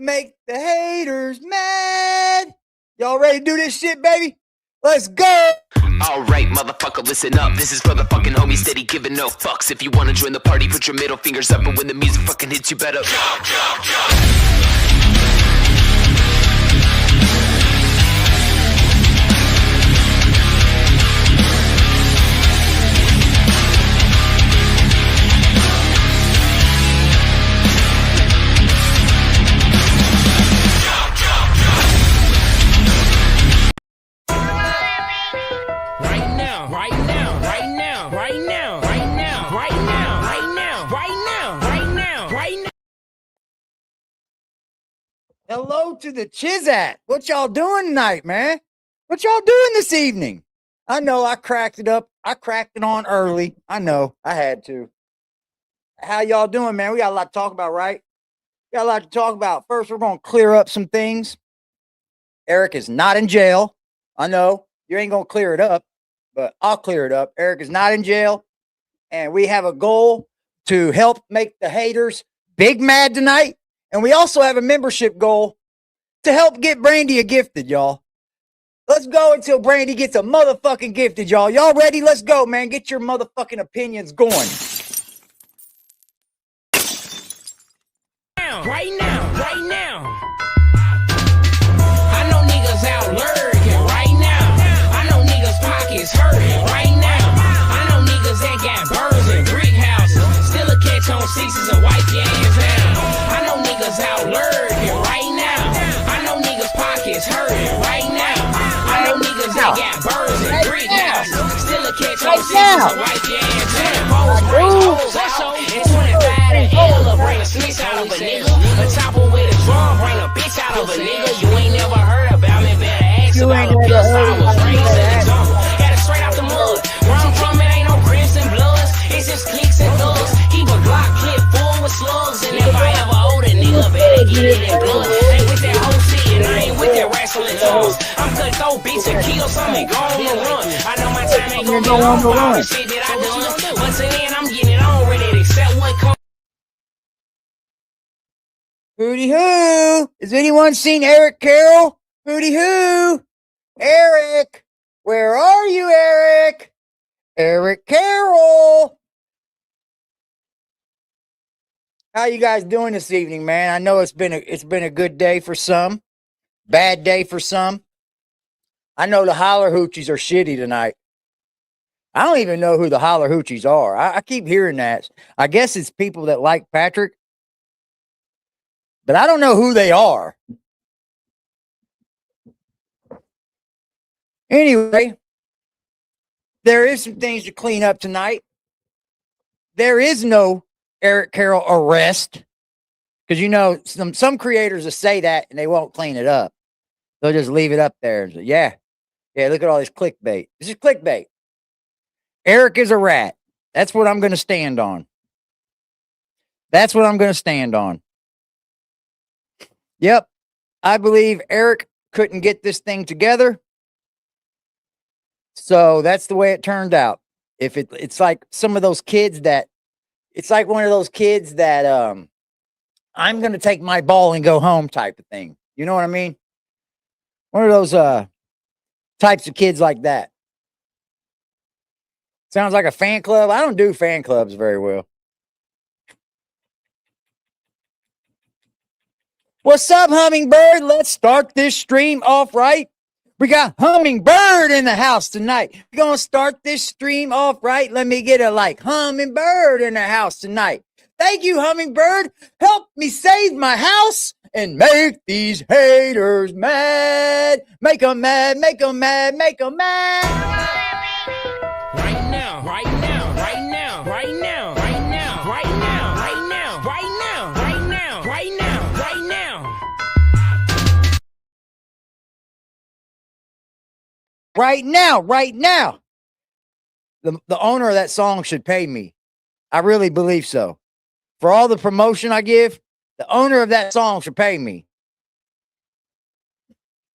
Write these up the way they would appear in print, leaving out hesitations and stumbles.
make the haters mad. Y'all ready to do this shit, baby? Let's go. Alright, motherfucker, listen up. This is for the fucking homies steady giving no fucks. If you wanna join the party, put your middle fingers up. And when the music fucking hits, you better jump, jump, jump. Hello to the Chizat. What y'all doing tonight, man? What y'all doing this evening? I know I cracked it up. I cracked it on early. I know I had to. How y'all doing, man? We got a lot to talk about, right? We got a lot to talk about. First, we're going to clear up some things. Eric is not in jail. I know you ain't going to clear it up, but I'll clear it up. Eric is not in jail. And we have a goal to help make the haters big mad tonight. And we also have a membership goal to help get Brandy a gifted, y'all. Let's go until Brandy gets a motherfucking gifted, y'all. Y'all ready? Let's go, man. Get your motherfucking opinions going. Right now. I know niggas out lurking right now. I know niggas pockets hurting right now. I know niggas that got birds and brick houses. Still a catch on sixes and wipe your ass out. I know niggas out lurking right now. I know niggas pockets hurting right now. I know niggas that got birds and brick houses. Still a catch on sixes and wipe your ass out. And 25 and Ella bring a snitch out of a nigga. A chopper with a drum bring a bitch out of a nigga. You ain't never heard about me, better ask about the pills I was raised in the jungle. Had it straight out the mud. Where I'm from, it ain't no crips and bloods. It's just clicks and thugs. Keep a Glock clip full with slugs. And if I ever hold a nigga, better get it in blood. Ain't with that whole shit and I ain't with that wrestling tongues. I'm cut throw beats and kill something, go on the run. I know my time ain't gonna be long for all the shit that I done. But till then, I'm getting it on ready to accept what comes. Hooty hoo. Has anyone seen Eric Carroll? Hooty hoo. Eric. Where are you, Eric? Eric Carroll. How you guys doing this evening, man? I know it's been a good day for some, bad day for some. I know the holler hoochies are shitty tonight. I don't even know who the holler hoochies are. I keep hearing that. I guess it's people that like Patrick, but I don't know who they are. Anyway, there is some things to clean up tonight. There is no Eric Carroll arrest, because you know some creators will say that and they won't clean it up. They'll just leave it up there and say, yeah, look at all this clickbait. This is clickbait. Eric is a rat. That's what I'm going to stand on. That's what I'm going to stand on. Yep. I believe Eric couldn't get this thing together. So that's the way it turned out. If it's like some of those kids that, it's like one of those kids that I'm going to take my ball and go home type of thing. You know what I mean? One of those types of kids like that. Sounds like a fan club. I don't do fan clubs very well. What's up, Hummingbird? Let's start this stream off right. We got Hummingbird in the house tonight. We're going to start this stream off right. Let me get a like. Hummingbird in the house tonight. Thank you, Hummingbird. Help me save my house and make these haters mad. Make them mad, make them mad, make them mad. Right now, right now, right now, right now, right now, right now, right now, right now, right now, right now, right now. Right now, right now. The owner of that song should pay me. I really believe so. For all the promotion I give, the owner of that song should pay me.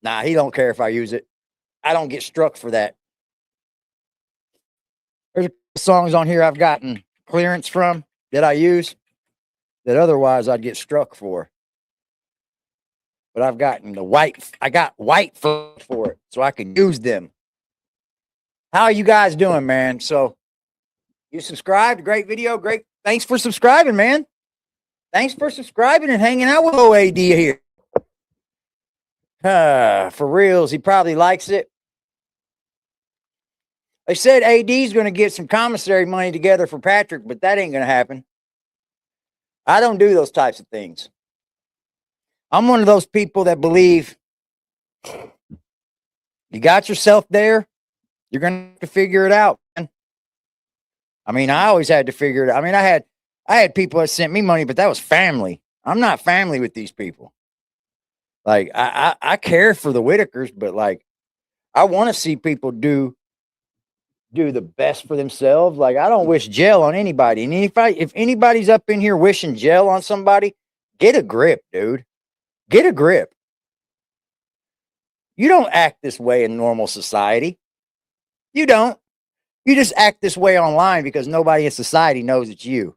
Nah, he don't care if I use it. I don't get struck for that. There's a couple songs on here I've gotten clearance from that I use that otherwise I'd get struck for. but I've gotten I got white for it, so I can use them. How are you guys doing, man? So you subscribed, great video, great. Thanks for subscribing, man. Thanks for subscribing and hanging out with OAD here. For reals, he probably likes it. They said AD's going to get some commissary money together for Patrick, but that ain't going to happen. I don't do those types of things. I'm one of those people that believe you got yourself there, you're going to have to figure it out, man. I mean, I always had to figure it out. I mean, I had people that sent me money, but that was family. I'm not family with these people. Like, I care for the Whittakers, but like, I want to see people do the best for themselves. Like, I don't wish jail on anybody. And if anybody's up in here wishing jail on somebody, get a grip, dude. Get a grip. You don't act this way in normal society. You don't. You just act this way online because nobody in society knows it's you.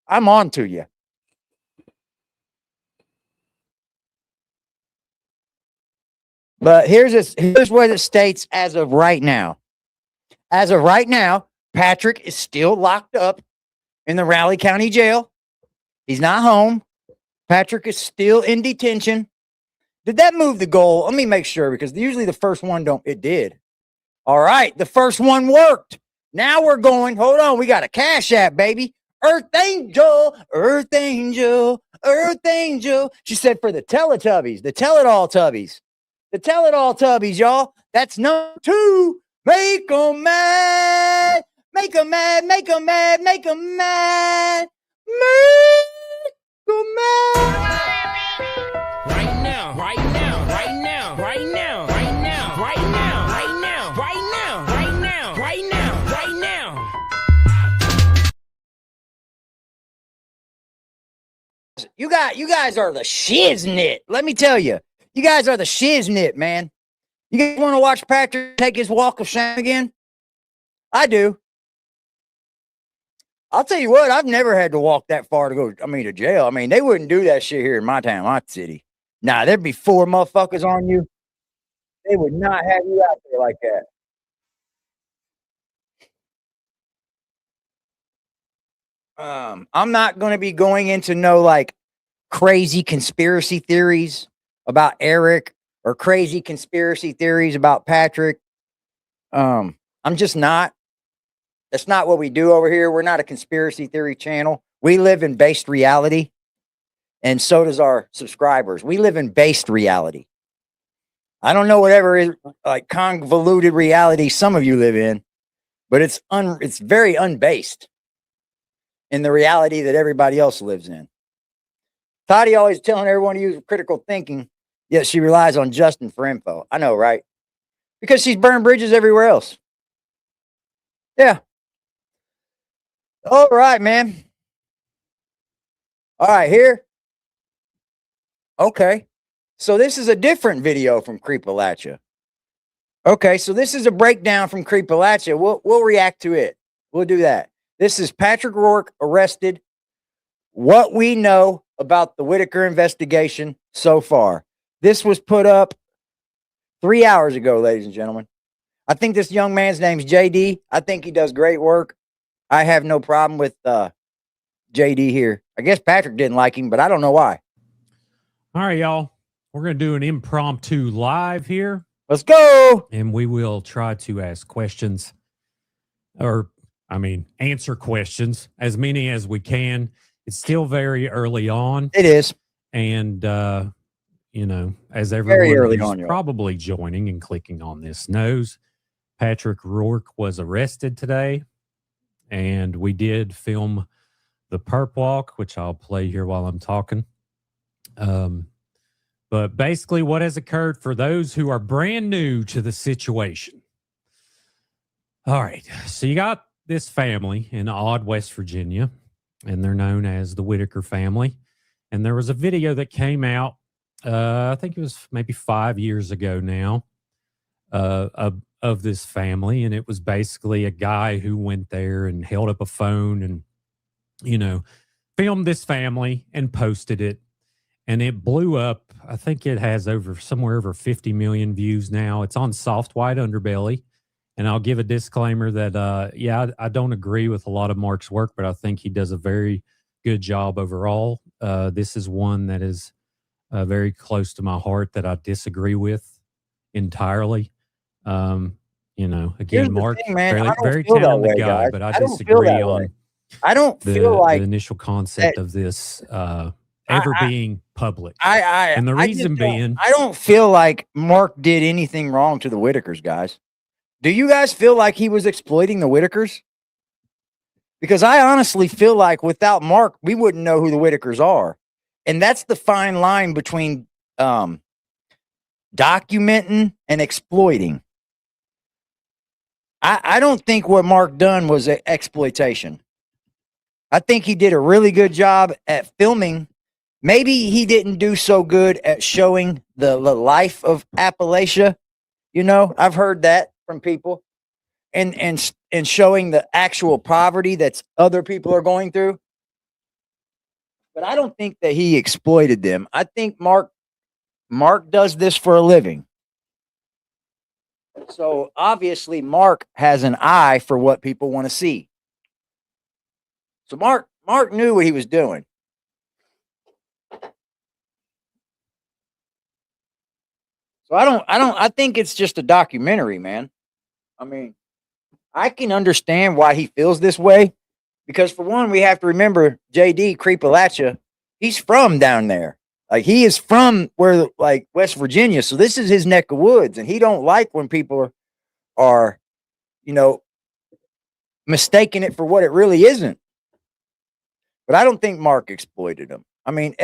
I'm on to you. But here's what it states as of right now. As of right now, Patrick is still locked up in the Raleigh County Jail. He's not home. Patrick is still in detention. Did that move the goal? Let me make sure, because usually the first one don't. It did. All right, the first one worked. Now we're going. Hold on, we got a Cash App, baby. Earth Angel, Earth Angel, Earth Angel. She said for the Teletubbies, the Tell-It-All Tubbies. The Tell-It-All Tubbies, y'all. That's number 2. Make 'em mad. Make 'em mad. Make 'em mad. Make 'em mad. Make 'em mad. Right now, right now, right now, right now, right now, right now, right now, right now, right now, right now, right now. You guys are the shiznit. Let me tell you. You guys are the shiznit, man. You guys want to watch Patrick take his walk of shame again? I do. I'll tell you what, I've never had to walk that far to jail. I mean, they wouldn't do that shit here in my town, my city. Nah, there'd be 4 motherfuckers on you. They would not have you out there like that. I'm not going to be going into no like crazy conspiracy theories about Eric or crazy conspiracy theories about Patrick. I'm just not. That's not what we do over here. We're not a conspiracy theory channel. We live in based reality, and so does our subscribers. We live in based reality. I don't know whatever is like convoluted reality some of you live in, but it's very unbased in the reality that everybody else lives in. Toddy always telling everyone to use critical thinking, yet she relies on Justin for info. I know, right? Because she's burned bridges everywhere else. Yeah. All right, man. All right, here. Okay. So this is a different video from Creepalachia. Okay, so this is a breakdown from Creepalachia. We'll react to it. We'll do that. This is Patrick Roark arrested. What we know about the Whittaker investigation so far. This was put up 3 hours ago, ladies and gentlemen. I think this young man's name's JD. I think he does great work. I have no problem with JD here. I guess Patrick didn't like him, but I don't know why. All right, y'all. We're going to do an impromptu live here. Let's go. And we will try to ask questions answer questions, as many as we can. It's still very early on. It is. And, as everyone early who's on, probably joining and clicking on this knows, Patrick Roark was arrested today. And we did film the perp walk, which I'll play here while I'm talking. But basically what has occurred for those who are brand new to the situation. All right. So you got this family in Odd, West Virginia, and they're known as the Whittaker family. And there was a video that came out, I think it was maybe 5 years ago now, of this family. And it was basically a guy who went there and held up a phone and, filmed this family and posted it. and it blew up. I think it has somewhere over 50 million views now. It's on Soft White Underbelly. And I'll give a disclaimer that, yeah, I don't agree with a lot of Mark's work, but I think he does a very good job overall. This is one that is very close to my heart that I disagree with entirely. You know, again, Mark, thing, man, very talented guy, guys. but I disagree on I don't feel like the initial concept of this ever being public. And the reason being, I don't feel like Mark did anything wrong to the Whittakers, guys. Do you guys feel like he was exploiting the Whittakers? Because I honestly feel like without Mark, we wouldn't know who the Whittakers are. And that's the fine line between documenting and exploiting. I don't think what Mark done was exploitation. I think he did a really good job at filming. Maybe he didn't do so good at showing the life of Appalachia. You know, I've heard that from people, and showing the actual poverty that's other people are going through. But I don't think that he exploited them. I think Mark does this for a living. So obviously Mark has an eye for what people want to see. So Mark knew what he was doing. So I think it's just a documentary, man. I mean, I can understand why he feels this way, because for one, we have to remember JD Creepalachia, he's from down there. Like, he is from like West Virginia. So this is his neck of woods, and he don't like when people are, you know, mistaking it for what it really isn't. But I don't think Mark exploited him. I mean,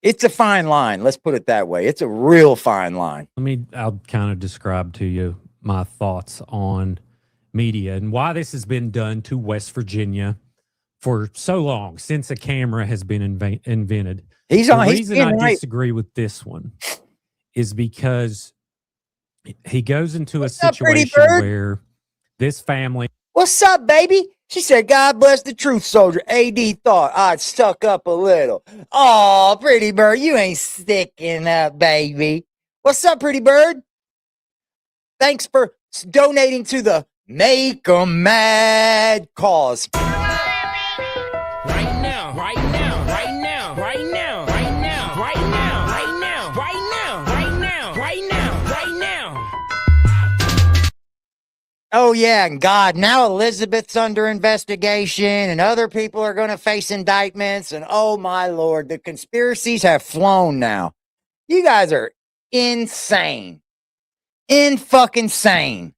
it's a fine line. Let's put it that way. It's a real fine line. I'll kind of describe to you my thoughts on media and why this has been done to West Virginia for so long, since a camera has been invented. The reason I disagree with this one is because he goes into a situation where this family. What's up, baby? She said, God bless the truth soldier. AD thought I'd stuck up a little. Oh, pretty bird, you ain't sticking up, baby. What's up, pretty bird? Thanks for donating to the Make 'em Mad cause. Right now, right now, right now, right now, right now, right now, right now, right now, right now, right now, right now. Oh, yeah, and God, now Elizabeth's under investigation, and other people are going to face indictments, and oh, my Lord, the conspiracies have flown now. You guys are insane. In-fucking-sane.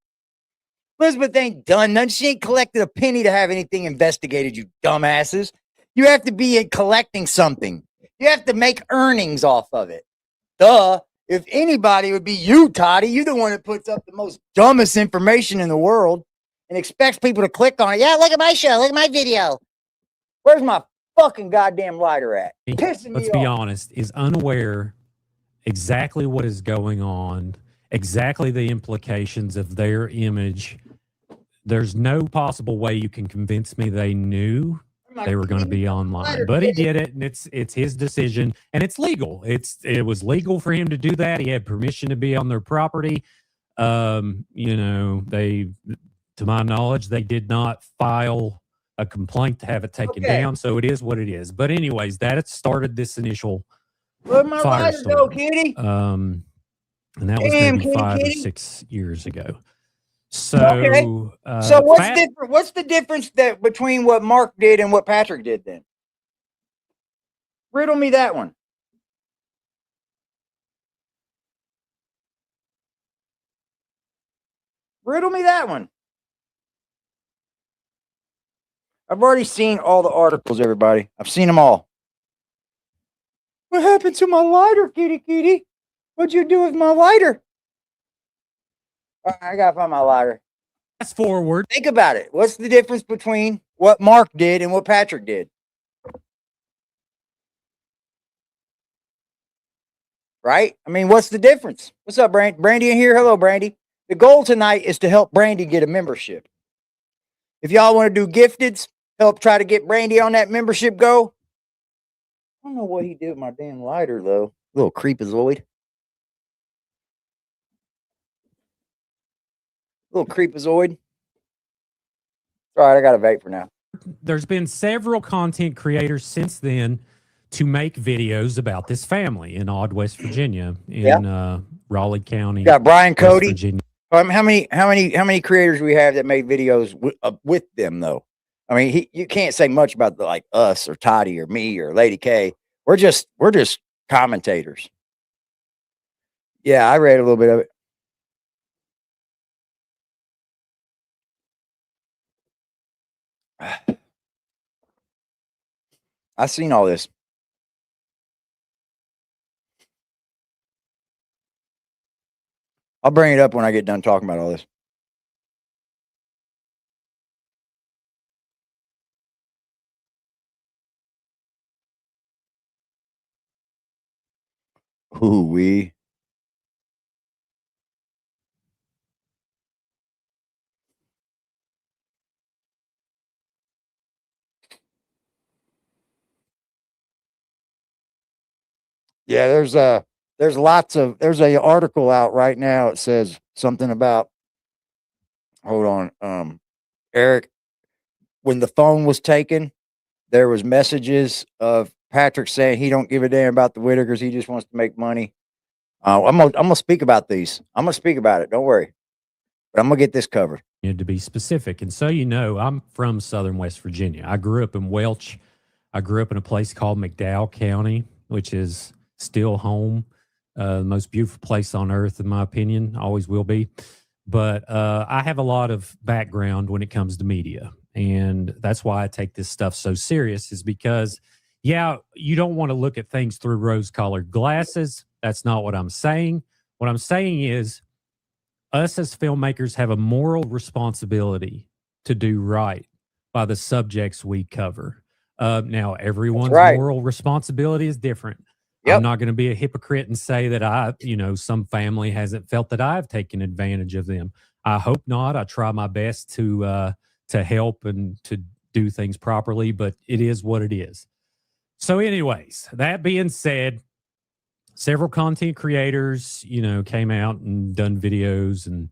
Elizabeth ain't done nothing. She ain't collected a penny to have anything investigated, you dumbasses. You have to be collecting something. You have to make earnings off of it. Duh. If anybody, it would be you, Toddy. You're the one that puts up the most dumbest information in the world and expects people to click on it. Yeah, look at my show. Look at my video. Where's my fucking goddamn lighter at? Let's be honest, is unaware exactly what is going on, exactly the implications of their image. There's no possible way you can convince me they knew they were going to be online, but he did it, and it's his decision, and it's legal. It was legal for him to do that. He had permission to be on their property. You know, to my knowledge, they did not file a complaint to have it taken down. So it is what it is. But anyways, that started this initial firestorm. Kitty? And that was maybe 5 or 6 years ago. So, so what's the difference between what Mark did and what Patrick did then? Riddle me that one. Riddle me that one. I've already seen all the articles, everybody. I've seen them all. What happened to my lighter, kitty? What'd you do with my lighter? All right, I gotta find my lighter. Fast forward. Think about it. What's the difference between what Mark did and what Patrick did? Right? I mean, what's the difference? What's up, Brandy in here? Hello, Brandy. The goal tonight is to help Brandy get a membership. If y'all want to do gifteds, help try to get Brandy on that membership go. I don't know what he did with my damn lighter, though. Little creepazoid. Little creepazoid. All right, I got a vape for now. There's been several content creators since then to make videos about this family in Odd, West Virginia, in Raleigh County. You got Brian West Cody. Virginia. How many creators we have that made videos with them though? I mean, you can't say much about like us or Toddy or me or Lady K. We're just commentators. Yeah, I read a little bit of it. I've seen all this. I'll bring it up when I get done talking about all this. Ooh-wee. Yeah, there's a article out right now. It says something about, hold on, Eric, when the phone was taken, there was messages of Patrick saying he don't give a damn about the Whittakers. He just wants to make money. I'm gonna speak about these. I'm gonna speak about it. Don't worry, but I'm gonna get this covered. To be specific, and so you know, I'm from Southern West Virginia. I grew up in Welch. I grew up in a place called McDowell County, which is still home. The most beautiful place on earth, in my opinion, always will be. But I have a lot of background when it comes to media. And that's why I take this stuff so serious, is because, yeah, you don't want to look at things through rose-colored glasses. That's not what I'm saying. What I'm saying is us as filmmakers have a moral responsibility to do right by the subjects we cover. Now, everyone's moral responsibility is different. Yep. I'm not going to be a hypocrite and say that some family hasn't felt that I've taken advantage of them. I hope not. I try my best to help and to do things properly, but it is what it is. So anyways, that being said, several content creators, came out and done videos and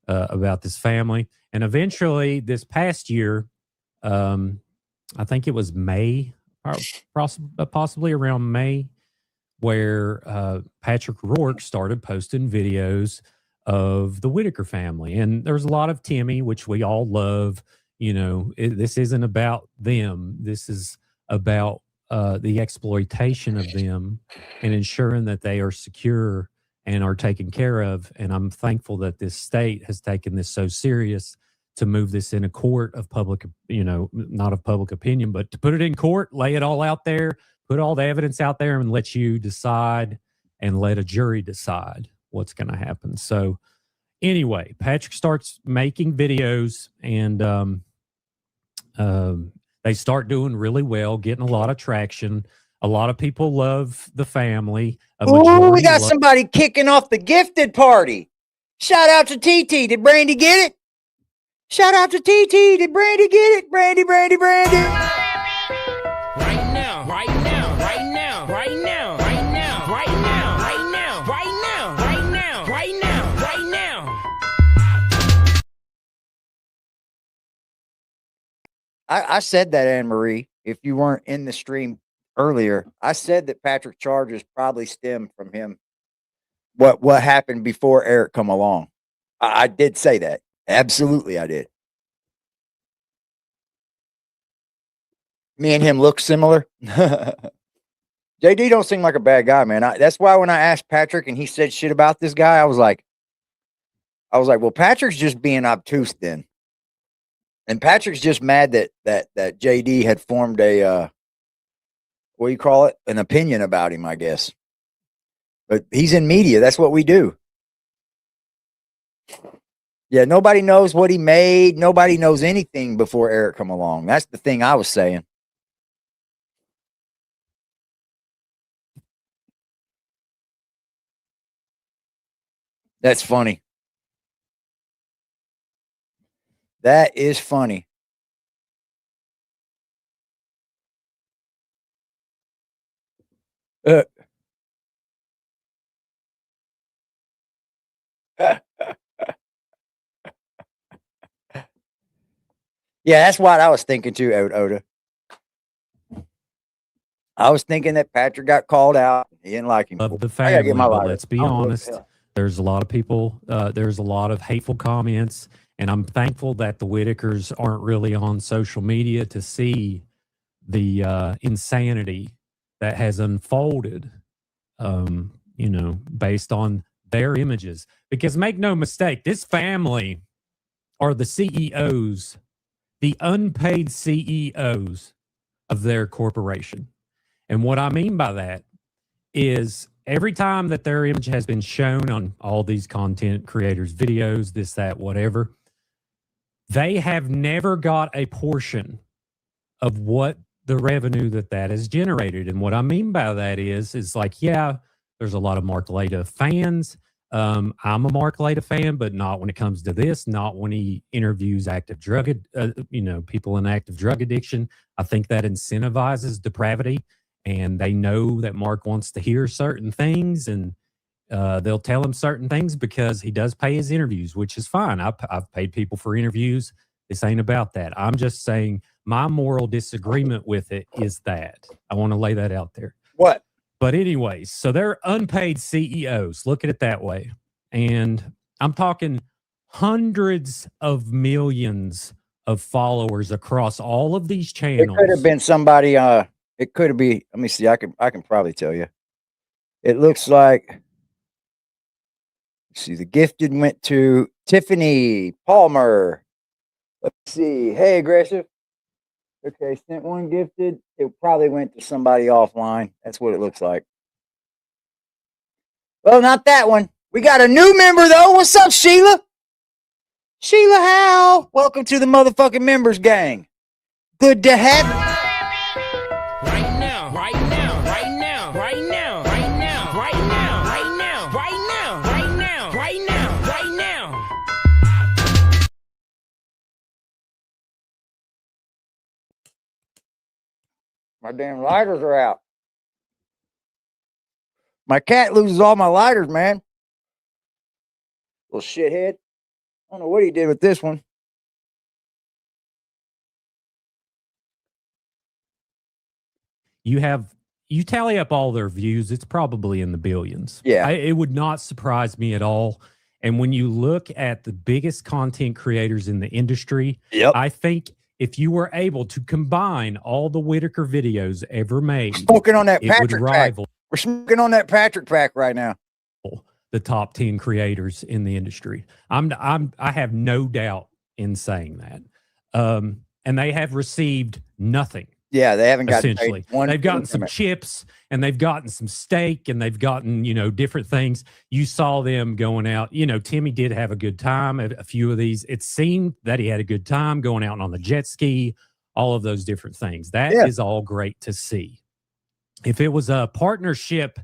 about this family. And eventually this past year, I think it was May, possibly around May, where Patrick Roark started posting videos of the Whittaker family. And there's a lot of Timmy, which we all love. This isn't about them. This is about the exploitation of them and ensuring that they are secure and are taken care of. And I'm thankful that this state has taken this so serious to move this in a court of public, not of public opinion, but to put it in court, lay it all out there, put all the evidence out there, and let you decide and let a jury decide what's going to happen. So anyway, Patrick starts making videos, and they start doing really well, getting a lot of traction. A lot of people love the family. Ooh, we got somebody kicking off the gifted party. Shout out to TT. Did Brandy get it? Shout out to TT. Did Brandy get it? Brandy. Right now, right now, right now, right now, right now, right now, right now, right now, right now, right now, right now. I said that, Anne Marie, if you weren't in the stream earlier, I said that Patrick charges probably stem from him. What happened before Eric come along. I did say that. Absolutely, I did. Me and him look similar. JD don't seem like a bad guy, man. That's why when I asked Patrick and he said shit about this guy, I was like, well, Patrick's just being obtuse then. And Patrick's just mad that JD had formed a what do you call it? An opinion about him, I guess. But he's in media. That's what we do. Yeah, nobody knows what he made. Nobody knows anything before Eric come along. That's the thing I was saying. That's funny. That is funny. Uh, yeah, that's what I was thinking too, Oda. I was thinking that Patrick got called out. He didn't like him. Of the I gotta get family, my but lighter. let's be I don't know what the honest. hell. There's a lot of people. There's a lot of hateful comments, and I'm thankful that the Whittakers aren't really on social media to see the insanity that has unfolded. Based on their images. Because make no mistake, this family are the CEOs, the unpaid CEOs of their corporation. And what I mean by that is every time that their image has been shown on all these content creators' videos, this, that, whatever, they have never got a portion of what the revenue that has generated. And what I mean by that is like, yeah, there's a lot of Mark Leda fans. I'm a Mark Leda fan, but not when it comes to this, not when he interviews people in active drug addiction. I think that incentivizes depravity, and they know that Mark wants to hear certain things, and they'll tell him certain things because he does pay his interviews, which is fine. I've paid people for interviews. This ain't about that. I'm just saying my moral disagreement with it is that I want to lay that out there. What? But anyways, so they're unpaid CEOs. Look at it that way. And I'm talking hundreds of millions of followers across all of these channels. It could have been somebody. It could be. Let me see. I can probably tell you. It looks like. Let's see. The gifted went to Tiffany Palmer. Let's see. Hey, aggressive. Okay, sent one gifted. It probably went to somebody offline. That's what it looks like. Well, not that one. We got a new member, though. What's up, Sheila? Sheila Howe. Welcome to the motherfucking members gang. Good to have you. Right now, right now, right now, right now, right now, right now, right now, right now, right now, right now, right now. My damn lighters are out. My cat loses all my lighters, man. Little shithead. I don't know what he did with this one. You tally up all their views, it's probably in the billions. Yeah. It would not surprise me at all. And when you look at the biggest content creators in the industry, Yep. I think if you were able to combine all the Whittaker videos ever made, Smoking on that it would Patrick pack. rival We're smoking on that Patrick pack right now. the top 10 creators in the industry. I have no doubt in saying that. And they have received nothing. Yeah, they haven't got Essentially, they've gotten some chips, and they've gotten some steak, and they've gotten different things. You saw them going out. Timmy did have a good time at a few of these. It seemed that he had a good time going out on the jet ski, all of those different things. That is all great to see. If it was a partnership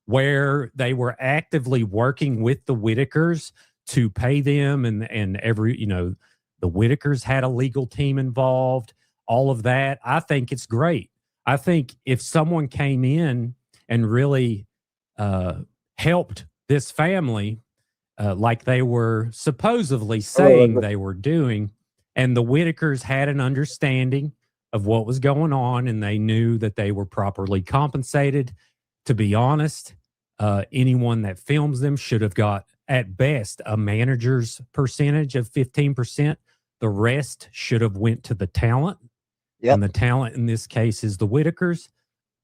where they were actively working with the Whittakers to pay them, and every the Whittakers had a legal team involved. All of that, I think it's great. I think if someone came in and really helped this family, like they were supposedly saying they were doing, and the Whittakers had an understanding of what was going on, and they knew that they were properly compensated. To be honest, anyone that films them should have got, at best, a manager's percentage of 15%. The rest should have went to the talent. Yep. And the talent in this case is the Whittakers.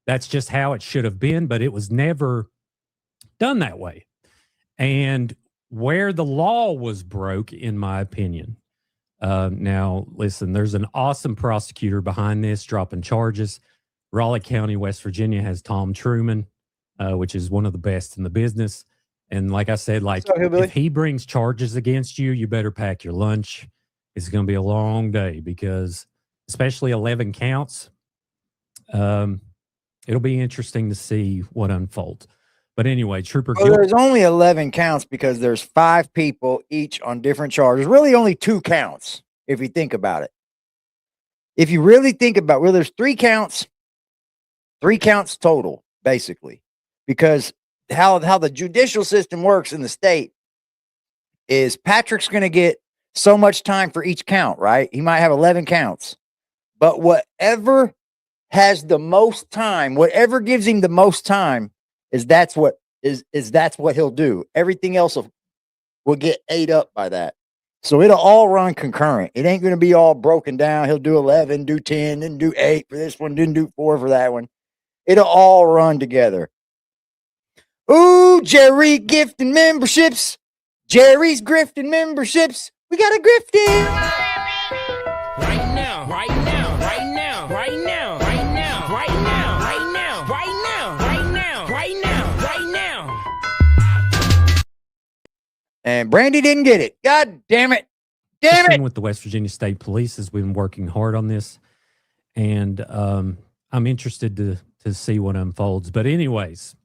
That's just how it should have been, but it was never done that way. And where the law was broke, in my opinion. Now, listen, there's an awesome prosecutor behind this, dropping charges. Raleigh County, West Virginia has Tom Truman, which is one of the best in the business. And like I said, if he brings charges against you, you better pack your lunch. It's going to be a long day, because especially 11 counts, it'll be interesting to see what unfolds. But anyway, Trooper Gil, there's only 11 counts because there's 5 people each on different charges. Really only 2 counts, if you think about it. If you really think about it, there's 3 counts total, basically. because how the judicial system works in the state is Patrick's going to get so much time for each count, right? He might have 11 counts, but whatever has the most time, whatever gives him the most time that's what he'll do. Everything else will get ate up by that. So it'll all run concurrent. It ain't going to be all broken down. He'll do 11, do 10, then do 8 for this one, didn't do 4 for that one. It'll all run together. Ooh, Jerry gifting memberships. Jerry's grifting memberships. We got a grifting. Right now, right now, right now, right now, right now, right now, right now, right now, right now, right now, right now. And Brandy didn't get it. God damn it. Damn it. With the West Virginia State Police has been working hard on this. And I'm interested to see what unfolds. But anyways,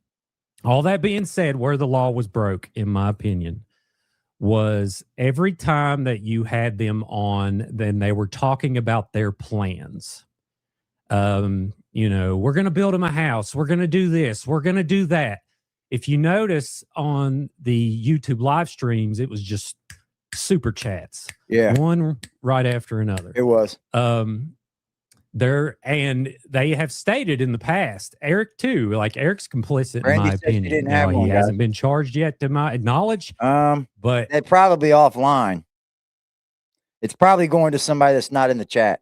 all that being said, where the law was broke, in my opinion, was every time that you had them on, then they were talking about their plans. You know, we're going to build them a house. We're going to do this. We're going to do that. If you notice on the YouTube live streams, it was just super chats. Yeah. One right after another. It was. And they have stated in the past, Eric too, like Eric's complicit Randy in my said she opinion. didn't have Now, one, he guys. hasn't been charged yet to my knowledge. But They're probably offline. It's probably going to somebody that's not in the chat.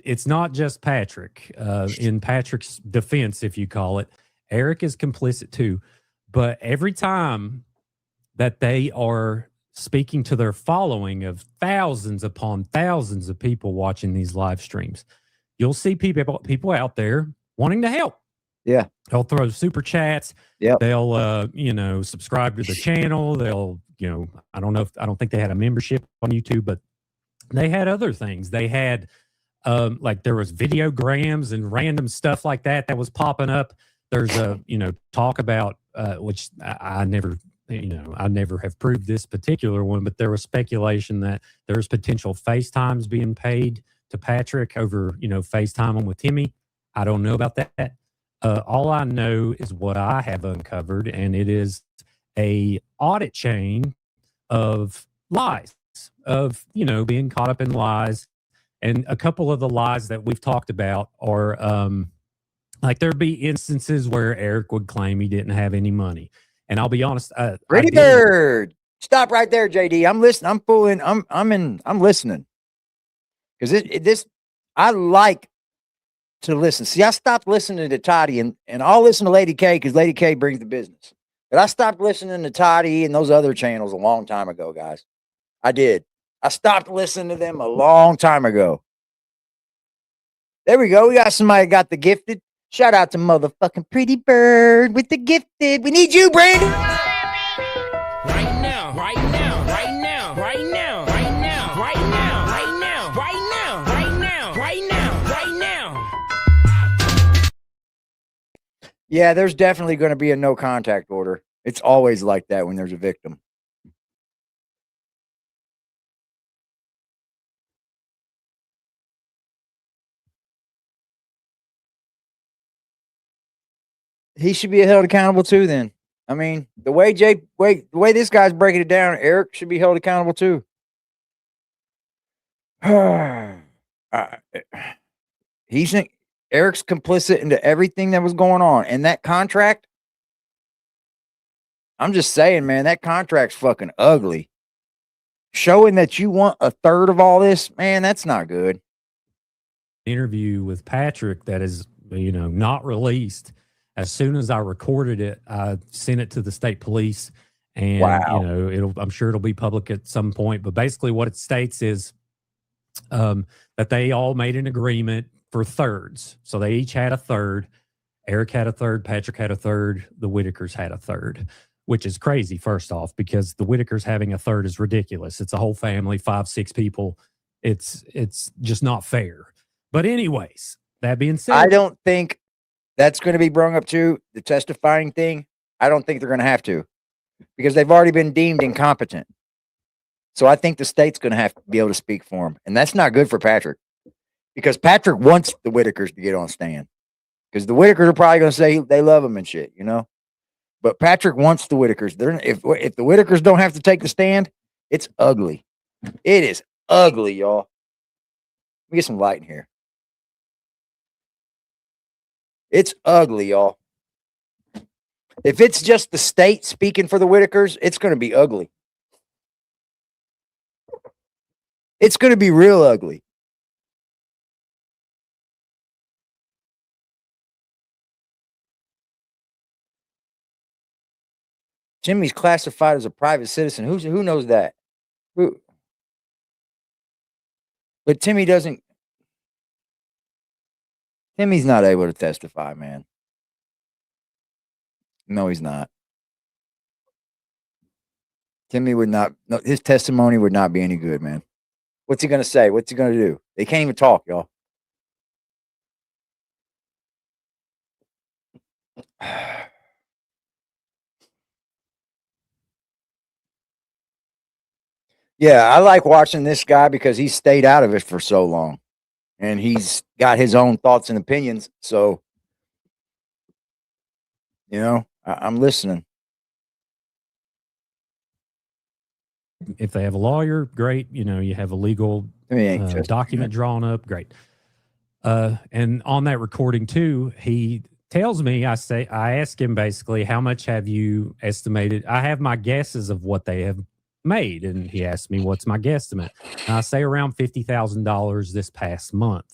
it's not just Patrick. In Patrick's defense, if you call it, Eric is complicit too. But every time that they are speaking to their following of thousands upon thousands of people watching these live streams, you'll see people out there wanting to help. Yeah. They'll throw super chats. Yep. They'll, subscribe to the channel. They'll, I don't think they had a membership on YouTube, but they had other things. They had, like there was videograms and random stuff like that was popping up. There's a, talk about, which I never have proved this particular one, but there was speculation that there's potential FaceTimes being paid to Patrick over, FaceTime with Timmy. I don't know about that. All I know is what I have uncovered, and it is a audit chain of lies, of, being caught up in lies. And a couple of the lies that we've talked about are, like there'd be instances where Eric would claim he didn't have any money. And I'll be honest, Pretty Bird. Stop right there, JD. I'm listening. I'm listening. Because I like to listen. See, I stopped listening to Toddy and I'll listen to Lady K because Lady K brings the business. But I stopped listening to Toddy and those other channels a long time ago, guys. I did. I stopped listening to them a long time ago. There we go. We got somebody got the gifted. Shout out to motherfucking Pretty Bird with the gifted. We need you, Brandon. Right now, right now, right now, right now, right now, right now, right now, right now, right now, right now, right now. Yeah, there's definitely going to be a no contact order. It's always like that when there's a victim. He should be held accountable too. Then, I mean, the way this guy's breaking it down, Eric should be held accountable too. Eric's complicit into everything that was going on, and that contract. I'm just saying, man, that contract's fucking ugly. Showing that you want a third of all this, man, that's not good. Interview with Patrick that is, not released. As soon as I recorded it, I sent it to the state police, and wow. I'm sure it'll be public at some point. But basically, what it states is that they all made an agreement for thirds. So they each had a third. Eric had a third. Patrick had a third. The Whittakers had a third, which is crazy. First off, because the Whittakers having a third is ridiculous. It's a whole family, 5-6 people. It's just not fair. But anyways, that being said, I don't think that's going to be brought up to the testifying thing. I don't think they're going to have to, because they've already been deemed incompetent. So I think the state's going to have to be able to speak for him. And that's not good for Patrick, because Patrick wants the Whittakers to get on stand, because the Whittakers are probably going to say they love him and shit, But Patrick wants the Whittakers. If the Whittakers don't have to take the stand, it's ugly. It is ugly, y'all. Let me get some light in here. It's ugly, y'all. If it's just the state speaking for the Whittakers, it's going to be ugly. It's going to be real ugly. Jimmy's classified as a private citizen. Who knows that? Who? But Timmy doesn't. Timmy's not able to testify, man. No, he's not. Timmy would not. No, his testimony would not be any good, man. What's he gonna say? What's he gonna do? They can't even talk, y'all. Yeah, I like watching this guy because he stayed out of it for so long, and he's got his own thoughts and opinions. So, you know, I'm listening. If they have a lawyer, great. You know, you have a legal document drawn up, great. And on that recording too, he tells me, I ask him basically, how much have you estimated? I have my guesses of what they have made. And he asked me, what's my guesstimate? And I say around $50,000 this past month.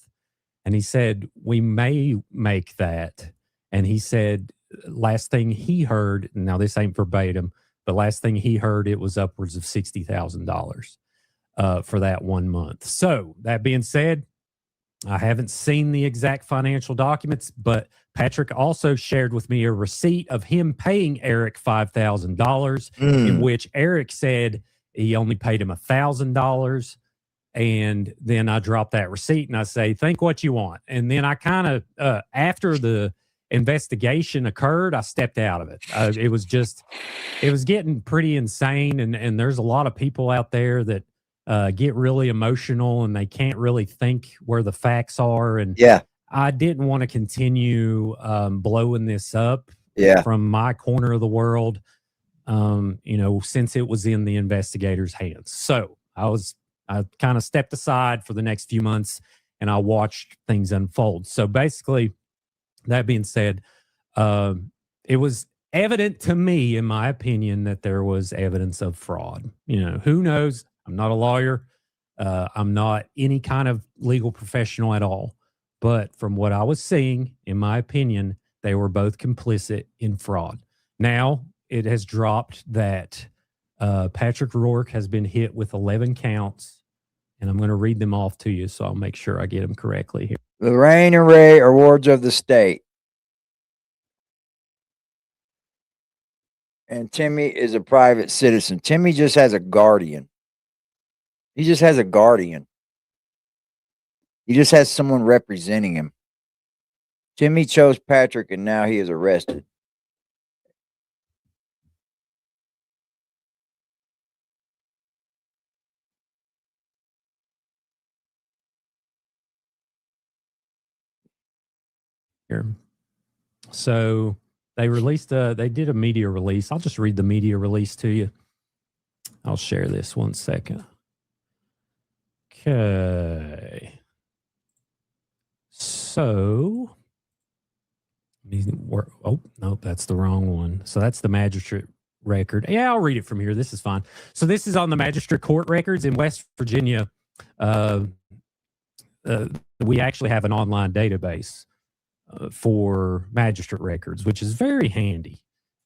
And he said, we may make that. And he said, last thing he heard, now this ain't verbatim, but last thing he heard, it was upwards of $60,000 for that 1 month. So that being said, I haven't seen the exact financial documents, but Patrick also shared with me a receipt of him paying Eric $5,000, in which Eric said he only paid him $1,000. And then I dropped that receipt and I say, think what you want. And then I kind of, after the investigation occurred, I stepped out of it. It was getting pretty insane. And there's a lot of people out there that get really emotional and they can't really think where the facts are. And yeah, I didn't want to continue blowing this up from my corner of the world, you know, since it was in the investigators' hands. So I kind of stepped aside for the next few months and I watched things unfold. So basically, that being said, it was evident to me, in my opinion, that there was evidence of fraud. You know, who knows? I'm not a lawyer. I'm not any kind of legal professional at all. But from what I was seeing, in my opinion, they were both complicit in fraud. Now, it has dropped that Patrick Roark has been hit with 11 counts, and I'm going to read them off to you, so I'll make sure I get them correctly here. Lorraine and Ray are wards of the state. And Timmy is a private citizen. Timmy just has a guardian. He just has a guardian. He just has someone representing him. Timmy chose Patrick, and now he is arrested. Here. So they did a media release. I'll just read the media release to you. I'll share this 1 second. Okay. So, oh, no, that's the wrong one. So that's the magistrate record. Yeah, I'll read it from here. This is fine. So this is on the magistrate court records in West Virginia. We actually have an online database for magistrate records, which is very handy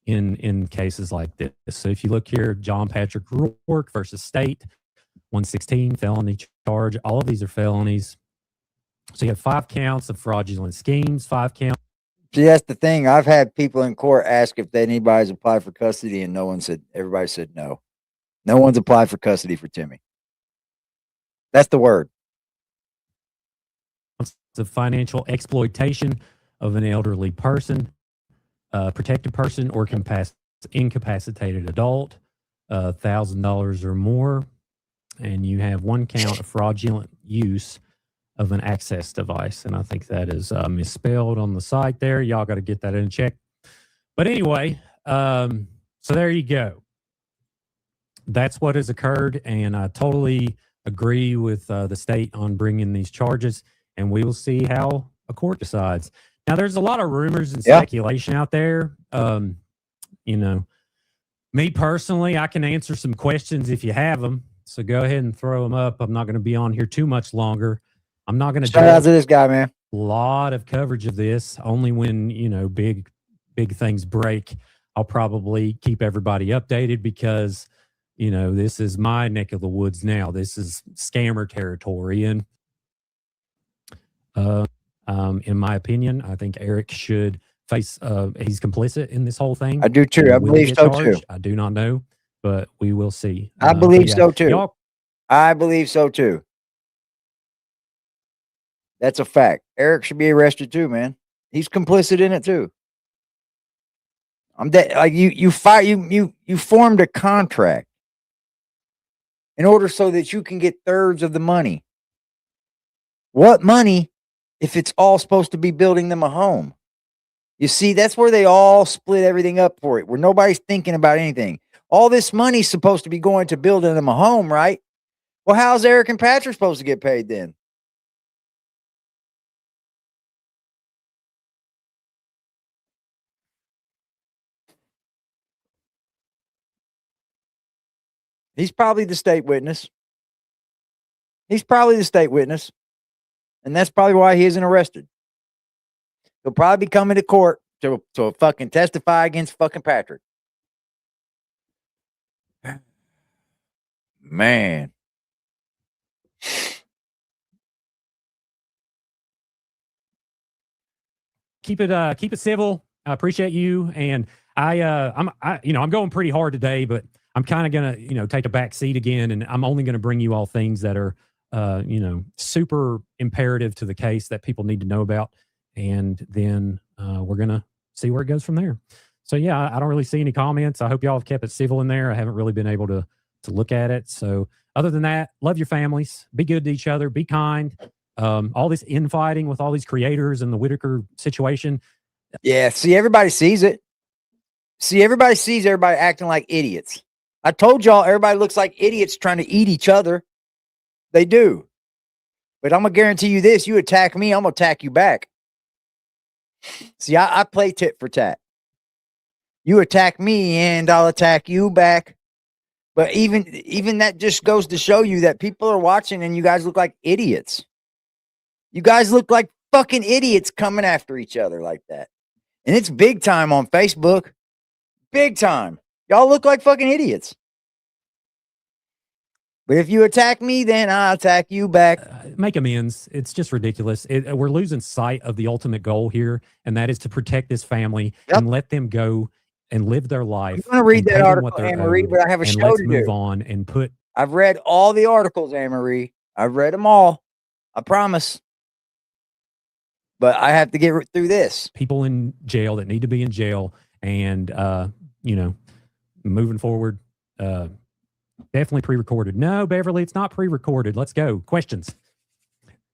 in cases like this. So if you look here, John Patrick Roark versus State, 116 felony charge. All of these are felonies. So you have 5 counts of fraudulent schemes, 5 counts. See, that's the thing. I've had people in court ask if anybody's applied for custody, and everybody said no. No one's applied for custody for Timmy. That's the word. The financial exploitation of an elderly person, protected person, or incapacitated adult, $1,000 or more. And you have 1 count of fraudulent use of an access device. And I think that is misspelled on the site there. Y'all got to get that in check. But anyway, So there you go. That's what has occurred, and I totally agree with the state on bringing these charges, and we will see how a court decides. Now, there's a lot of rumors and speculation out there. You know, me personally, I can answer some questions if you have them. So go ahead and throw them up. I'm not going to be on here too much longer. I'm not going to shout out to this guy, man. A lot of coverage of this. Only when, you know, big things break, I'll probably keep everybody updated because, you know, this is my neck of the woods now. This is scammer territory. And in my opinion, I think Eric should face, he's complicit in this whole thing. I do too. I believe so too. I do not know, but we will see. I believe so too. I believe so too. That's a fact. Eric should be arrested too, man. He's complicit in it too. I'm dead. Like you formed a contract in order so that you can get thirds of the money. What money if it's all supposed to be building them a home? You see, that's where they all split everything up for it, where nobody's thinking about anything. All this money's supposed to be going to building them a home, right? Well, how's Eric and Patrick supposed to get paid then? He's probably the state witness. He's probably the state witness. And that's probably why he isn't arrested. He'll probably be coming to court to fucking testify against fucking Patrick. Man. Keep it civil. I appreciate you. And I'm going pretty hard today, but I'm kind of going to, you know, take a back seat again. And I'm only going to bring you all things that are, you know, super imperative to the case that people need to know about. And then we're going to see where it goes from there. So, yeah, I don't really see any comments. I hope y'all have kept it civil in there. I haven't really been able to look at it. So other than that, love your families. Be good to each other. Be kind. All this infighting with all these creators and the Whittaker situation. Yeah, see, everybody sees it. See, everybody sees everybody acting like idiots. I told y'all everybody looks like idiots trying to eat each other. They do. But I'm going to guarantee you this. You attack me, I'm going to attack you back. See, I play tit for tat. You attack me and I'll attack you back. But even that just goes to show you that people are watching and you guys look like idiots. You guys look like fucking idiots coming after each other like that. And it's big time on Facebook. Big time. Y'all look like fucking idiots. But if you attack me, then I'll attack you back. Make amends. It's just ridiculous. We're losing sight of the ultimate goal here, and that is to protect this family and let them go and live their life. I'm going to read that article, Anne-Marie, but I have a show to do. Move on and put. I've read all the articles, Anne-Marie. I've read them all. I promise. But I have to get through this. People in jail that need to be in jail, and you know, moving forward. Definitely pre-recorded. No, Beverly, it's not pre-recorded. Let's go. Questions.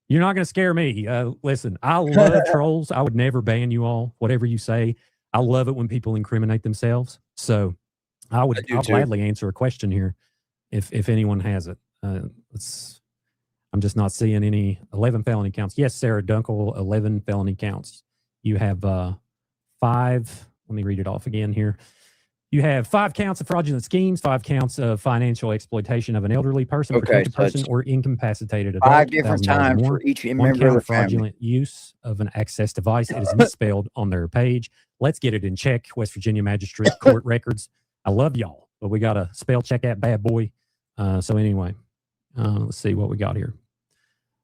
You're not going to scare me. Listen, I love trolls. I would never ban you all. Whatever you say, I love it when people incriminate themselves. So I'll gladly answer a question here if anyone has it. I'm just not seeing any 11 felony counts. Yes, Sarah Dunkel, 11 felony counts. You have 5. Let me read it off again here. You have 5 counts of fraudulent schemes, 5 counts of financial exploitation of an elderly person, protected person, or incapacitated adult. 5 different times for each member of the fraudulent use of an access device. It is misspelled on their page. Let's get it in check. West Virginia Magistrate Court records. I love y'all, but we got to spell check that bad boy. So anyway, let's see what we got here.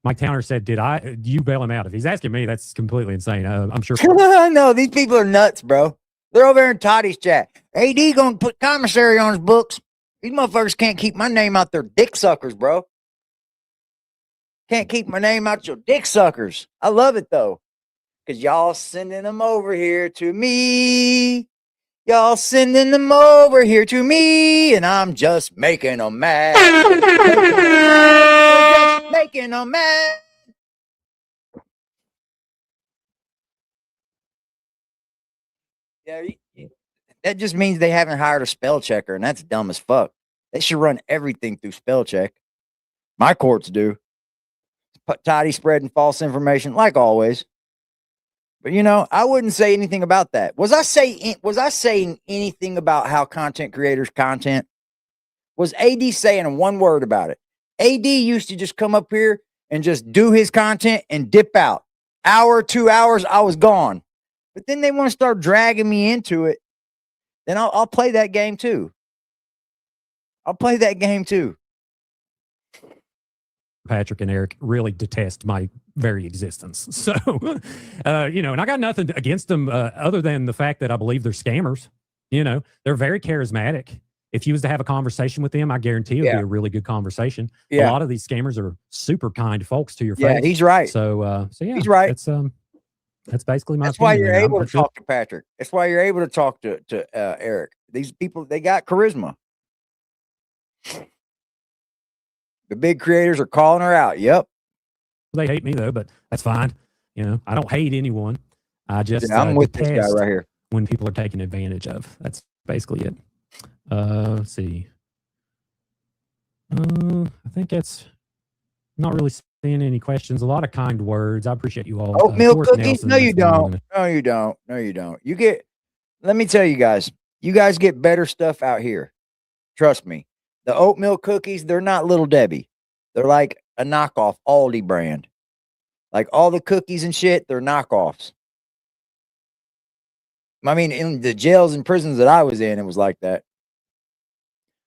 Mike Towner said, "Do you bail him out?" If he's asking me, that's completely insane. I'm sure. No, these people are nuts, bro. They're over there in Toddy's chat. AD gonna put commissary on his books. These motherfuckers can't keep my name out their dick suckers, bro. Can't keep my name out your dick suckers. I love it though. Cause y'all sending them over here to me. Y'all sending them over here to me. And I'm just making them mad. Just making them mad. Yeah, that just means they haven't hired a spell checker, and that's dumb as fuck. They should run everything through spell check. My courts do. Tidy spreading false information, like always. But you know, I wouldn't say anything about that. Was I saying anything about how content creators content? Was AD saying one word about it? AD used to just come up here and just do his content and dip out. Hour, 2 hours, I was gone. But then they want to start dragging me into it. Then I'll play that game too. I'll play that game too. Patrick and Eric really detest my very existence. So, you know, and I got nothing against them other than the fact that I believe they're scammers. You know, they're very charismatic. If you was to have a conversation with them, I guarantee it would be a really good conversation. Yeah. A lot of these scammers are super kind folks to your face. Yeah, he's right. So yeah, he's right. That's basically my That's why opinion. you're able to talk to Patrick. That's why you're able to talk to Eric. These people, they got charisma. The big creators are calling her out. Yep. They hate me though, but that's fine. You know, I don't hate anyone. I just I'm with this guy right here. When people are taken advantage of. That's basically it. Let's see. I think that's not really seeing any questions. A lot of kind words. I appreciate you all. Oatmeal cookies? No, you don't. No, you don't. No, you don't. You get. Let me tell you guys. You guys get better stuff out here. Trust me. The oatmeal cookies, they're not Little Debbie. They're like a knockoff Aldi brand. Like all the cookies and shit, they're knockoffs. I mean, in the jails and prisons that I was in, it was like that.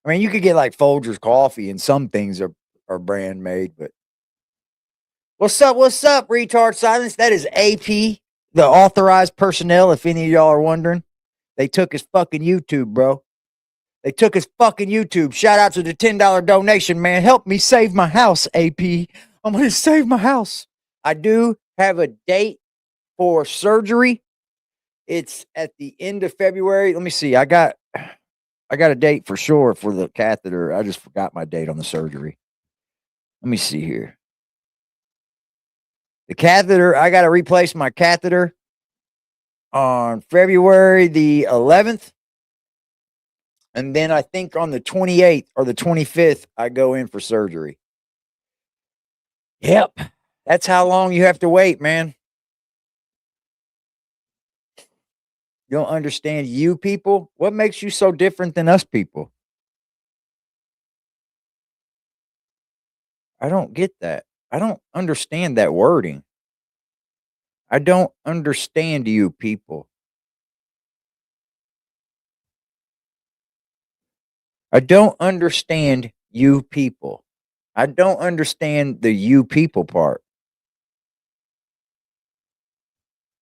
I mean, you could get like Folgers coffee, and some things are brand made, but what's up, retard silence? That is AP, the authorized personnel, if any of y'all are wondering. They took his fucking YouTube, bro. They took his fucking YouTube. Shout out to the $10 donation, man. Help me save my house, AP. I'm going to save my house. I do have a date for surgery. It's at the end of February. Let me see. I got a date for sure for the catheter. I just forgot my date on the surgery. Let me see here. The catheter, I got to replace my catheter on February the 11th. And then I think on the 28th or the 25th, I go in for surgery. Yep. That's how long you have to wait, man. You don't understand you people? What makes you so different than us people? I don't get that. I don't understand that wording. I don't understand you people. I don't understand you people. I don't understand the you people part.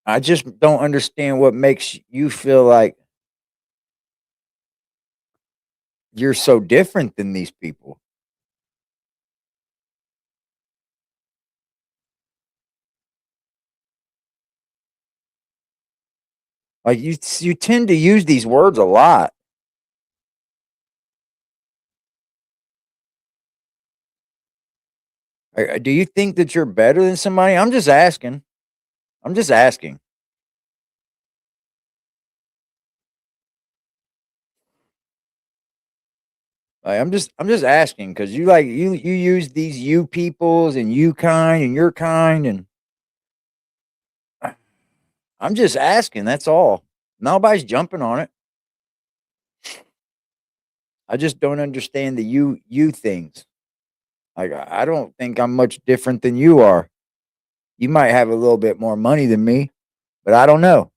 I just don't understand what makes you feel like you're so different than these people. Like you tend to use these words a lot. Do you think that you're better than somebody? I'm just asking. I'm just asking. Like, I'm just asking because you use these you peoples and you kind and your kind, and I'm just asking. That's all. Nobody's jumping on it. I just don't understand the you things. Like, I don't think I'm much different than you are. You might have a little bit more money than me, but I don't know.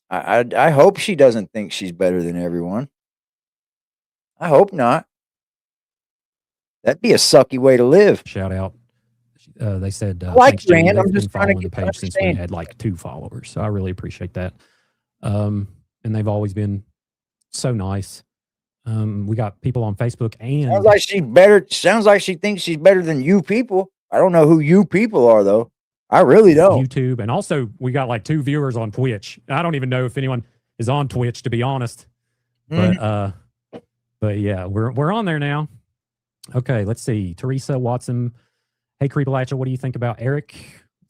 I hope she doesn't think she's better than everyone. I hope not. That'd be a sucky way to live. Shout out. They said, like thanks, Jamie. Rand, I'm They've just been trying to following the get page since we had like 2 followers. So I really appreciate that. And they've always been so nice. We got people on Facebook and sounds like she's better. Sounds like she thinks she's better than you people. I don't know who you people are though. I really don't. YouTube, and also we got like 2 viewers on Twitch. I don't even know if anyone is on Twitch, to be honest. But yeah, we're on there now. Okay, let's see. Teresa Watson. Hey, Creepalacha, what do you think about Eric?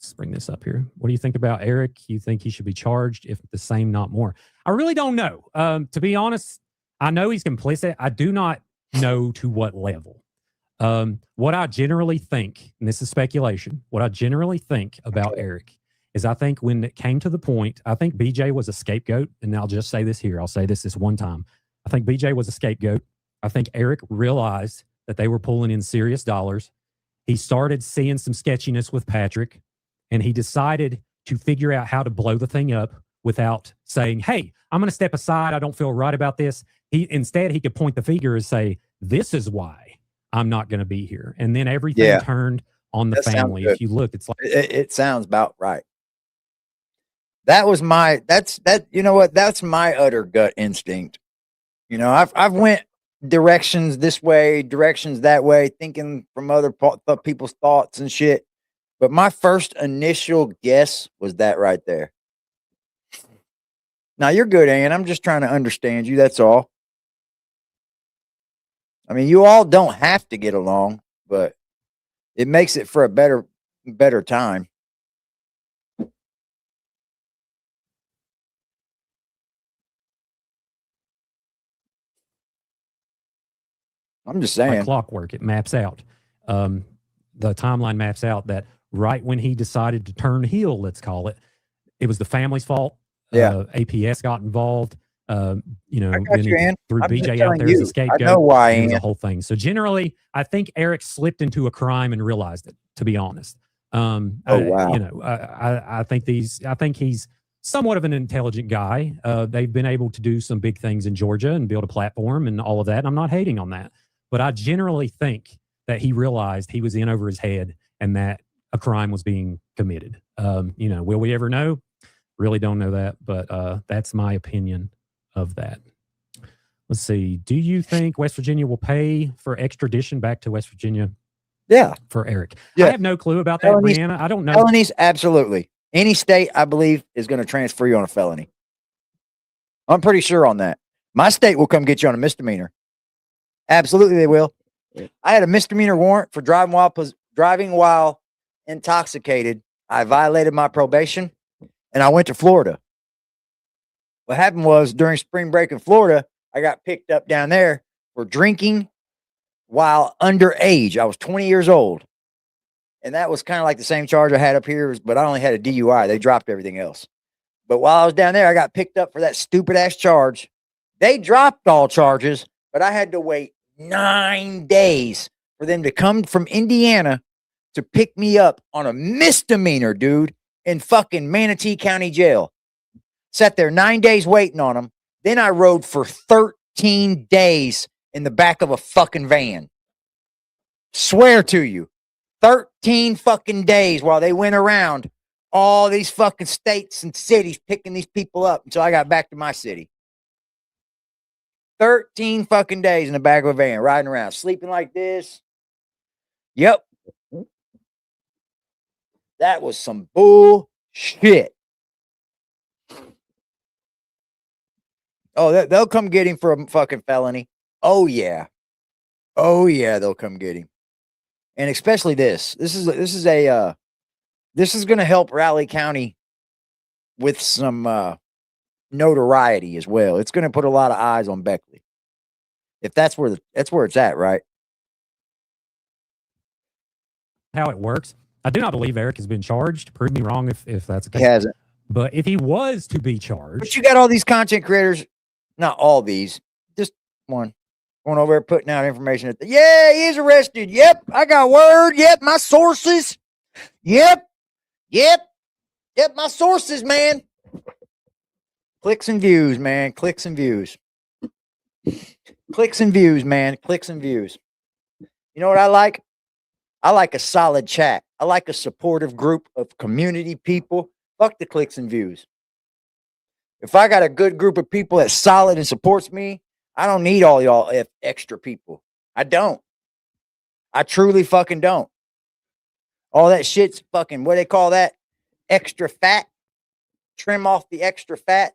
Let's bring this up here. What do you think about Eric? You think he should be charged, if the same, not more? I really don't know. To be honest, I know he's complicit. I do not know to what level. What I generally think, and this is speculation, what I generally think about Eric is I think when it came to the point, I think BJ was a scapegoat. And I'll just say this here. I'll say this one time. I think BJ was a scapegoat. I think Eric realized that they were pulling in serious dollars. He started seeing some sketchiness with Patrick, and he decided to figure out how to blow the thing up without saying, hey, I'm going to step aside. I don't feel right about this. Instead, he could point the finger and say, this is why I'm not going to be here. And then everything turned on the family. If you look, it's like it sounds about right. That was you know what? That's my utter gut instinct. You know, I've went directions this way, directions that way, thinking from other people's thoughts and shit. But my first initial guess was that right there. Now you're good, Ann. I'm just trying to understand you. That's all. I mean, you all don't have to get along, but it makes it for a better time. I'm just saying. Like clockwork, it maps out. The timeline maps out that right when he decided to turn heel, let's call it, it was the family's fault. Yeah. APS got involved. You know, then he threw BJ out there as a scapegoat. I know why. It was the whole thing. So generally, I think Eric slipped into a crime and realized it, to be honest. Wow. You know, I think he's somewhat of an intelligent guy. They've been able to do some big things in Georgia and build a platform and all of that. And I'm not hating on that. But I generally think that he realized he was in over his head and that a crime was being committed. You know, will we ever know? Really don't know that, but that's my opinion of that. Let's see. Do you think West Virginia will pay for extradition back to West Virginia? Yeah. For Eric. Yeah. I have no clue about that, Brianna. I don't know. Felonies, absolutely. Any state, I believe, is going to transfer you on a felony. I'm pretty sure on that. My state will come get you on a misdemeanor. Absolutely, they will. I had a misdemeanor warrant for driving while intoxicated. I violated my probation, and I went to Florida. What happened was during spring break in Florida, I got picked up down there for drinking while underage. I was 20 years old, and that was kind of like the same charge I had up here, but I only had a DUI. They dropped everything else. But while I was down there, I got picked up for that stupid ass charge. They dropped all charges, but I had to wait 9 days for them to come from Indiana to pick me up on a misdemeanor, dude, in fucking Manatee County Jail. Sat there 9 days waiting on them. Then I rode for 13 days in the back of a fucking van. Swear to you, 13 fucking days while they went around all these fucking states and cities picking these people up until I got back to my city. 13 fucking days in the back of a van, riding around, sleeping like this. Yep. That was some bullshit. Oh, they'll come get him for a fucking felony. Oh, yeah. Oh, yeah, they'll come get him. And especially this. This is going to help Raleigh County with some notoriety as well. It's going to put a lot of eyes on Beckley. If that's where it's at, right? How it works. I do not believe Eric has been charged. Prove me wrong if that's the case. He hasn't. But if he was to be charged. But you got all these content creators, not all these, just one, going over there putting out information. Yeah, he is arrested. Yep, I got word. Yep, my sources. Yep, my sources, man. Clicks and views, man. Clicks and views. Clicks and views, man. Clicks and views. You know what I like? I like a solid chat. I like a supportive group of community people. Fuck the clicks and views. If I got a good group of people that's solid and supports me, I don't need all y'all extra people. I don't. I truly fucking don't. All that shit's fucking, what do they call that? Extra fat. Trim off the extra fat.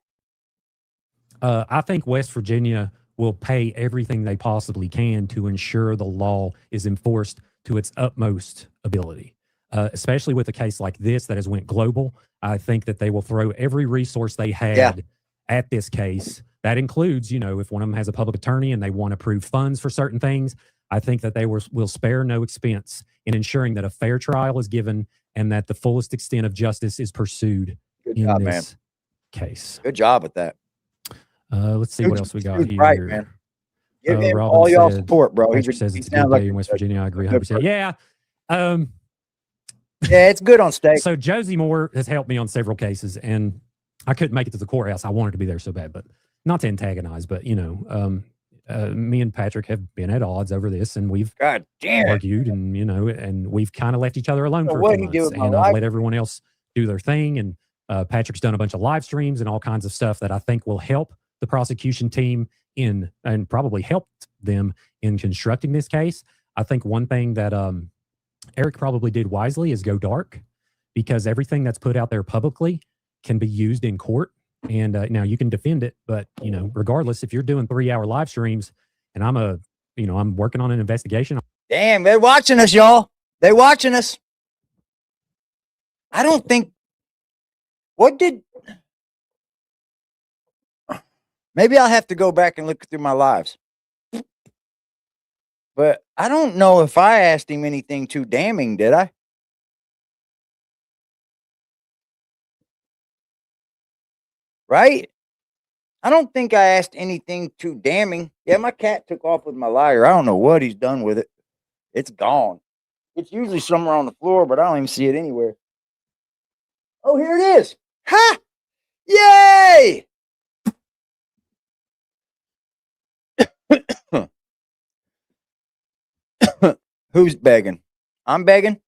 I think West Virginia will pay everything they possibly can to ensure the law is enforced to its utmost ability. especially with a case like this that has went global. I think that they will throw every resource they had at this case. That includes, if one of them has a public attorney and they want to prove funds for certain things, I think that they will spare no expense in ensuring that a fair trial is given and that the fullest extent of justice is pursued in this case. Good job with that. Let's see what else we got here. Right, man. Give him Robin all y'all said, support, bro. Patrick says it's a good day in West Virginia. I agree 100%. Yeah. Yeah, it's good on state. So Josie Moore has helped me on several cases, and I couldn't make it to the courthouse. I wanted to be there so bad, but not to antagonize, but me and Patrick have been at odds over this, and we've argued, and and we've kind of left each other alone for a few months, and I've let everyone else do their thing. And Patrick's done a bunch of live streams and all kinds of stuff that I think will help the prosecution team and probably helped them in constructing this case. I think one thing that Eric probably did wisely is go dark, because everything that's put out there publicly can be used in court. And now you can defend it, but regardless, if you're doing 3-hour live streams and I'm working on an investigation. Damn, they're watching us, y'all. They're watching us. I don't think. Maybe I'll have to go back and look through my lives. But I don't know if I asked him anything too damning, did I? Right? I don't think I asked anything too damning. Yeah, my cat took off with my lighter. I don't know what he's done with it. It's gone. It's usually somewhere on the floor, but I don't even see it anywhere. Oh, here it is. Ha! Yay! Who's begging? I'm begging?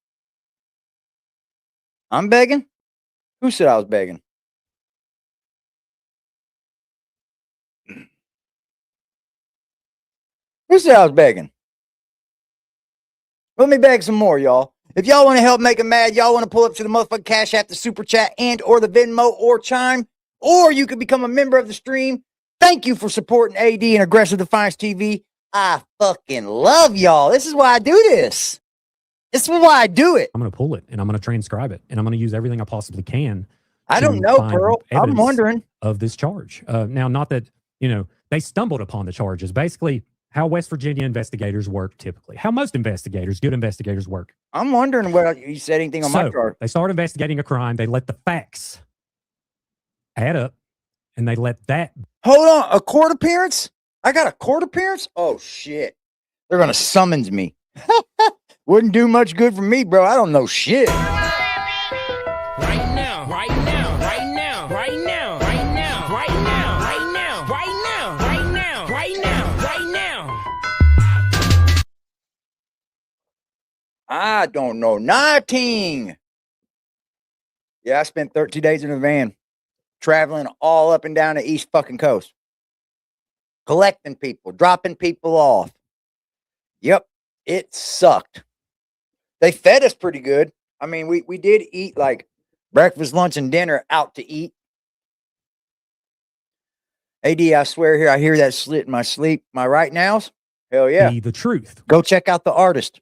I'm begging? Who said I was begging? Who said I was begging? Let me beg some more, y'all. If y'all want to help make him mad, y'all want to pull up to the motherfucking Cash App, the Super Chat, and or the Venmo or Chime, or you could become a member of the stream. Thank you for supporting AD and Aggressive Defiance TV. I fucking love y'all. This is why I do this. This is why I do it. I'm going to pull it, and I'm going to transcribe it, and I'm going to use everything I possibly can. I don't know, Pearl. I'm wondering. Of this charge. Now, not that, they stumbled upon the charges. Basically, how West Virginia investigators work typically. How most investigators, good investigators, work. I'm wondering whether you said anything on my charge. They start investigating a crime. They let the facts add up, and they let that. Hold on. A court appearance? I got a court appearance? Oh, shit. They're going to summons me. Wouldn't do much good for me, bro. I don't know shit. Right now, right now, right now, right now, right now, right now, right now, right now, right now, right now, right now. I don't know nothing. Yeah, I spent 13 days in a van, traveling all up and down the East fucking coast, collecting people, dropping people off. Yep, it sucked. They fed us pretty good. I mean, we did eat like breakfast, lunch, and dinner out to eat. AD, I swear here, I hear that slit in my sleep. My right nows? Hell yeah. Be the truth. Go check out the artist.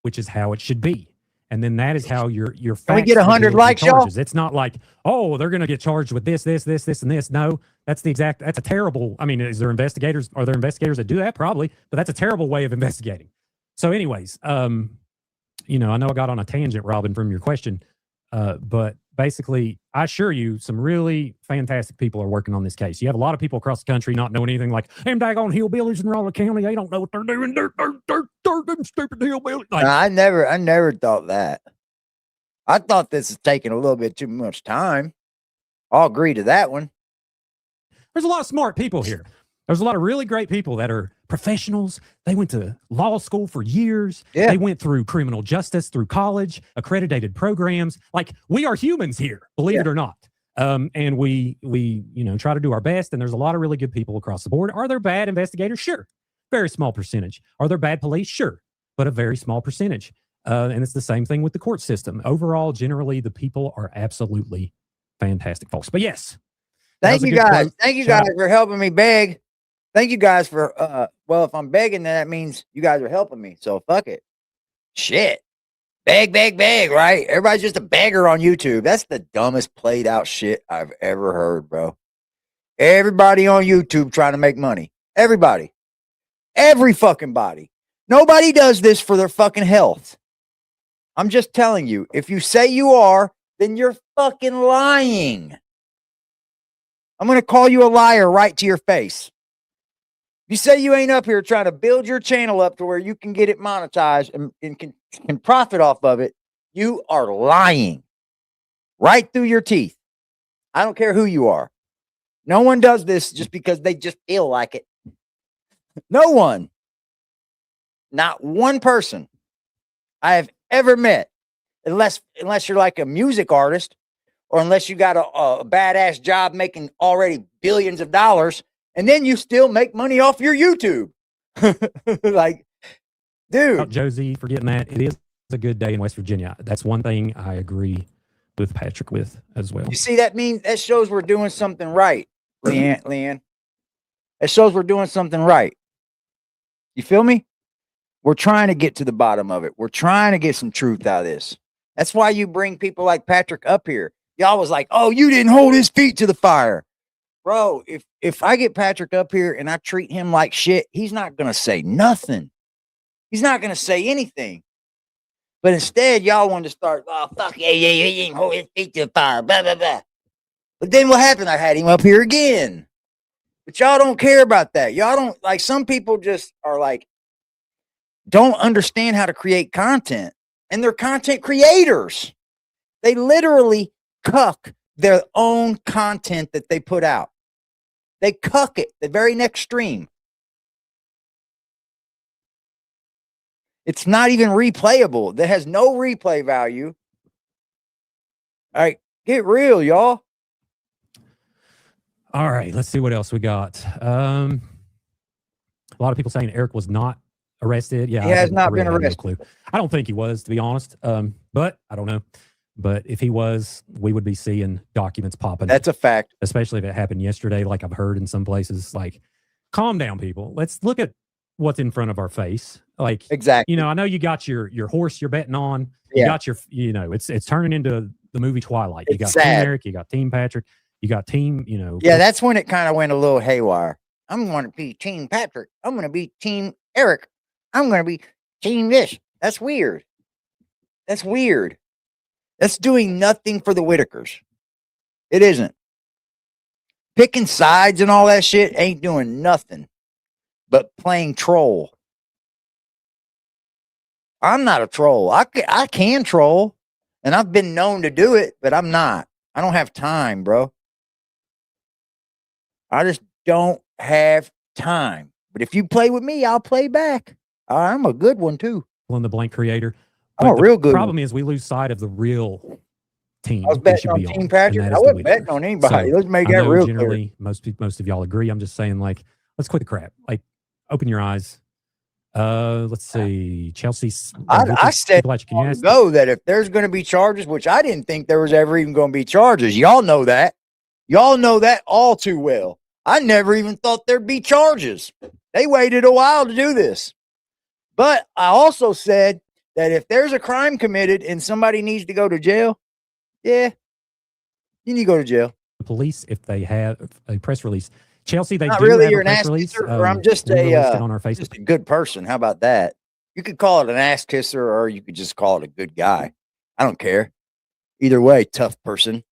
Which is how it should be. And then that is how your Can we get 100 likes, y'all? It's not like, oh, they're going to get charged with this, and this. No, that's a terrible, are there investigators that do that? Probably, but that's a terrible way of investigating. So anyways, I know I got on a tangent, Robin, from your question, but basically, I assure you, some really fantastic people are working on this case. You have a lot of people across the country not knowing anything, like, them daggone hillbillies in Raleigh County, they don't know what they're doing. They're them stupid hillbillies. Like, I never thought that. I thought this is taking a little bit too much time. I'll agree to that one. There's a lot of smart people here. There's a lot of really great people that are professionals. They went to law school for years. Yeah. They went through criminal justice, through college, accredited programs. Like, we are humans here, believe it or not. And we try to do our best. And there's a lot of really good people across the board. Are there bad investigators? Sure. Very small percentage. Are there bad police? Sure. But a very small percentage. And it's the same thing with the court system. Overall, generally, the people are absolutely fantastic folks. But yes. Thank you guys. Quote. Thank you guys for helping me beg. Thank you guys for, if I'm begging, then that means you guys are helping me. So fuck it. Shit. Beg, beg, beg, right? Everybody's just a beggar on YouTube. That's the dumbest played out shit I've ever heard, bro. Everybody on YouTube trying to make money. Everybody. Every fucking body. Nobody does this for their fucking health. I'm just telling you, if you say you are, then you're fucking lying. I'm going to call you a liar right to your face. You say you ain't up here trying to build your channel up to where you can get it monetized and can profit off of it. You are lying right through your teeth. I don't care who you are. No one does this just because they just feel like it. No one. Not one person I have ever met, unless you're like a music artist or unless you got a badass job making already billions of dollars, and then you still make money off your YouTube. Like, dude. Josie, forgetting that. It is a good day in West Virginia. That's one thing I agree with Patrick with as well. You see, that shows we're doing something right, Leanne. It shows we're doing something right. You feel me? We're trying to get to the bottom of it. We're trying to get some truth out of this. That's why you bring people like Patrick up here. Y'all was like, oh, you didn't hold his feet to the fire. Bro, if I get Patrick up here and I treat him like shit, he's not going to say nothing. He's not going to say anything. But instead, y'all want to start, oh, fuck yeah, he didn't hold his feet to the fire, blah, blah, blah. But then what happened? I had him up here again. But y'all don't care about that. Y'all don't, like, some people just are like, don't understand how to create content. And they're content creators. They literally cuck their own content that they put out. They cuck it the very next stream. It's not even replayable. That has no replay value. All right, get real, y'all. All right, let's see what else we got. A lot of people saying Eric was not arrested. Yeah, he has not been arrested. No clue. I don't think he was, to be honest. But I don't know. But if he was, we would be seeing documents popping. That's a fact. Especially if it happened yesterday, like I've heard in some places. Like, calm down, people. Let's look at what's in front of our face. Like, exactly. You know, I know you got your horse you're betting on. You got your, you know, it's turning into the movie Twilight. You got Team Eric, you got Team Patrick, you got Team, you know. Yeah, that's when it kind of went a little haywire. I'm going to be Team Patrick. I'm going to be Team Eric. I'm going to be Team this. That's weird. That's weird. That's doing nothing for the Whittakers. It isn't. Picking sides and all that shit ain't doing nothing but playing troll. I'm not a troll. I can troll, and I've been known to do it, but I'm not. I don't have time, bro. I just don't have time. But if you play with me, I'll play back. I'm a good one, too. On the blank creator. I'm a real good problem is we lose sight of the real team. I was betting on Team Patrick. I wasn't betting on anybody. Let's make that real clear. Most of y'all agree. I'm just saying, like, let's quit the crap. Like, open your eyes. Let's see. Chelsea. I said go that if there's going to be charges, which I didn't think there was ever even going to be charges. Y'all know that. Y'all know that all too well. I never even thought there'd be charges. They waited a while to do this. But I also said that if there's a crime committed and somebody needs to go to jail, yeah, you need to go to jail. The police, if they have a press release, Chelsea, they not do really. have You're a press an ass release. kisser, or I'm just on our Facebook. Just a good person. How about that? You could call it an ass kisser, or you could just call it a good guy. I don't care. Either way, tough person.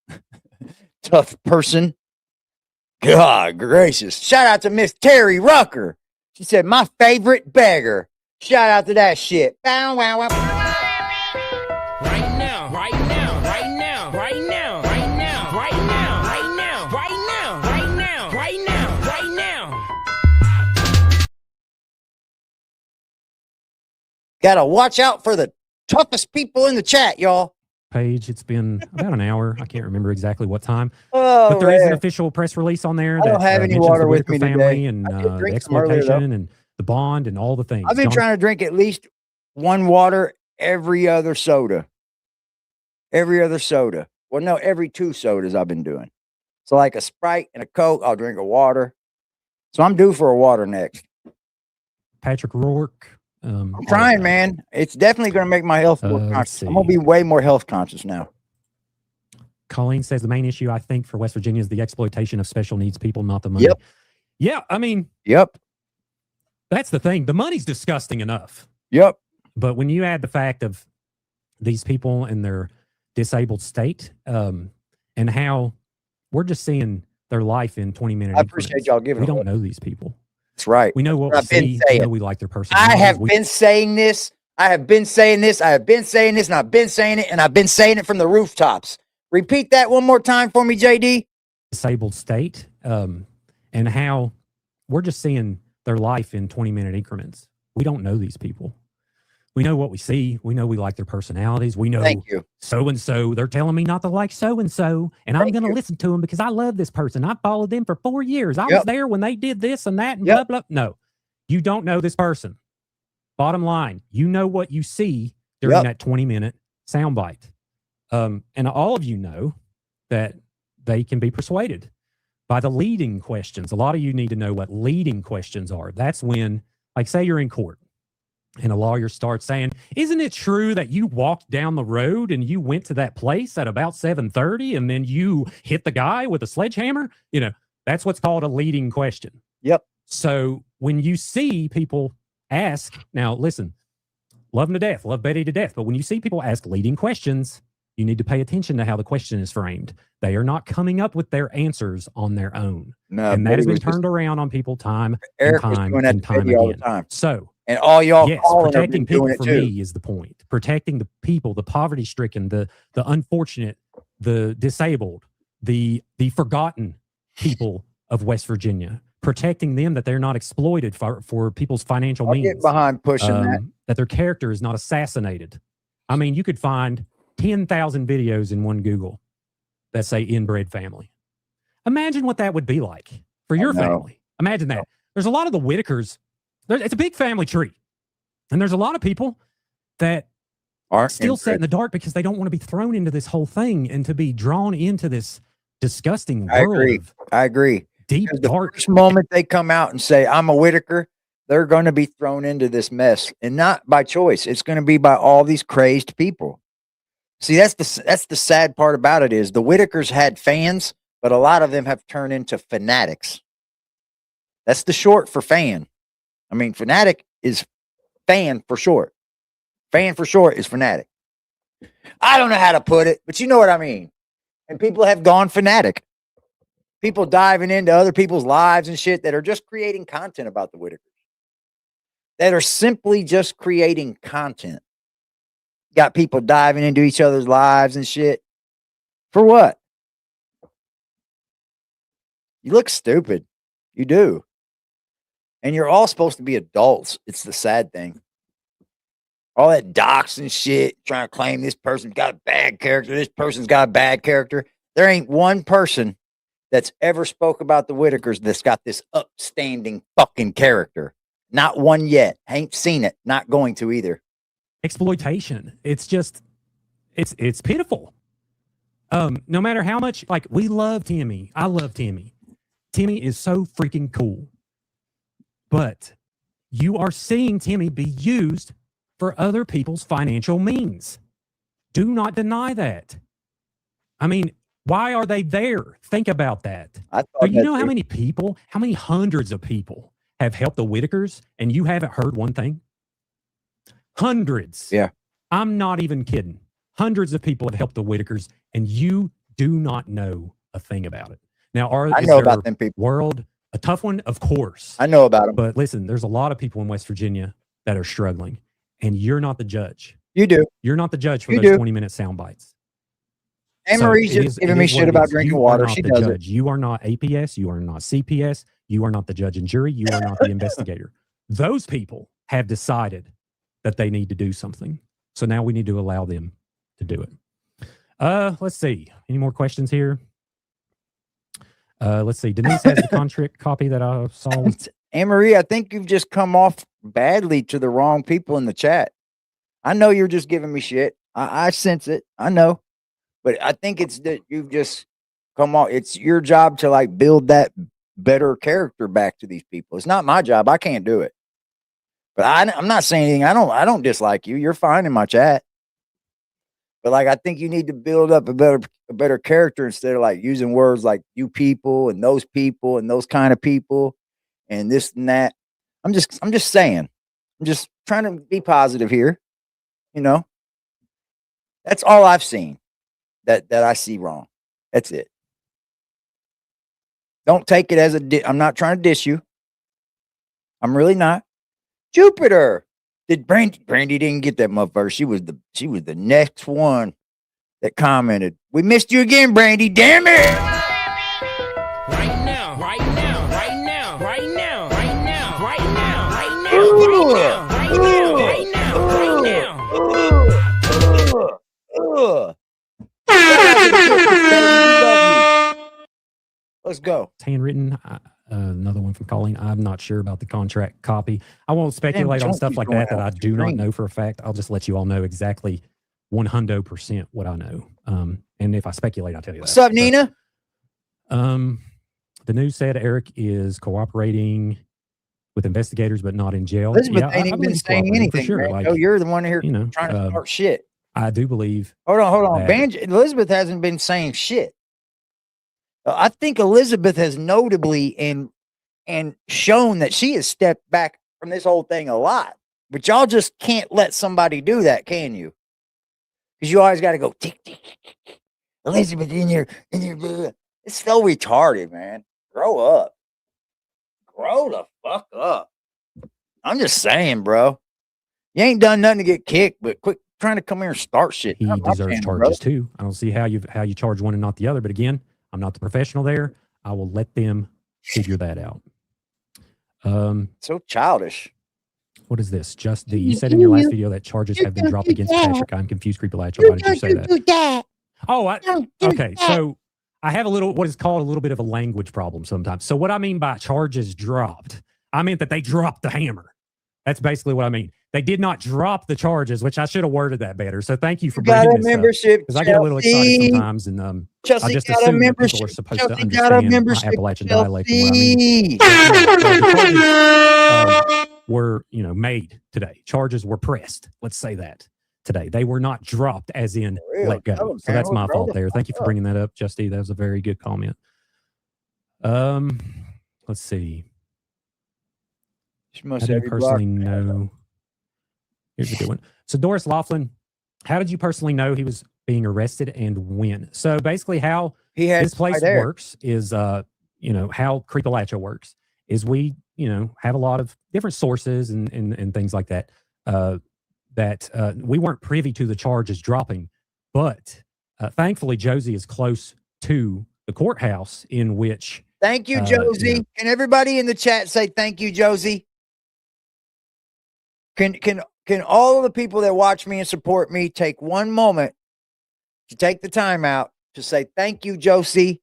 Tough person. God gracious! Shout out to Miss Terry Rucker. She said my favorite beggar. Shout out to that shit. Bow, wow, wow. Right now, right now, right now, right now, right now, right now, right now, right now, right now, right now, right now. Gotta watch out for the toughest people in the chat, y'all. Page. It's been about an hour. I can't remember exactly what time. Oh, but there is an official press release on there. I don't have any water with me today. And the exploitation and the bond and all the things. I've been trying to drink at least one water every other soda. Every other soda. Well, no, every 2 sodas I've been doing. So like a Sprite and a Coke, I'll drink a water. So I'm due for a water next. Patrick Roark I'm trying, man. It's definitely going to make my health more conscious. I'm going to be way more health conscious now. Colleen says the main issue, I think, for West Virginia is the exploitation of special needs people, not the money. Yep. Yeah, I mean, yep. That's the thing. The money's disgusting enough. Yep. But when you add the fact of these people in their disabled state, and how we're just seeing their life in 20-minute I appreciate y'all giving. We don't know these people. That's right. We know what we see. We know we like their personality. I have been saying this. I have been saying this. I have been saying this, and I've been saying it, and I've been saying it from the rooftops. Repeat that one more time for me, JD. Disabled state, and how we're just seeing their life in 20-minute increments. We don't know these people. We know what we see. We know we like their personalities. We know so-and-so. They're telling me not to like so-and-so, and I'm going to listen to them because I love this person. I followed them for 4 years. I was there when they did this and that and blah, blah. No, you don't know this person. Bottom line, you know what you see during that 20-minute soundbite. And all of you know that they can be persuaded by the leading questions. A lot of you need to know what leading questions are. That's when, like, say you're in court and a lawyer starts saying, isn't it true that you walked down the road and you went to that place at about 7:30 and then you hit the guy with a sledgehammer? You know, that's what's called a leading question. Yep. So when you see people ask, now listen, love them to death, love Betty to death, but when you see people ask leading questions, you need to pay attention to how the question is framed. They are not coming up with their answers on their own. No, and that has been turned around on people time Eric and time and time again. All the time. So, and all y'all protecting people for me is the point. Protecting the people, the poverty-stricken, the unfortunate, the disabled, the forgotten people of West Virginia. Protecting them, that they're not exploited for people's financial means. Get behind pushing that their character is not assassinated. I mean, you could find 10,000 videos in one Google that say inbred family. Imagine what that would be like for your family. Imagine that. There's a lot of the Whittakers. It's a big family tree. And there's a lot of people that are still set in the dark because they don't want to be thrown into this whole thing and to be drawn into this disgusting world. I agree. Deep, dark. The first moment they come out and say, I'm a Whittaker, they're going to be thrown into this mess. And not by choice. It's going to be by all these crazed people. See, that's the sad part about it is the Whittakers had fans, but a lot of them have turned into fanatics. That's the short for fan. I mean, fanatic is fan for short. Fan for short is fanatic. I don't know how to put it, but you know what I mean. And people have gone fanatic. People diving into other people's lives and shit that are just creating content about the Whittakers. That are simply just creating content. Got people diving into each other's lives and shit. For what? You look stupid. You do. And you're all supposed to be adults. It's the sad thing. All that docs and shit, trying to claim this person's got a bad character, this person's got a bad character. There ain't one person that's ever spoke about the Whittakers that's got this upstanding fucking character. Not one yet. Ain't seen it. Not going to either. Exploitation. It's just, it's pitiful. No matter how much, like, we love Timmy. I love Timmy. Timmy is so freaking cool. But you are seeing Timmy be used for other people's financial means. Do not deny that. I mean, why are they there? Think about that. Do you know how many people, how many hundreds of people have helped the Whittakers and you haven't heard one thing? Hundreds. Yeah. I'm not even kidding. Hundreds of people have helped the Whittakers and you do not know a thing about it. Now, I know about them people. World a tough one? Of course. I know about them. But listen, there's a lot of people in West Virginia that are struggling and you're not the judge. You do. You're not the judge for those 20-minute sound bites. Anne Marie's just giving me shit about drinking water. She does it. You are not APS. You are not CPS. You are not the judge and jury. You are not the investigator. Those people have decided that they need to do something. So now we need to allow them to do it. Let's see. Any more questions here? Let's see. Denise has the contract copy that I saw. Anne Marie, I think you've just come off badly to the wrong people in the chat. I know you're just giving me shit. I sense it. I know. But I think it's that you've just come off. It's your job to like build that better character back to these people. It's not my job. I can't do it. But I'm not saying anything. I don't dislike you. You're fine in my chat. But like, I think you need to build up a better character instead of like using words like you people and those kind of people and this and that. I'm just saying. I'm just trying to be positive here. You know, that's all I've seen that I see wrong. That's it. Don't take it as I'm not trying to diss you. I'm really not. Jupiter. Did Brandy didn't get that motherfucker. She was the next one that commented. We missed you again, Brandy. Damn it. Right now, right now, right now, right now, right now, right now, right now, right now, right now, right now. Let's go. It's handwritten. Another one from Colleen. I'm not sure about the contract copy. I won't speculate on stuff like that I do not know for a fact. I'll just let you all know exactly 100% what I know. And if I speculate, I'll tell you that. What's up, Nina? The news said Eric is cooperating with investigators, but not in jail. Elizabeth ain't even been saying anything. Sure. Like, like, oh, you're the one here you know, trying to start shit. I do believe. Hold on. Elizabeth hasn't been saying shit. I think Elizabeth has notably and shown that she has stepped back from this whole thing a lot. But y'all just can't let somebody do that, can you? Because you always got to go, tick, tick, tick, tick. Elizabeth in your. It's so retarded, man. Grow up. Grow the fuck up. I'm just saying, bro. You ain't done nothing to get kicked, but quit trying to come here and start shit. He deserves charges too. I don't see how you charge one and not the other. But again, I'm not the professional there. I will let them figure that out. So childish. What is this? You said in your last video that charges have been dropped against Patrick. I'm confused, Creepalacho. Why did you say that? Oh, okay. So I have what is called a little bit of a language problem sometimes. So what I mean by charges dropped, I meant that they dropped the hammer. That's basically what I mean. They did not drop the charges, which I should have worded that better. So thank you for bringing this membership, because I get a little excited sometimes, and I just assume that people are supposed to understand my Appalachian dialect. And what I mean. Were made today. Charges were pressed. Let's say that today. They were not dropped as in let go. So that's my fault there. Thank you for bringing that up, Justy. That was a very good comment. Let's see. How do you personally know? Here's a good one. So Doris Laughlin, how did you personally know he was being arrested and when? So basically how this place works is, how Creepalacho works is we, have a lot of different sources and things like that, that we weren't privy to the charges dropping, but thankfully Josie is close to the courthouse in which. Thank you, Josie. Can everybody in the chat say thank you, Josie? Can all of the people that watch me and support me take one moment to take the time out to say thank you, Josie?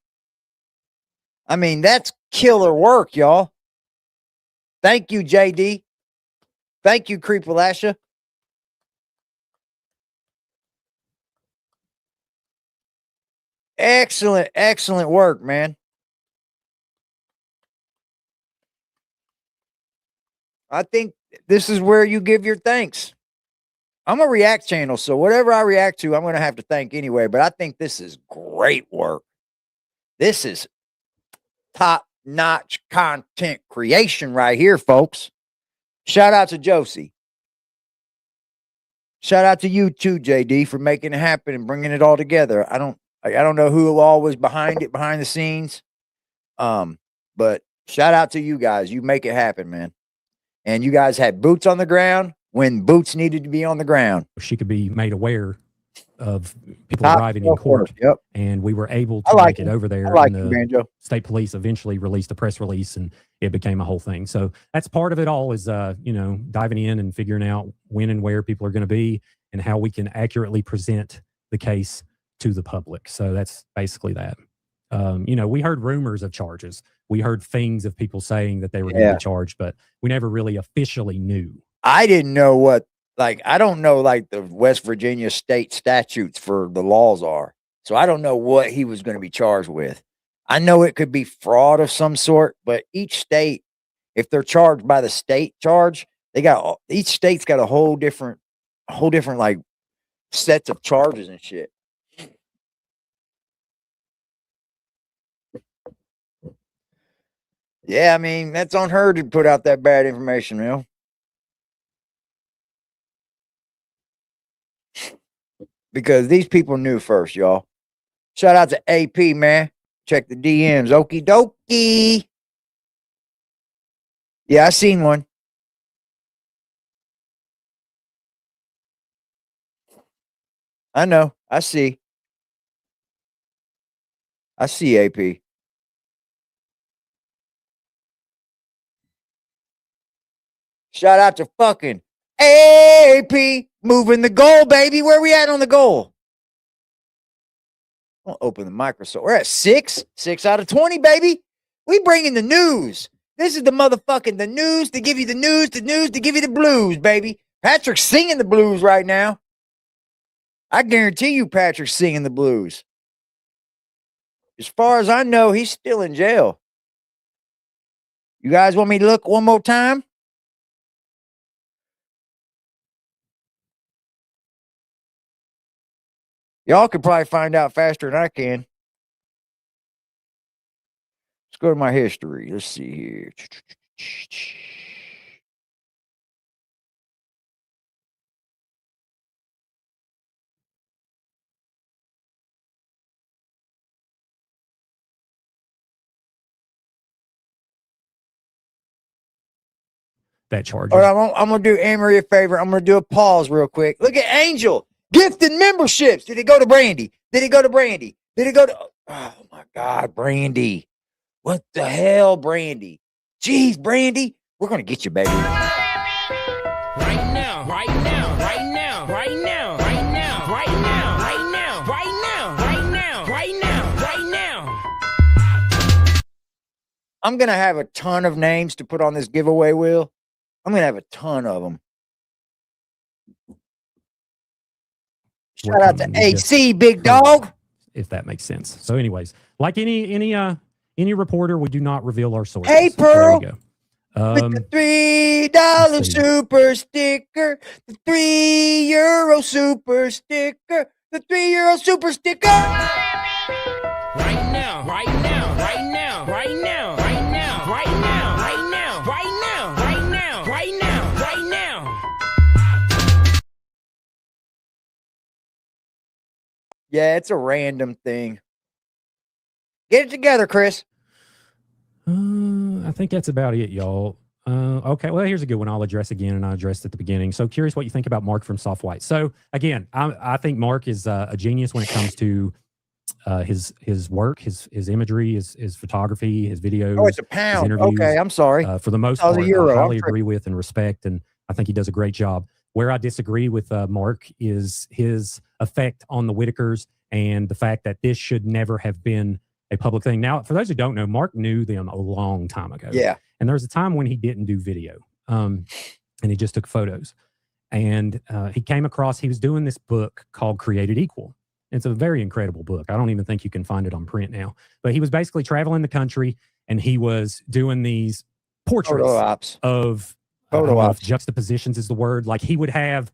I mean, that's killer work, y'all. Thank you, JD. Thank you, Creepalasha. Excellent, excellent work, man. I think this is where you give your thanks. I'm a React channel, so whatever I react to, I'm going to have to thank anyway. But I think this is great work. This is top-notch content creation right here, folks. Shout out to Josie. Shout out to you too, JD, for making it happen and bringing it all together. I don't know who all was behind it, behind the scenes. But shout out to you guys. You make it happen, man. And you guys had boots on the ground when boots needed to be on the ground. She could be made aware of people arriving in court. Yep. And we were able to make it over there. And the state police eventually released a press release and it became a whole thing. So that's part of it all is, diving in and figuring out when and where people are going to be and how we can accurately present the case to the public. So that's basically that. We heard rumors of charges. We heard things of people saying that they were going to be charged, but we never really officially knew. I didn't know I don't know the West Virginia state statutes for the laws are. So I don't know what he was going to be charged with. I know it could be fraud of some sort, but each state, if they're charged by the state charge, They got each state's got a whole different like sets of charges and shit. Yeah, I mean, that's on her to put out that bad information, man. Because these people knew first, y'all. Shout out to AP, man. Check the DMs. Okie dokie. Yeah, I seen one. I know. I see. I see AP. Shout out to fucking AP moving the goal, baby. Where we at on the goal? I'll open the Microsoft. We're at 6 out of 20, baby. We bringing the news. This is the motherfucking the news to give you the news to give you the blues, baby. Patrick's singing the blues right now. I guarantee you Patrick's singing the blues. As far as I know, he's still in jail. You guys want me to look one more time? Y'all could probably find out faster than I can. Let's go to my history. Let's see here. That charge. All right, I'm going to do Amory a favor. I'm going to do a pause real quick. Look at Angel. Gifted memberships. Did it go to Brandy? Did it go to Brandy? Did it go to... Oh, my God, Brandy. What the hell, Brandy? Jeez, Brandy. We're going to get you, baby. Right now, right now, right now, right now, right now, right now, right now, right now, right now, right now, right now. I'm going to have a ton of names to put on this giveaway wheel. I'm going to have a ton of them. Shout out to AC, big dog. If that makes sense. So anyways, like any reporter, we do not reveal our sources. Hey, Pearl. There you go. With the $3 super sticker, the €3 super sticker, the €3 super sticker. Right now, right now, right now, right now, right now, right now, right now, right now, right now, right now, right now. Yeah, it's a random thing. Get it together, Chris. I think that's about it, y'all. Okay, well, here's a good one I'll address again, and I addressed at the beginning. So curious what you think about Mark from Soft White. So again, I think Mark is a genius when it comes to his work, his imagery, his photography, his videos. Oh, it's a pound. Okay, I'm sorry. For the most part, I highly agree with and respect, and I think he does a great job. Where I disagree with Mark is his effect on the Whittakers and the fact that this should never have been a public thing. Now, for those who don't know, Mark knew them a long time ago. Yeah. And there was a time when he didn't do video, and he just took photos. And he came across, he was doing this book called Created Equal. It's a very incredible book. I don't even think you can find it on print now. But he was basically traveling the country, and he was doing these portraits of juxtapositions is the word. Like he would have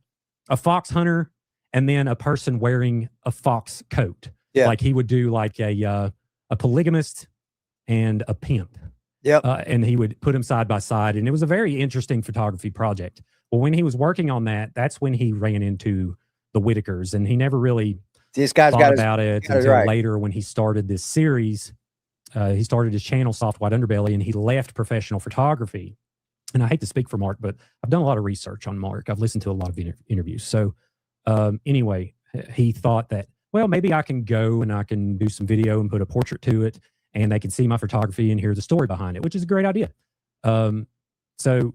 a fox hunter and then a person wearing a fox coat. Yeah. Like he would do like a polygamist and a pimp. Yep. And he would put them side by side. And it was a very interesting photography project. Well, when he was working on that, that's when he ran into the Whittakers, and he never really thought about it until later when he started this series. He started his channel, Soft White Underbelly, and he left professional photography. And I hate to speak for Mark, but I've done a lot of research on Mark. I've listened to a lot of interviews. So anyway, he thought that, well, maybe I can go and I can do some video and put a portrait to it, and they can see my photography and hear the story behind it, which is a great idea. So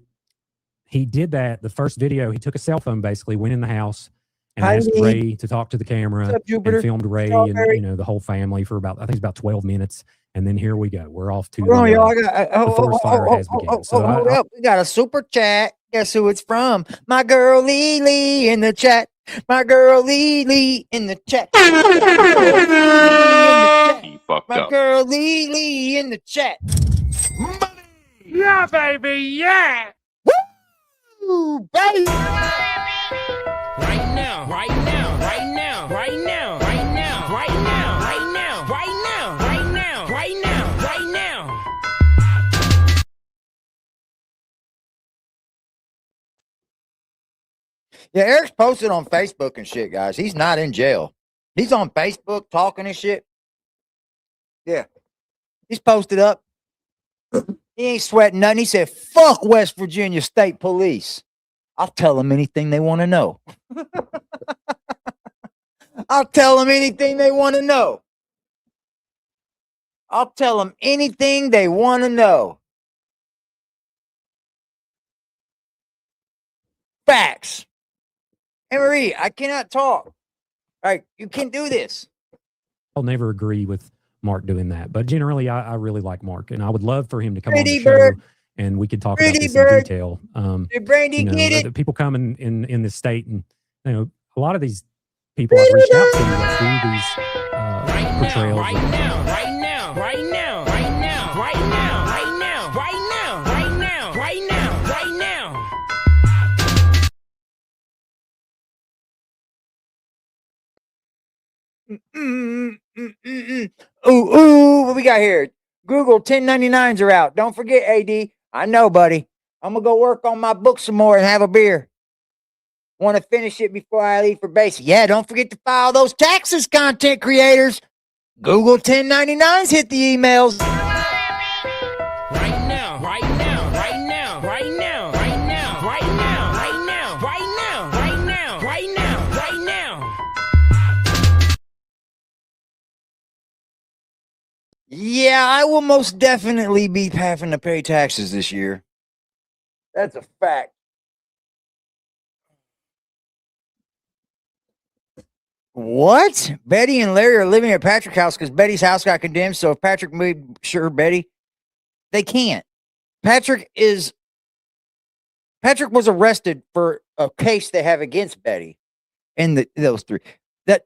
he did that. The first video, he took a cell phone, basically went in the house and asked Ray to talk to the camera and filmed Ray and the whole family for about, I think it's about 12 minutes. And then here we go. We're off to the forest fire has begun. So hold up. We got a super chat. Guess who it's from? My girl Lily in the chat. My girl Lily in the chat. My girl Lily in the chat. Yeah, baby, yeah. Woo! Yeah, Eric's posted on Facebook and shit, guys. He's not in jail. He's on Facebook talking and shit. Yeah. He's posted up. He ain't sweating nothing. He said, fuck West Virginia State Police. I'll tell them anything they want to know. I'll tell them anything they want to know. I'll tell them anything they want to know. Facts. Emery, I cannot talk. All right, you can do this. I'll never agree with Mark doing that, but generally, I really like Mark, and I would love for him to come Pretty on the bird. show and we could talk Pretty about this bird. in detail. Did Brandy get it? The people come in this state, and a lot of these people I've reached out to that do these portrayals. Right now, right now, right now, right now, right now, right now, right now, right now, right now, right now. Ooh, what we got here? Google 1099s are out. Don't forget, AD. I know, buddy. I'm going to go work on my book some more and have a beer. Want to finish it before I leave for basic. Yeah, don't forget to file those taxes, content creators. Google 1099s hit the emails. Right now, right now, right now, right now, right now, right now, right now, right now, right now, right now, right now. Yeah, I will most definitely be having to pay taxes this year. That's a fact. What? Betty and Larry are living at Patrick's house because Betty's house got condemned. So if Patrick made sure Betty, they can't. Patrick was arrested for a case they have against Betty and those three. That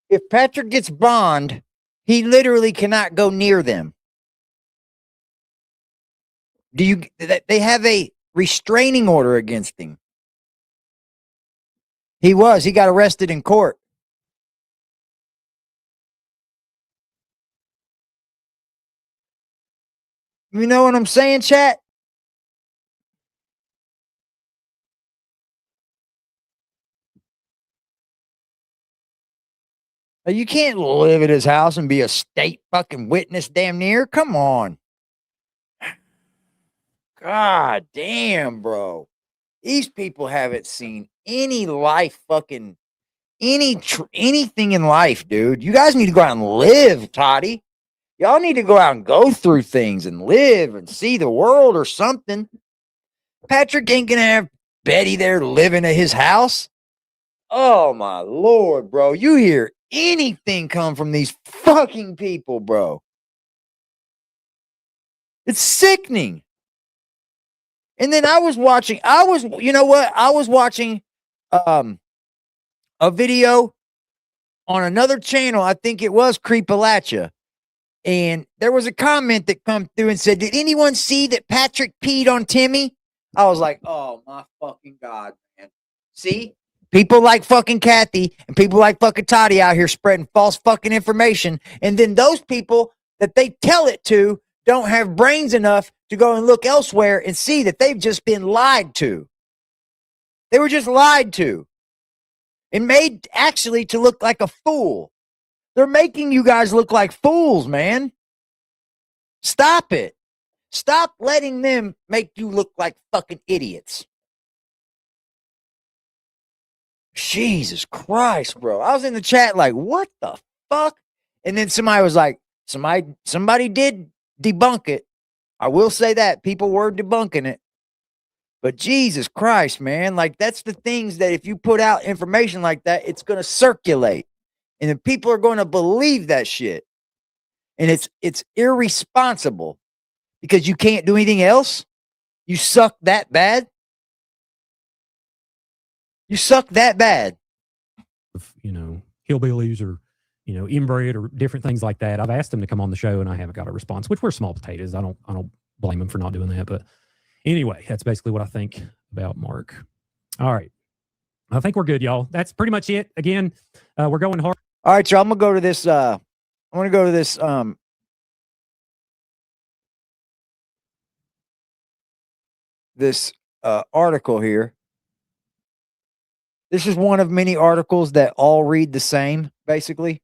if Patrick gets bond, he literally cannot go near them. They have a restraining order against him. He got arrested in court. You know what I'm saying, chat? You can't live at his house and be a state fucking witness damn near. Come on. God damn, bro. These people haven't seen any life fucking anything in life, dude. You guys need to go out and live, Toddy. Y'all need to go out and go through things and live and see the world or something. Patrick ain't gonna have Betty there living at his house. Oh my Lord, bro. You hear anything come from these fucking people, bro. It's sickening. And then I was watching a video on another channel. I think it was Creepalachia. And there was a comment that come through and said, did anyone see that Patrick peed on Timmy? I was like, oh my fucking God, man. See? People like fucking Kathy and people like fucking Toddy out here spreading false fucking information. And then those people that they tell it to don't have brains enough to go and look elsewhere and see that they've just been lied to. They were just lied to. And made actually to look like a fool. They're making you guys look like fools, man. Stop it. Stop letting them make you look like fucking idiots. Jesus Christ, bro. I was in the chat like, what the fuck? And then somebody was like, somebody did debunk it. I will say that. People were debunking it. But Jesus Christ, man. Like, that's the things that if you put out information like that, it's going to circulate. And then people are going to believe that shit. And it's irresponsible because you can't do anything else. You suck that bad. You suck that bad. Hillbillies or, inbred or different things like that. I've asked them to come on the show and I haven't got a response, which we're small potatoes. I don't blame them for not doing that. But anyway, that's basically what I think about Mark. All right. I think we're good, y'all. That's pretty much it. Again, we're going hard. All right, y'all. I'm gonna go to this. I'm gonna go to this. this article here. This is one of many articles that all read the same, basically.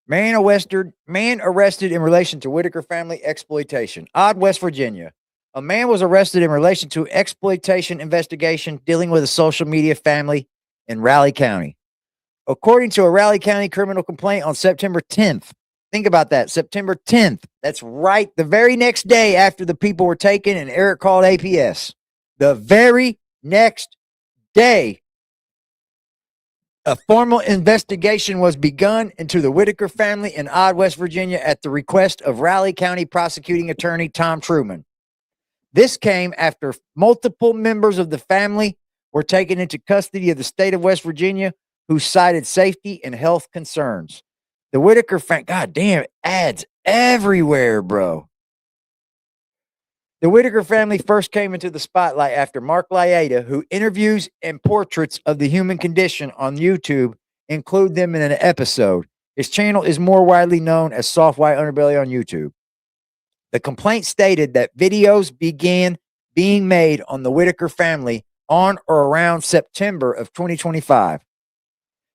Man arrested in relation to Whittaker family exploitation. Odd, West Virginia. A man was arrested in relation to exploitation investigation dealing with a social media family in Raleigh County. According to a Raleigh County criminal complaint on September 10th. Think about that, September 10th. That's right, the very next day after the people were taken and Eric called APS. The very next day, a formal investigation was begun into the Whittaker family in Odd, West Virginia at the request of Raleigh County prosecuting attorney Tom Truman. This came after multiple members of the family were taken into custody of the state of West Virginia who cited safety and health concerns. The Whittaker family, goddamn, ads everywhere, bro. The Whittaker family first came into the spotlight after Mark Lighten, who interviews and portraits of the human condition on YouTube, include them in an episode. His channel is more widely known as Soft White Underbelly on YouTube. The complaint stated that videos began being made on the Whittaker family on or around September of 2025.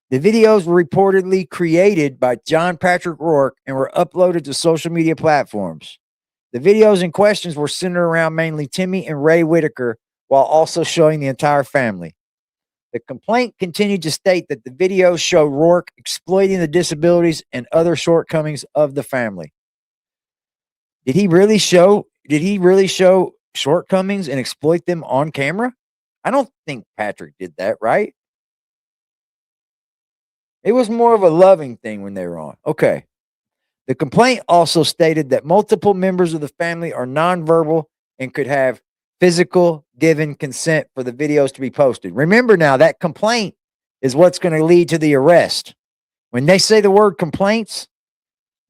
The videos were reportedly created by John Patrick Roark and were uploaded to social media platforms. The videos in questions were centered around mainly Timmy and Ray Whittaker, while also showing the entire family. The complaint continued to state that the videos show Roark exploiting the disabilities and other shortcomings of the family. Did he really show shortcomings and exploit them on camera? I don't think Patrick did that, right? It was more of a loving thing when they were on. Okay. The complaint also stated that multiple members of the family are nonverbal and could have physical given consent for the videos to be posted. Remember now, that complaint is what's going to lead to the arrest. When they say the word complaints,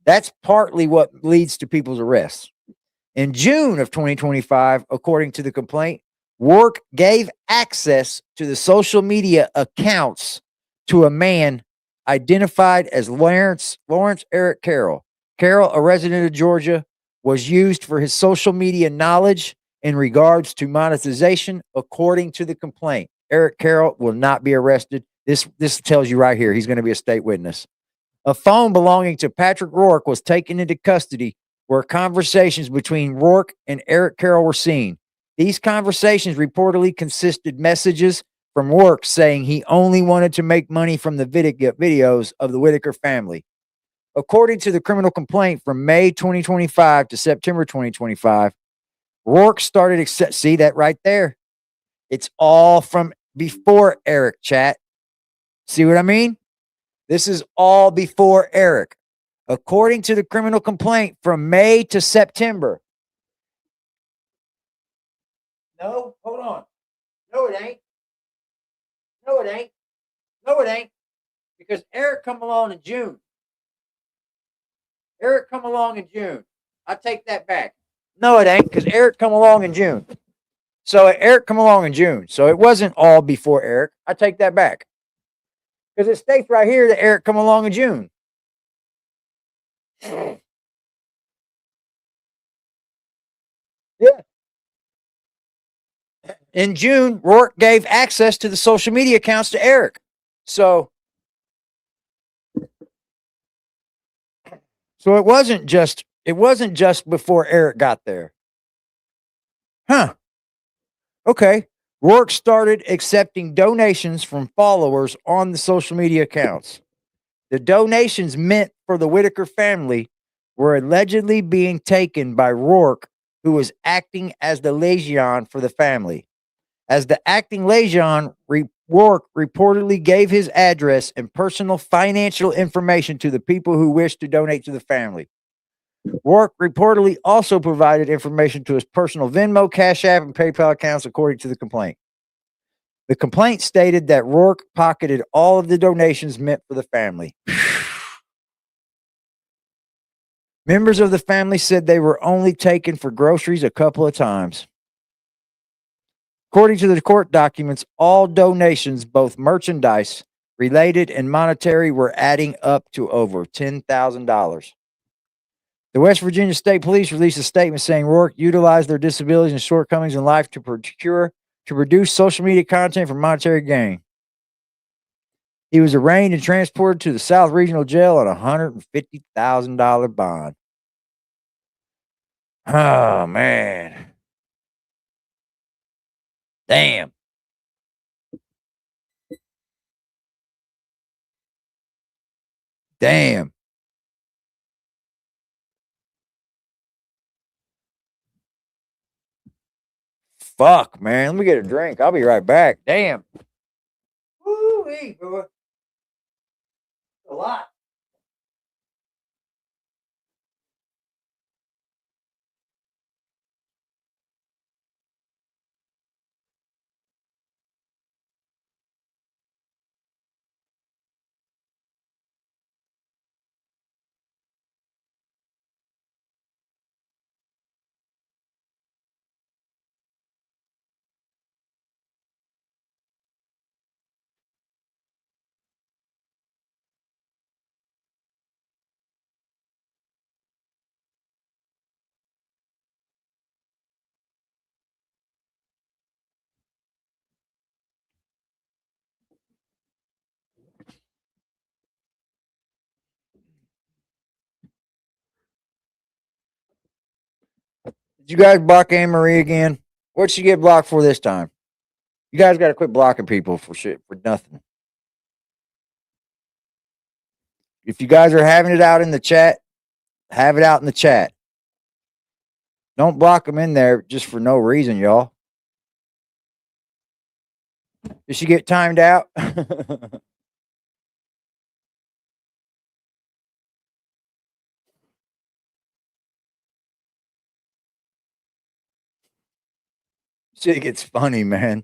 that's partly what leads to people's arrests. In June of 2025, according to the complaint, Roark gave access to the social media accounts to a man identified as Lawrence Eric Carroll. Carroll, a resident of Georgia, was used for his social media knowledge in regards to monetization, according to the complaint. Eric Carroll will not be arrested. This tells you right here, he's going to be a state witness. A phone belonging to Patrick Roark was taken into custody where conversations between Roark and Eric Carroll were seen. These conversations reportedly consisted messages from Roark saying he only wanted to make money from the videos of the Whittaker family. According to the criminal complaint from May 2025 to September 2025, Roark started see that right there? It's all from before Eric, chat. See what I mean? This is all before Eric. According to the criminal complaint from May to September. No, hold on. No, it ain't. No, it ain't. No, it ain't. Because Eric come along in June. Eric come along in June. I take that back. No, it ain't, because Eric come along in June. So Eric come along in June. So it wasn't all before Eric. I take that back. Because it states right here that Eric come along in June. Yeah. In June, Roark gave access to the social media accounts to Eric. So it wasn't just before Eric got there. Huh. Okay. Roark started accepting donations from followers on the social media accounts. The donations meant for the Whittaker family were allegedly being taken by Roark, who was acting as the liaison for the family. As the acting liaison, Roark reportedly gave his address and personal financial information to the people who wished to donate to the family. Roark reportedly also provided information to his personal Venmo, Cash App, and PayPal accounts, according to the complaint. The complaint stated that Roark pocketed all of the donations meant for the family. Members of the family said they were only taken for groceries a couple of times. According to the court documents, all donations, both merchandise related and monetary, were adding up to over $10,000. The West Virginia State Police released a statement saying Roark utilized their disabilities and shortcomings in life to produce social media content for monetary gain. He was arraigned and transported to the South Regional Jail on a $150,000 bond. Oh, man. Damn. Damn. Fuck, man. Let me get a drink. I'll be right back. Damn. Woo-wee, boy. A lot. Did you guys block Anne Marie again? What'd she get blocked for this time? You guys got to quit blocking people for shit, for nothing. If you guys are having it out in the chat, have it out in the chat. Don't block them in there just for no reason, y'all. Did she get timed out? Shit gets funny, man.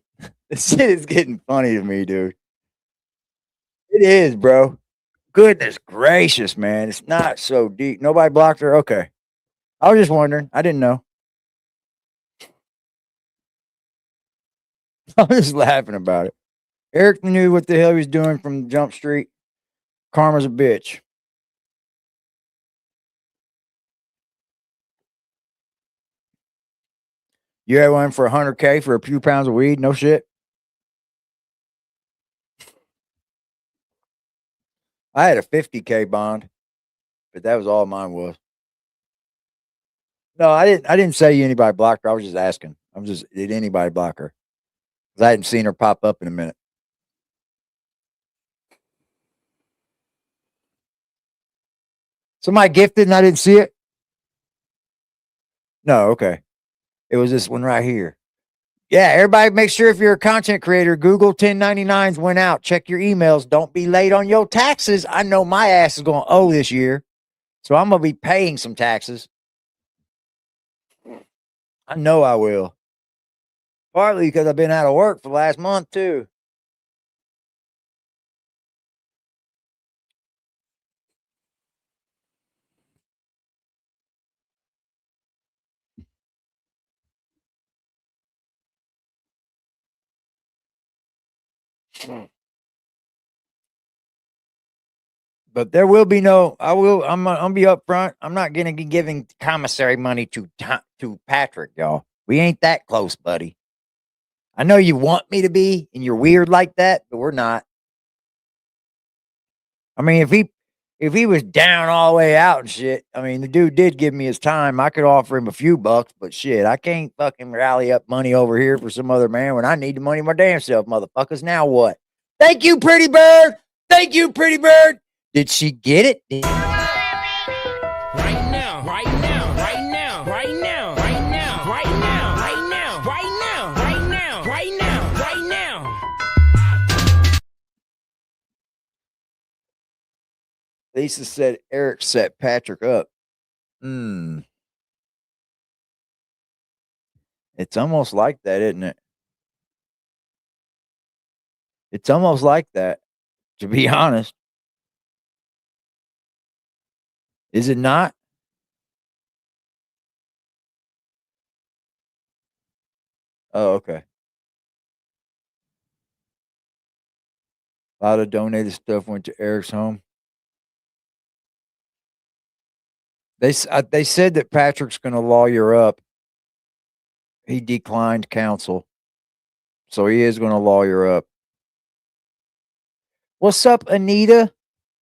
This shit is getting funny to me, dude. It is, bro. Goodness gracious, man. It's not so deep. Nobody blocked her? Okay. I was just wondering. I didn't know. I was just laughing about it. Eric knew what the hell he was doing from Jump Street. Karma's a bitch. You had one for $100K for a few pounds of weed? No shit. I had a $50K bond, but that was all mine was. No, I didn't say anybody blocked her. I was just asking. Did anybody block her? Because I hadn't seen her pop up in a minute. Somebody gifted and I didn't see it? No, okay. It was this one right here. Yeah, everybody make sure if you're a content creator, Google 1099s went out. Check your emails. Don't be late on your taxes. I know my ass is going to owe this year. So I'm going to be paying some taxes. I know I will. Partly because I've been out of work for the last month, too. But there will be no. I'm gonna be upfront. I'm not gonna be giving commissary money to Patrick, y'all. We ain't that close, buddy. I know you want me to be, and you're weird like that, but we're not. I mean, if he was down all the way out and shit, I mean, the dude did give me his time. I could offer him a few bucks, but shit, I can't fucking rally up money over here for some other man when I need the money my damn self, motherfuckers. Now what? Thank you, pretty bird. Thank you, pretty bird. Did she get it? Right now, right now, right now, right now, right now, right now, right now, right now, right now, right now, right now. Lisa said Eric set Patrick up. It's almost like that, isn't it? It's almost like that, to be honest. Is it not? Oh, okay. A lot of donated stuff went to Eric's home. They said that Patrick's going to lawyer up. He declined counsel, so he is going to lawyer up. What's up, Anita?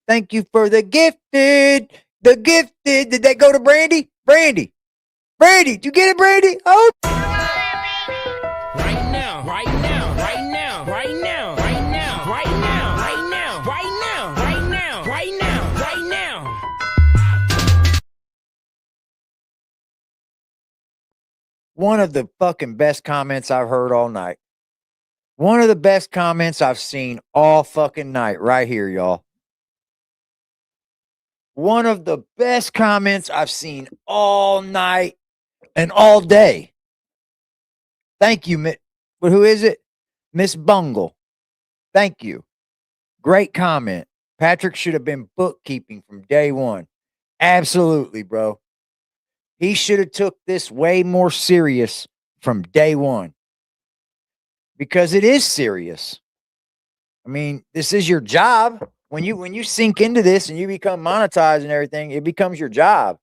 Thank you for the gifted. The gifted. Did that go to Brandy? Brandy. Brandy, did you get it, Brandy? Oh. Right now, right now, right now, right now, right now, right now, right now, right now, right now, right now, right now. One of the fucking best comments I've heard all night. One of the best comments I've seen all fucking night right here, y'all. One of the best comments I've seen all night and all day. Thank you, but who is it? Miss Bungle. Thank you. Great comment. Patrick should have been bookkeeping from day one. Absolutely, bro. He should have took this way more serious from day one. Because it is serious. I mean, this is your job. When you sink into this and you become monetized and everything, it becomes your job.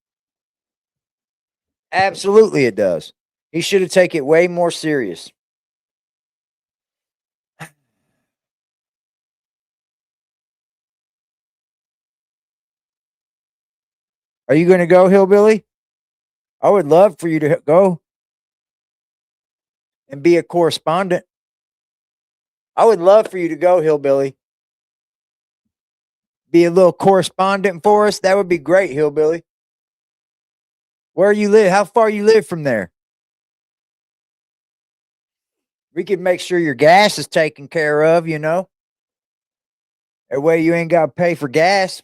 Absolutely it does. He should have taken it way more serious. Are you going to go, Hillbilly? I would love for you to go and be a correspondent. I would love for you to go, Hillbilly. Be a little correspondent for us. That would be great, Hillbilly. Where you live? How far you live from there? We could make sure your gas is taken care of, you know. That way you ain't got to pay for gas.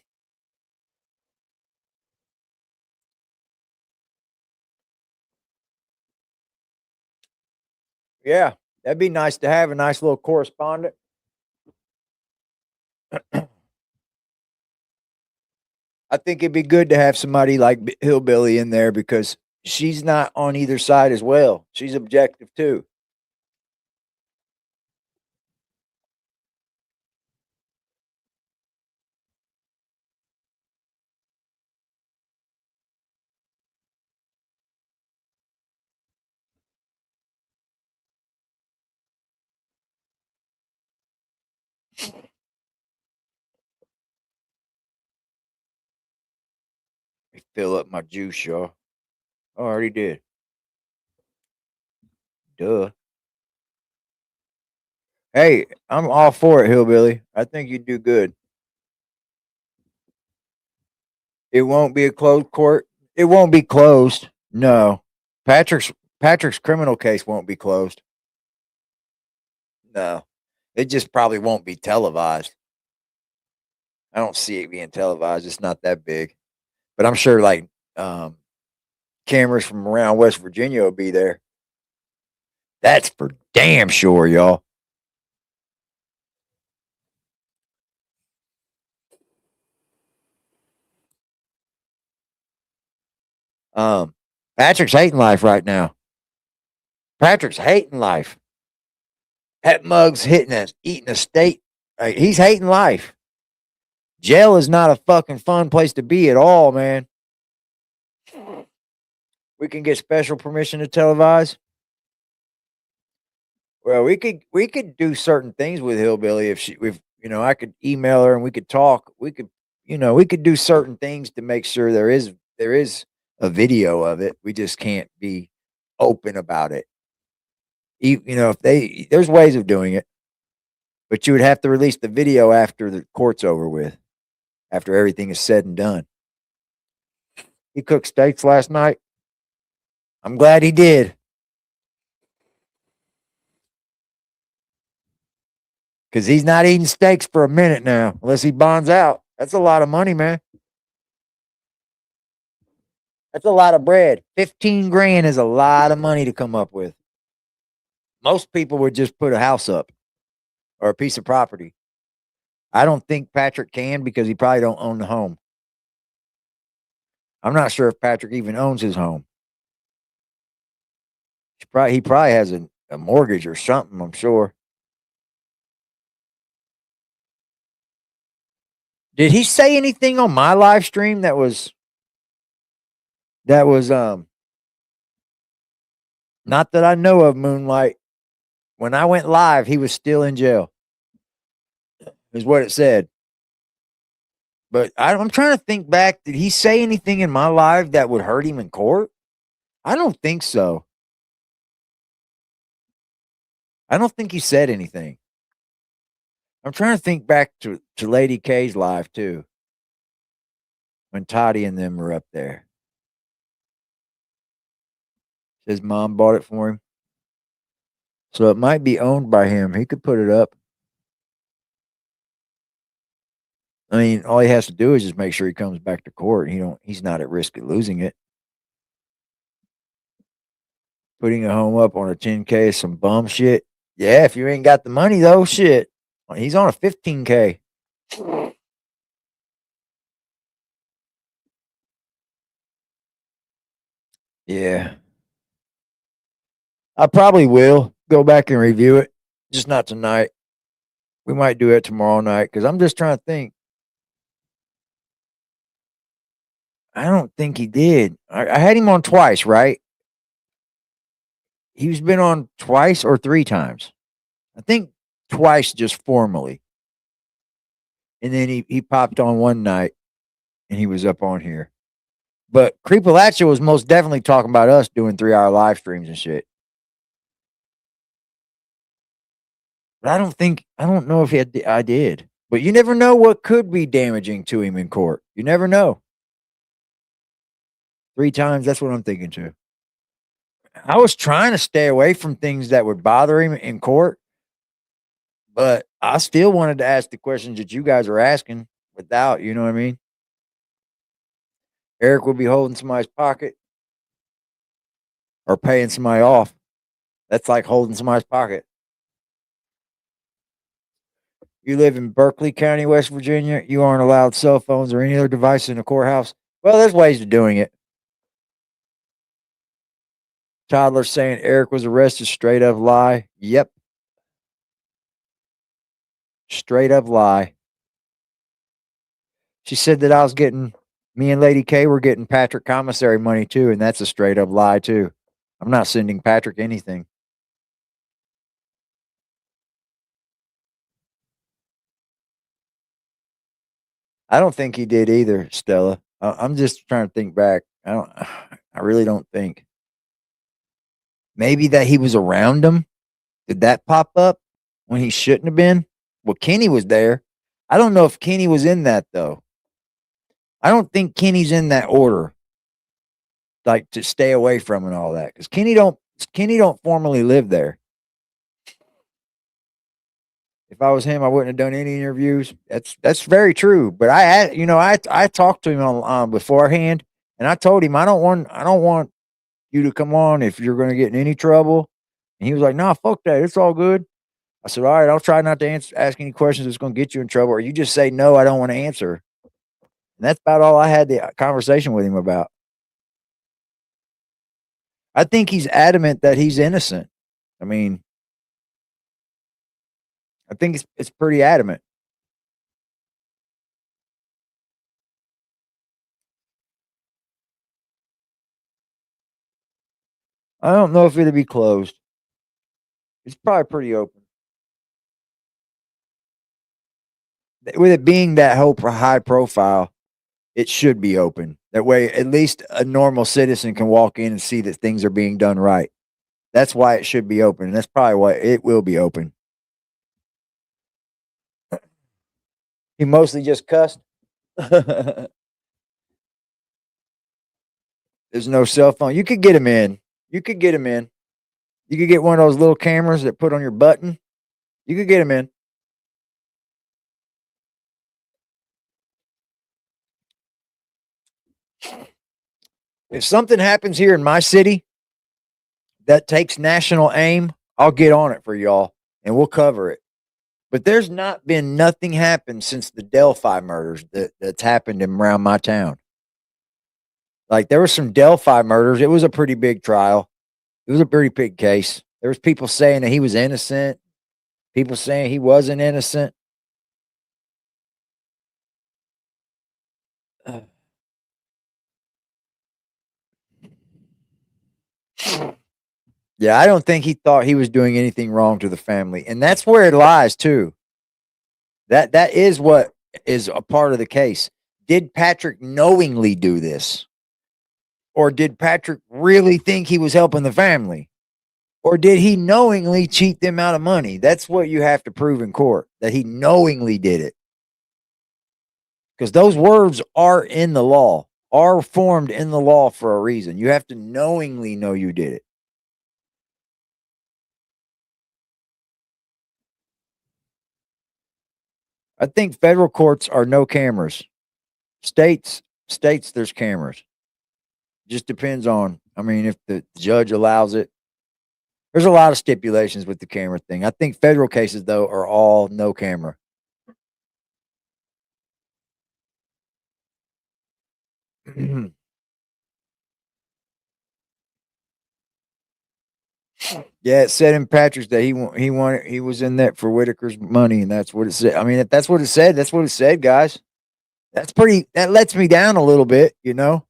Yeah, that'd be nice to have a nice little correspondent. I think it'd be good to have somebody like Hillbilly in there because she's not on either side as well. She's objective too. Let me fill up my juice, y'all. I already did. Duh. Hey, I'm all for it, Hillbilly. I think you do good. It won't be a closed court. It won't be closed. No. Patrick's criminal case won't be closed. No. It just probably won't be televised. I don't see it being televised. It's not that big. But I'm sure like cameras from around West Virginia will be there. That's for damn sure, y'all. Patrick's hating life right now. Patrick's hating life. That mug's eating a steak. He's hating life. Jail is not a fucking fun place to be at all, man. We can get special permission to televise. Well, we could do certain things with Hillbilly if I could email her and we could talk. We could do certain things to make sure there is a video of it. We just can't be open about it. If there's ways of doing it, but you would have to release the video after the court's over with, after everything is said and done. He cooked steaks last night. I'm glad he did. Because he's not eating steaks for a minute now, unless he bonds out. That's a lot of money, man. That's a lot of bread. 15 grand is a lot of money to come up with. Most people would just put a house up or a piece of property. I don't think Patrick can because he probably don't own the home. I'm not sure if Patrick even owns his home. He probably has a mortgage or something, I'm sure. Did he say anything on my live stream that was That was not that I know of, Moonlight. When I went live, he was still in jail. Is what it said. But I'm trying to think back. Did he say anything in my live that would hurt him in court? I don't think so. I don't think he said anything. I'm trying to think back to Lady K's live too. When Toddy and them were up there. His mom bought it for him. So it might be owned by him. He could put it up. I mean, all he has to do is just make sure he comes back to court. He's not at risk of losing it. Putting a home up on a 10K is some bum shit. Yeah, if you ain't got the money though, shit. He's on a 15K. Yeah. I probably will go back and review it. Just not tonight. We might do it tomorrow night because I'm just trying to think. I don't think he did. I had him on twice, right? He's been on twice or 3 times. I think twice just formally. And then he popped on one night and he was up on here. But Creepalachia was most definitely talking about us doing 3-hour live streams and shit. But I don't know if I did. But you never know what could be damaging to him in court. You never know. 3 times, that's what I'm thinking too. I was trying to stay away from things that would bother him in court, but I still wanted to ask the questions that you guys are asking without, you know what I mean? Eric will be holding somebody's pocket or paying somebody off. That's like holding somebody's pocket. You live in Berkeley County, West Virginia. You aren't allowed cell phones or any other device in the courthouse. Well, there's ways of doing it. Toddler saying Eric was arrested. Straight up lie. Yep. Straight up lie. She said that me and Lady K were getting Patrick commissary money too, and that's a straight up lie too. I'm not sending Patrick anything. I don't think he did either, Stella. I'm just trying to think back. I really don't think. Maybe that he was around him. Did that pop up when he shouldn't have been? Well, Kenny was there. I don't know if Kenny was in that though. I don't think Kenny's in that order. Like to stay away from and all that. Because Kenny don't formally live there. If I was him, I wouldn't have done any interviews. That's very true. But I talked to him on beforehand, and I told him I don't want you to come on if you're going to get in any trouble. And he was like, "Nah, fuck that. It's all good." I said, "All right, I'll try not to ask any questions that's going to get you in trouble, or you just say no, I don't want to answer." And that's about all I had the conversation with him about. I think he's adamant that he's innocent. I mean, I think it's pretty adamant. I don't know if it'll be closed. It's probably pretty open. With it being that high profile, it should be open. That way, at least a normal citizen can walk in and see that things are being done right. That's why it should be open. And that's probably why it will be open. He mostly just cussed. There's no cell phone. You could get him in. You could get him in. You could get one of those little cameras that put on your button. You could get him in. If something happens here in my city that takes national aim, I'll get on it for y'all and we'll cover it. But there's not been nothing happen since the Delphi murders that's happened around my town. Like there were some Delphi murders. It was a pretty big trial. It was a pretty big case. There was people saying that he was innocent. People saying he wasn't innocent. Yeah, I don't think he thought he was doing anything wrong to the family. And that's where it lies too. That is what is a part of the case. Did Patrick knowingly do this? Or did Patrick really think he was helping the family? Or did he knowingly cheat them out of money? That's what you have to prove in court, that he knowingly did it. Because those words are in the law, are formed in the law for a reason. You have to knowingly know you did it. I think federal courts are no cameras. States, there's cameras. Just depends on, I mean, if the judge allows it. There's a lot of stipulations with the camera thing. I think federal cases, though, are all no camera. Yeah, it said in Patrick's that he was in that for Whittaker's money, and that's what it said. I mean, if that's what it said, that's what it said, guys. That lets me down a little bit, you know.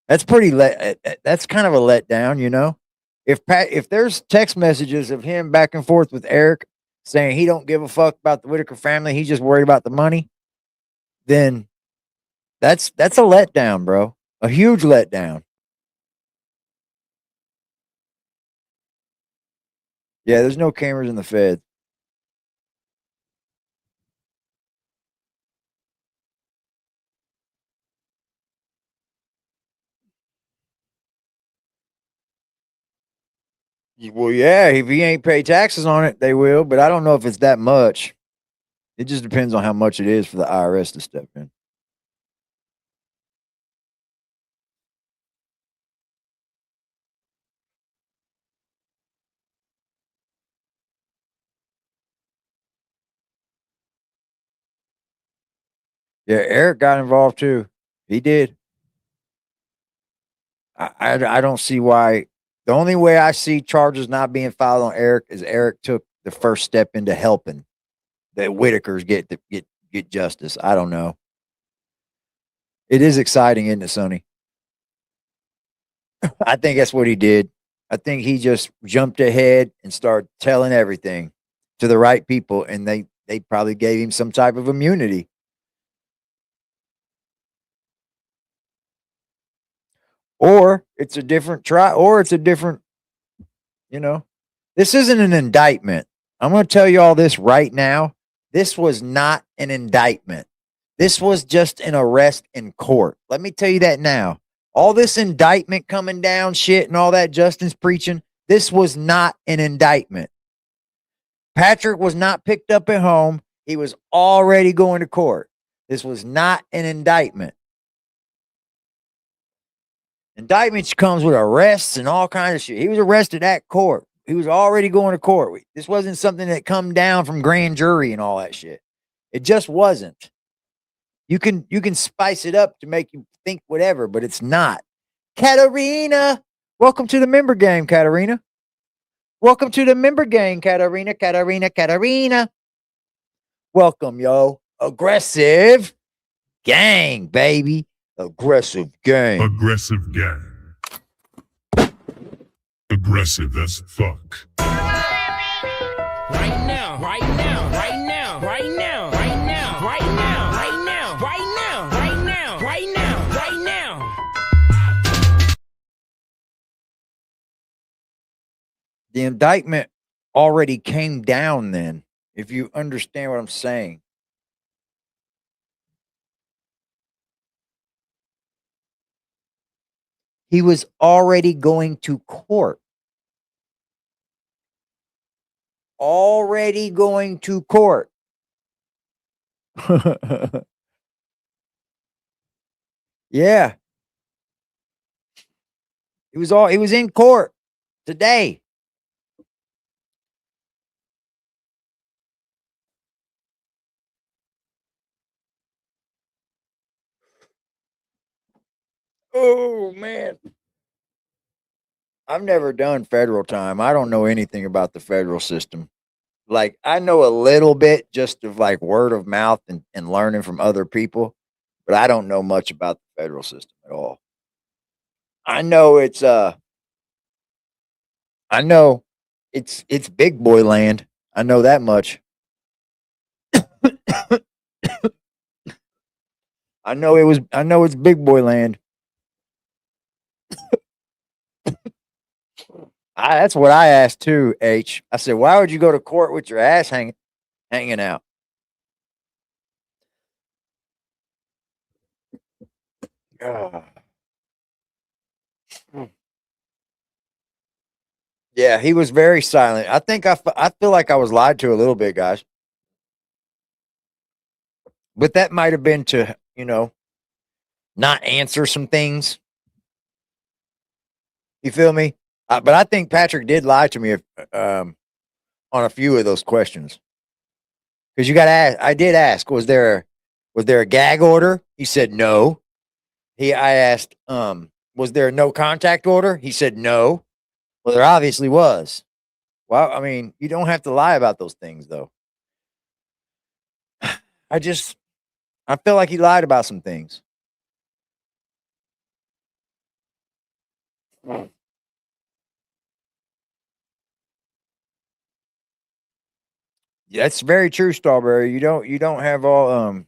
That's that's kind of a letdown, you know. If there's text messages of him back and forth with Eric saying he don't give a fuck about the Whittaker family, he's just worried about the money, then that's a letdown, bro. A huge letdown. Yeah, there's no cameras in the Fed. Well, yeah, if he ain't pay taxes on it, they will, but I don't know if it's that much. It just depends on how much it is for the IRS to step in. Yeah, Eric got involved too. He did. I don't see why. The only way I see charges not being filed on Eric is Eric took the first step into helping the Whittakers get justice. I don't know. It is exciting, isn't it, Sonny? I think that's what he did. I think he just jumped ahead and started telling everything to the right people, and they probably gave him some type of immunity. Or it's a different try, or it's a different, you know. This isn't an indictment. I'm going to tell you all this right now. This was not an indictment. This was just an arrest in court. Let me tell you that now. All this indictment coming down shit and all that Justin's preaching, this was not an indictment. Patrick was not picked up at home. He was already going to court. This was not an indictment. Indictments comes with arrests and all kinds of shit. He was arrested at court. He was already going to court. This wasn't something that come down from grand jury and all that shit. It just wasn't. You can spice it up to make you think whatever, but it's not. Katarina, welcome to the member game, Katarina. Welcome to the member game, Katarina. Welcome, yo. Aggressive gang, baby. Aggressive gang. Aggressive gang. Aggressive as fuck. Right now, right now, right now, right now, right now, right now, right now, right now, right now, right now, right now. The indictment already came down then, if you understand what I'm saying. He was already going to court. Already going to court. Yeah. He was in court today. Oh man. I've never done federal time. I don't know anything about the federal system. Like I know a little bit just of like word of mouth and learning from other people, but I don't know much about the federal system at all. I know I know it's big boy land. I know that much. I know it's big boy land. That's what I asked too, H. I said, why would you go to court with your ass hanging out? Ah. Yeah, he was very silent. I think I feel like I was lied to a little bit, guys. But that might have been to, not answer some things. You feel me? But I think Patrick did lie to me on a few of those questions. Because you got to ask. I did ask. Was there a gag order? He said no. I asked. Was there a no contact order? He said no. Well, there obviously was. Well, I mean, you don't have to lie about those things, though. I feel like he lied about some things. Yeah, that's very true, Strawberry. You don't have all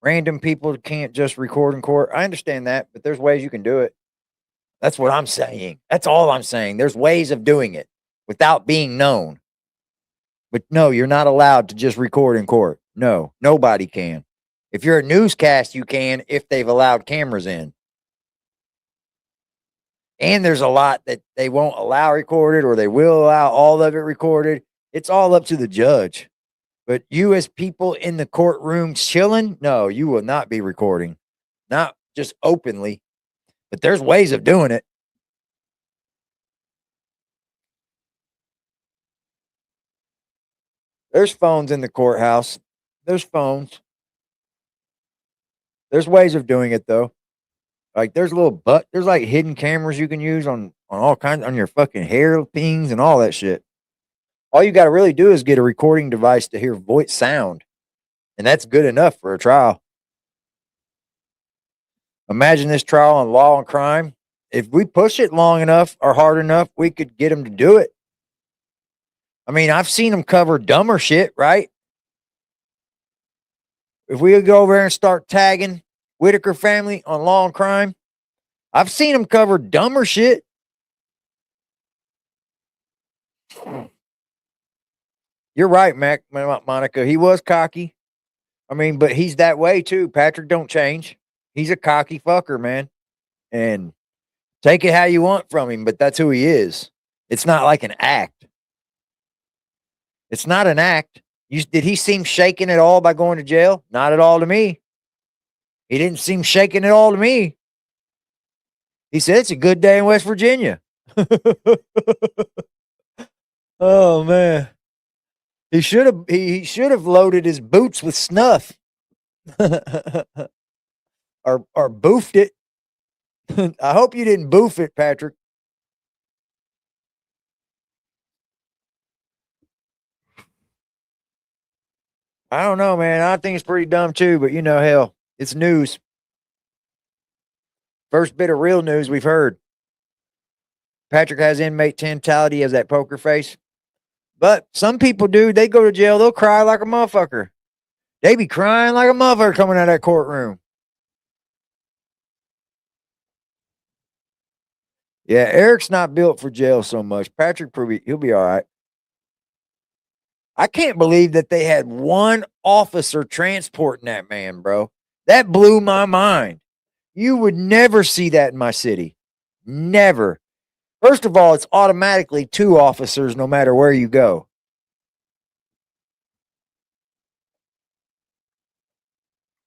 random people can't just record in court. I understand that, but there's ways you can do it. That's what I'm saying. That's all I'm saying. There's ways of doing it without being known. But no, you're not allowed to just record in court. No, nobody can. If you're a newscast, you can if they've allowed cameras in. And there's a lot that they won't allow recorded or they will allow all of it recorded. It's all up to the judge. But you as people in the courtroom chilling, no, you will not be recording. Not just openly, but there's ways of doing it. There's phones in the courthouse. There's phones. There's ways of doing it though. Like there's there's like hidden cameras you can use on all kinds on your fucking hair pings and all that shit. All you got to really do is get a recording device to hear voice sound. And that's good enough for a trial. Imagine this trial on law and crime. If we push it long enough or hard enough, we could get them to do it. I mean, I've seen them cover dumber shit, right? If we would go over there and start tagging Whittaker family on law and crime, I've seen them cover dumber shit. You're right, Monica. He was cocky. I mean, but he's that way too. Patrick don't change. He's a cocky fucker, man. And take it how you want from him, but that's who he is. It's not like an act. It's not an act. Did he seem shaken at all by going to jail? Not at all to me. He didn't seem shaken at all to me. He said it's a good day in West Virginia. Oh man. He should have loaded his boots with snuff. or boofed it. I hope you didn't boof it, Patrick. I don't know, man. I think it's pretty dumb too, but hell, it's news. First bit of real news we've heard. Patrick has inmate mentality, he has that poker face. But some people do, they go to jail, they'll cry like a motherfucker. They be crying like a motherfucker coming out of that courtroom. Yeah, Eric's not built for jail so much. Patrick, he'll be all right. I can't believe that they had one officer transporting that man, bro. That blew my mind. You would never see that in my city. Never. First of all, it's automatically 2 officers no matter where you go.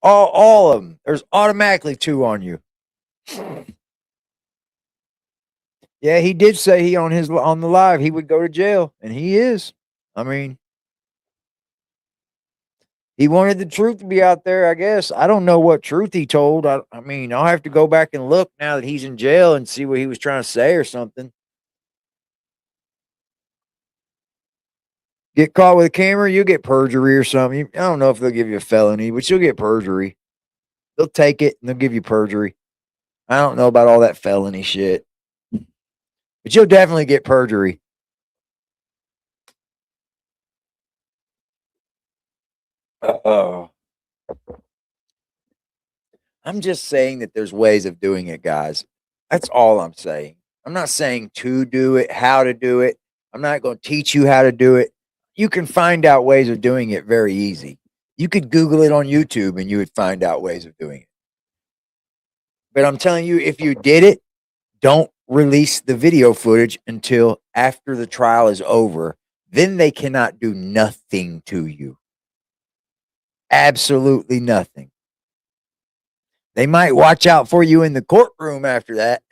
All of them. There's automatically 2 on you. Yeah, he did say he on the live he would go to jail, and he is. I mean, he wanted the truth to be out there, I guess. I don't know what truth he told. I mean, I'll have to go back and look now that he's in jail and see what he was trying to say or something. Get caught with a camera, you'll get perjury or something. I don't know if they'll give you a felony, but you'll get perjury. They'll take it and they'll give you perjury. I don't know about all that felony shit. But you'll definitely get perjury. Oh. I'm just saying that there's ways of doing it, guys. That's all I'm saying. I'm not saying to do it, how to do it. I'm not going to teach you how to do it. You can find out ways of doing it very easy. You could Google it on YouTube and you would find out ways of doing it. But I'm telling you, if you did it, don't release the video footage until after the trial is over. Then they cannot do nothing to you. Absolutely nothing. They might watch out for you in the courtroom after that.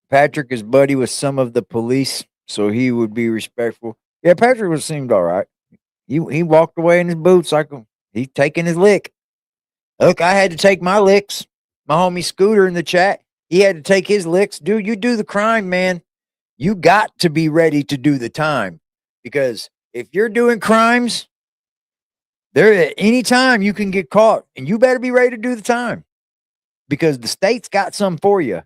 Patrick is buddy with some of the police, so he would be respectful. Yeah, Patrick was seemed all right. He walked away in his boots like he's taking his lick. Look, I had to take my licks. My homie Scooter in the chat, he had to take his licks. Dude, you do the crime, man. You got to be ready to do the time. Because if you're doing crimes, there at any time you can get caught, and you better be ready to do the time. Because the state's got some for you.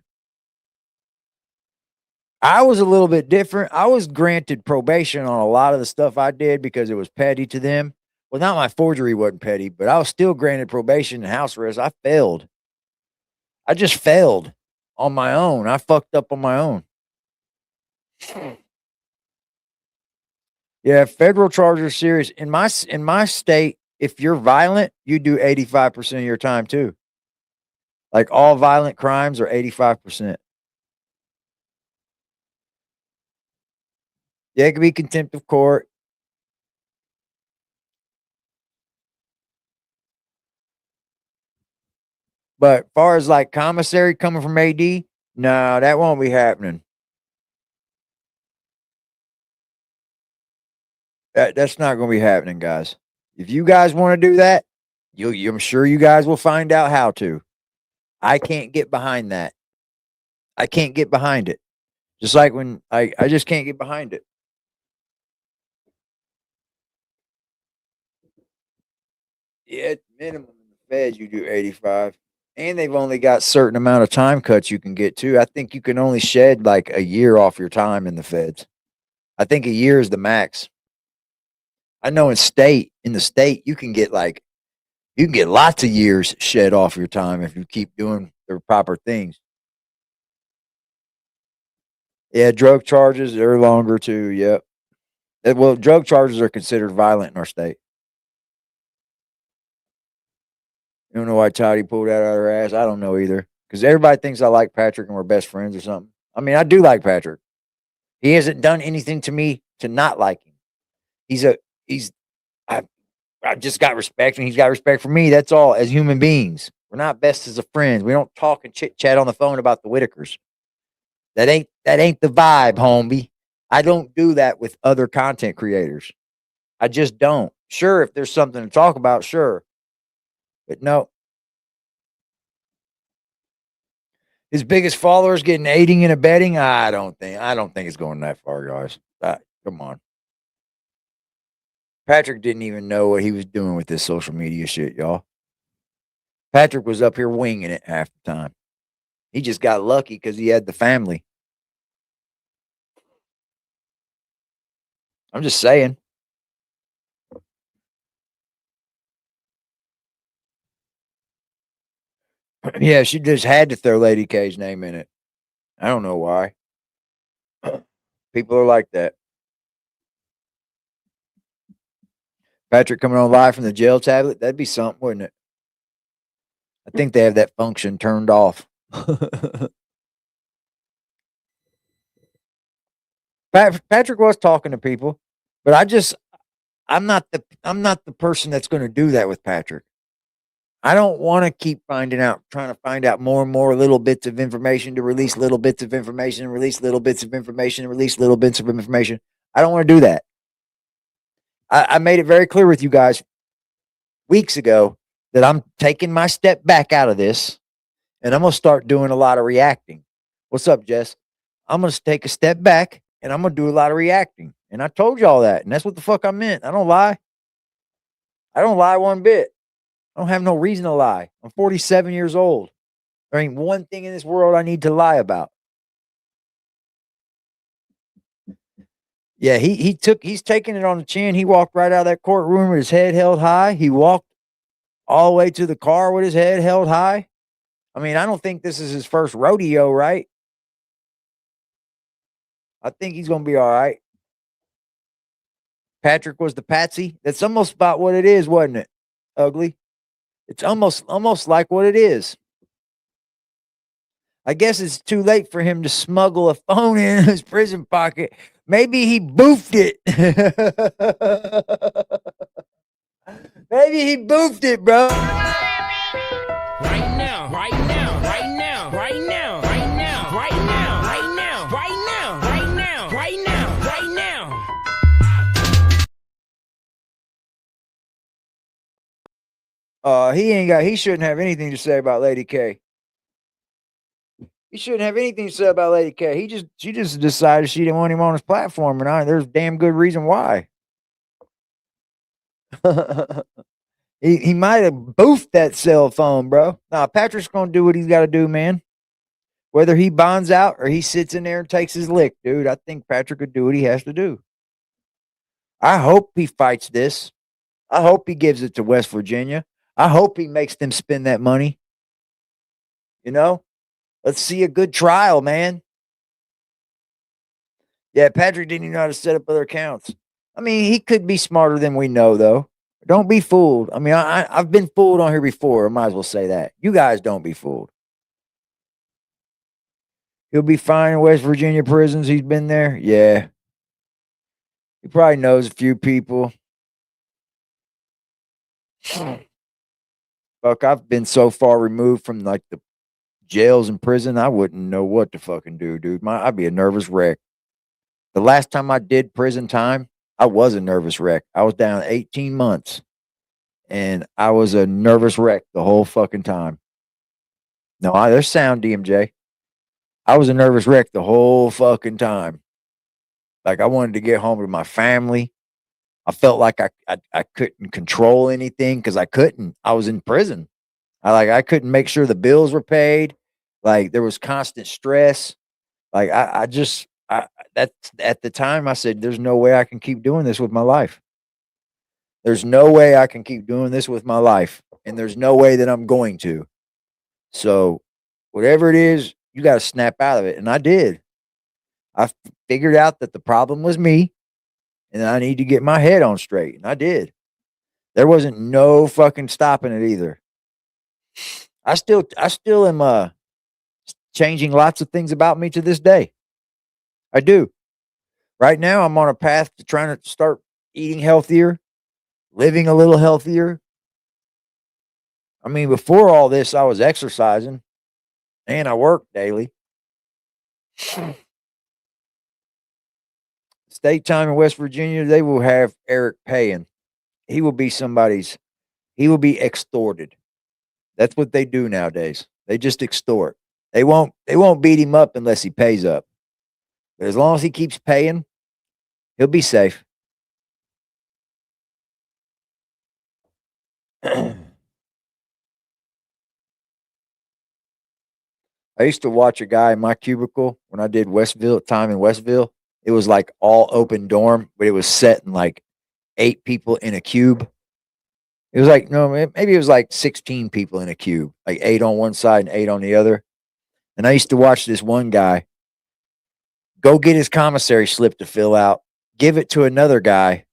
I was a little bit different. I was granted probation on a lot of the stuff I did because it was petty to them. Well, not my forgery wasn't petty, but I was still granted probation and house arrest. I failed. I just failed on my own. I fucked up on my own. Yeah, federal charges are serious. In my state, if you're violent, you do 85% of your time too. Like all violent crimes are 85%. Yeah, it could be contempt of court. But as far as like commissary coming from AD, no, that won't be happening. That's not going to be happening, guys. If you guys want to do that, I'm sure you guys will find out how to. I can't get behind that. I can't get behind it. Just like when I just can't get behind it. Yeah, at minimum in the Feds, you do 85. And they've only got certain amount of time cuts you can get to. I think you can only shed like a year off your time in the Feds. I think a year is the max. I know in the state, you can get lots of years shed off your time if you keep doing the proper things. Yeah, drug charges are longer too. Yep. Well, drug charges are considered violent in our state. You don't know why Toddy pulled that out of her ass? I don't know either. Because everybody thinks I like Patrick and we're best friends or something. I mean, I do like Patrick. He hasn't done anything to me to not like him. I just got respect and he's got respect for me. That's all. As human beings, we're not best as a friends. We don't talk and chit chat on the phone about the Whittakers. That ain't the vibe, homie. I don't do that with other content creators. I just don't. Sure, if there's something to talk about, sure. But no. His biggest followers getting aiding and abetting. I don't think it's going that far, guys. Come on. Patrick didn't even know what he was doing with this social media shit, y'all. Patrick was up here winging it half the time. He just got lucky because he had the family. I'm just saying. Yeah, she just had to throw Lady K's name in it. I don't know why. People are like that. Patrick coming on live from the jail tablet, that'd be something, wouldn't it? I think they have that function turned off. Patrick was talking to people, but I'm not the person that's going to do that with Patrick. I don't want to keep trying to find out more and more little bits of information to release little bits of information and release little bits of information and release little bits of information. I don't want to do that. I made it very clear with you guys weeks ago that I'm taking my step back out of this and I'm going to start doing a lot of reacting. What's up, Jess? I'm going to take a step back and I'm going to do a lot of reacting. And I told y'all that. And that's what the fuck I meant. I don't lie. I don't lie one bit. I don't have no reason to lie. I'm 47 years old. There ain't one thing in this world I need to lie about. Yeah, he's taking it on the chin. He walked right out of that courtroom with his head held high. He walked all the way to the car with his head held high. I mean, I don't think this is his first rodeo, right? I think he's gonna be all right. Patrick was the patsy. That's almost about what it is, wasn't it? Ugly. It's almost like what it is. I guess it's too late for him to smuggle a phone in his prison pocket. Maybe he boofed it. Maybe he boofed it, bro. Right now, right now, right now, right now, right now, right now, right now, right now, right now, right now, right now. He shouldn't have anything to say about Lady K. He shouldn't have anything to say about Lady K. She just decided she didn't want him on his platform, and there's a damn good reason why. he might have boofed that cell phone, bro. Nah, Patrick's gonna do what he's got to do, man. Whether he bonds out or he sits in there and takes his lick, dude, I think Patrick would do what he has to do. I hope he fights this. I hope he gives it to West Virginia. I hope he makes them spend that money. You know? Let's see a good trial, man. Yeah, Patrick didn't even know how to set up other accounts. I mean, he could be smarter than we know, though. Don't be fooled. I mean, I've been fooled on here before. I might as well say that. You guys don't be fooled. He'll be fine in West Virginia prisons. He's been there. Yeah. He probably knows a few people. Fuck, I've been so far removed from like the jails and prison, I wouldn't know what to fucking do, dude. I'd be a nervous wreck. The last time I did prison time, I was a nervous wreck. I was down 18 months, and I was a nervous wreck the whole fucking time. No, there's sound, DMJ. I was a nervous wreck the whole fucking time. Like, I wanted to get home to my family. I felt like I couldn't control anything because I couldn't. I was in prison. I couldn't make sure the bills were paid. Like, there was constant stress. Like, that's at the time I said, there's no way I can keep doing this with my life. There's no way I can keep doing this with my life. And there's no way that I'm going to. So whatever it is, you got to snap out of it. And I did. I figured out that the problem was me and I need to get my head on straight. And I did. There wasn't no fucking stopping it either. I still am changing lots of things about me to this day. I do. Right now, I'm on a path to trying to start eating healthier, living a little healthier. I mean, before all this, I was exercising and I worked daily. State time in West Virginia, they will have Eric paying. He will be extorted. That's what they do nowadays. They just extort. They won't beat him up unless he pays up. But as long as he keeps paying, he'll be safe. I used to watch a guy in my cubicle when I did time in Westville. It was like all open dorm, but it was set in like 8 people in a cube. It was like, no, maybe it was like 16 people in a cube, like 8 on one side and 8 on the other. And I used to watch this one guy go get his commissary slip to fill out, give it to another guy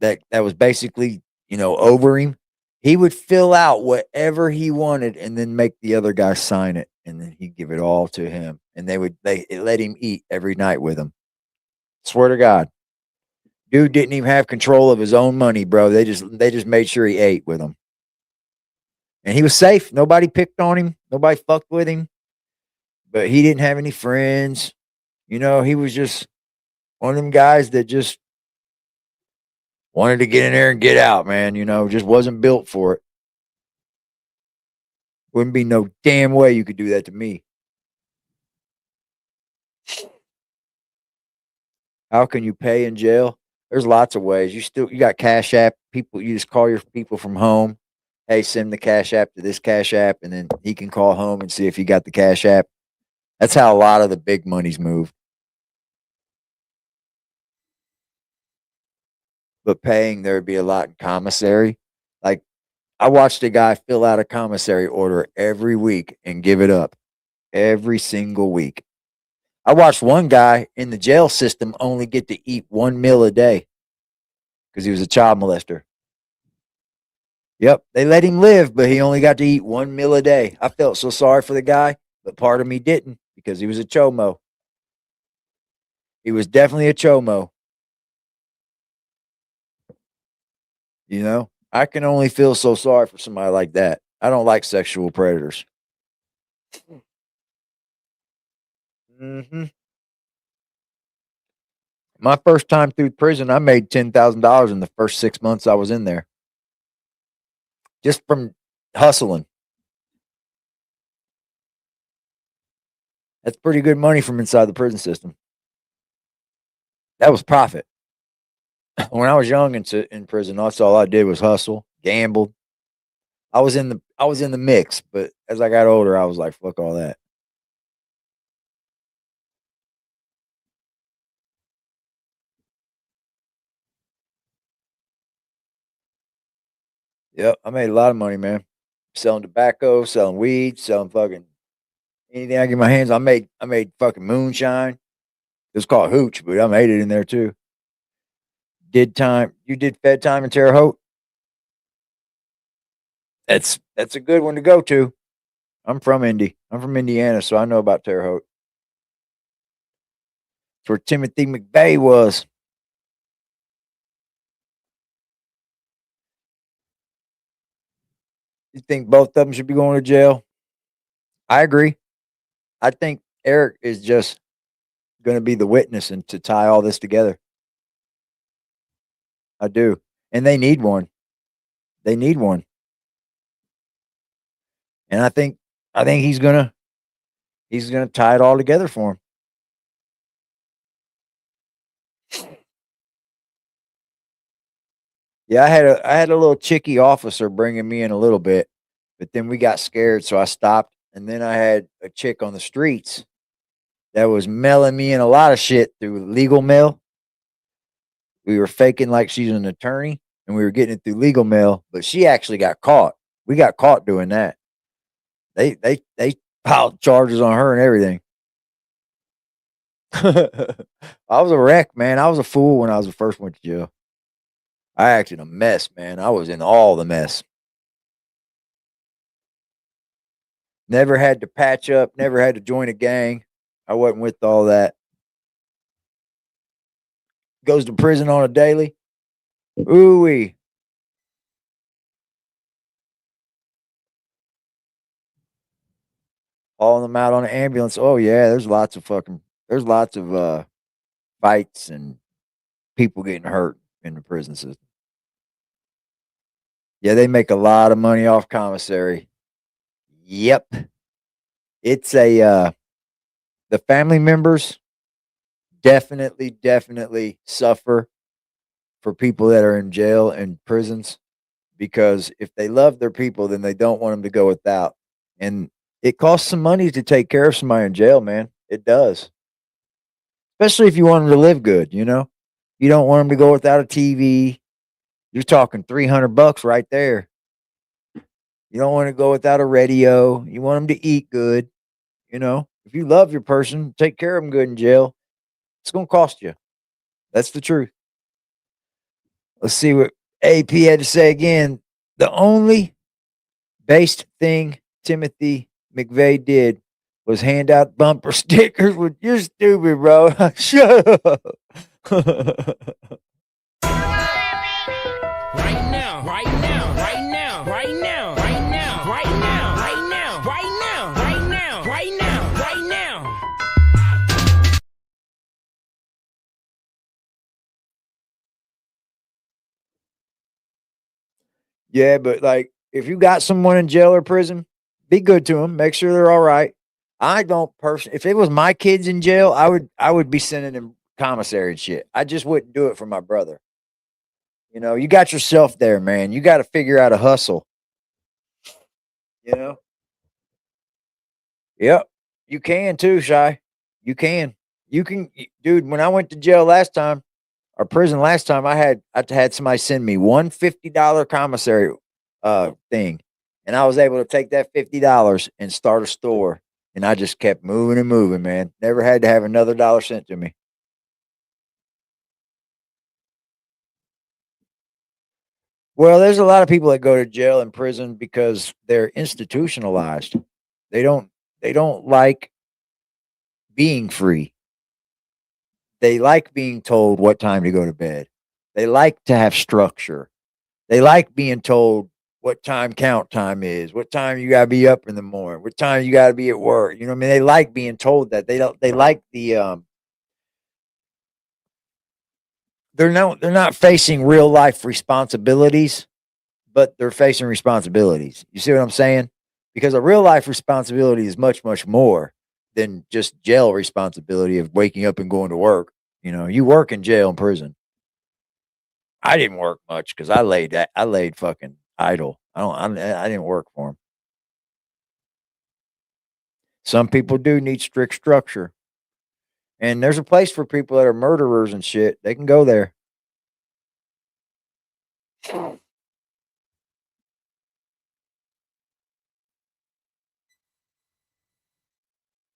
that was basically, over him. He would fill out whatever he wanted and then make the other guy sign it. And then he'd give it all to him. And they let him eat every night with him. Swear to God. Dude didn't even have control of his own money, bro. They just made sure he ate with him. And he was safe. Nobody picked on him. Nobody fucked with him. But he didn't have any friends. He was just one of them guys that just wanted to get in there and get out, man. Just wasn't built for it. Wouldn't be no damn way you could do that to me. How can you pay in jail? There's lots of ways. You got Cash App. People, you just call your people from home. Hey, send the cash app to this cash app, and then he can call home and see if he got the cash app. That's how a lot of the big monies move. But paying, there would be a lot in commissary. Like, I watched a guy fill out a commissary order every week and give it up every single week. I watched one guy in the jail system only get to eat 1 meal a day because he was a child molester. Yep, they let him live, but he only got to eat 1 meal a day. I felt so sorry for the guy, but part of me didn't because he was a chomo. He was definitely a chomo. You know, I can only feel so sorry for somebody like that. I don't like sexual predators. My first time through prison, I made $10,000 in the first 6 months I was in there, just from hustling. That's pretty good money from inside the prison system. That was profit. When I was young in prison, that's all I did was hustle, gambled. I was in the mix, but as I got older, I was like, fuck all that. Yep, I made a lot of money, man. Selling tobacco, selling weed, selling fucking anything I get my hands on. I made fucking moonshine. It was called hooch, but I made it in there too. Did time. You did Fed time in Terre Haute? That's a good one to go to. I'm from Indy. I'm from Indiana, so I know about Terre Haute. It's where Timothy McVeigh was. You think both of them should be going to jail? I agree. I think Eric is just going to be the witness and to tie all this together. I do. And they need one. They need one. And I think he's gonna tie it all together for him. Yeah, I had a little chicky officer bringing me in a little bit, but then we got scared, so I stopped. And then I had a chick on the streets that was mailing me in a lot of shit through legal mail. We were faking like she's an attorney, and we were getting it through legal mail, but she actually got caught. We got caught doing that. They piled charges on her and everything. I was a wreck, man. I was a fool when I was the first one to jail. I acted a mess, man. I was in all the mess. Never had to patch up, never had to join a gang. I wasn't with all that. Goes to prison on a daily. Ooh-wee. Hauling them out on an ambulance. Oh yeah, there's lots of fights and people getting hurt in the prison system. Yeah, they make a lot of money off commissary. Yep. It's the family members definitely suffer for people that are in jail and prisons, because if they love their people, then they don't want them to go without. And it costs some money to take care of somebody in jail, man. It does. Especially if you want them to live good, you know? You don't want them to go without a TV. You're talking $300 right there. You don't want to go without a radio. You want them to eat good. You know, if you love your person, take care of them good in jail. It's going to cost you. That's the truth. Let's see what AP had to say again. The only based thing Timothy McVeigh did was hand out bumper stickers with "You're stupid, bro." Shut up. Right now, right now, right now, right now, right now, right now, right now, right now, right now, right now, right now. Yeah, but like, if you got someone in jail or prison, be good to them. Make sure they're all right. I don't personally. If it was my kids in jail, I would be sending them commissary and shit. I just wouldn't do it for my brother. You know, you got yourself there, man. You got to figure out a hustle. You know? Yep. You can too, Shy. You can. You can, dude. When I went to jail last time, or prison last time, I had somebody send me $150 commissary thing, and I was able to take that $50 and start a store, and I just kept moving and moving, man. Never had to have another dollar sent to me. Well, there's a lot of people that go to jail and prison because they're institutionalized. They don't like being free. They like being told what time to go to bed. They like to have structure. They like being told what time count time is, what time you gotta be up in the morning, what time you gotta be at work. You know what I mean? They like being told that. They like the they're not facing real life responsibilities, but they're facing responsibilities. You see what I'm saying? Because a real life responsibility is much, much more than just jail responsibility of waking up and going to work. You know, you work in jail and prison. I didn't work much because I laid fucking idle. I didn't work for them. Some people do need strict structure, and there's a place for people that are murderers and shit. They can go there.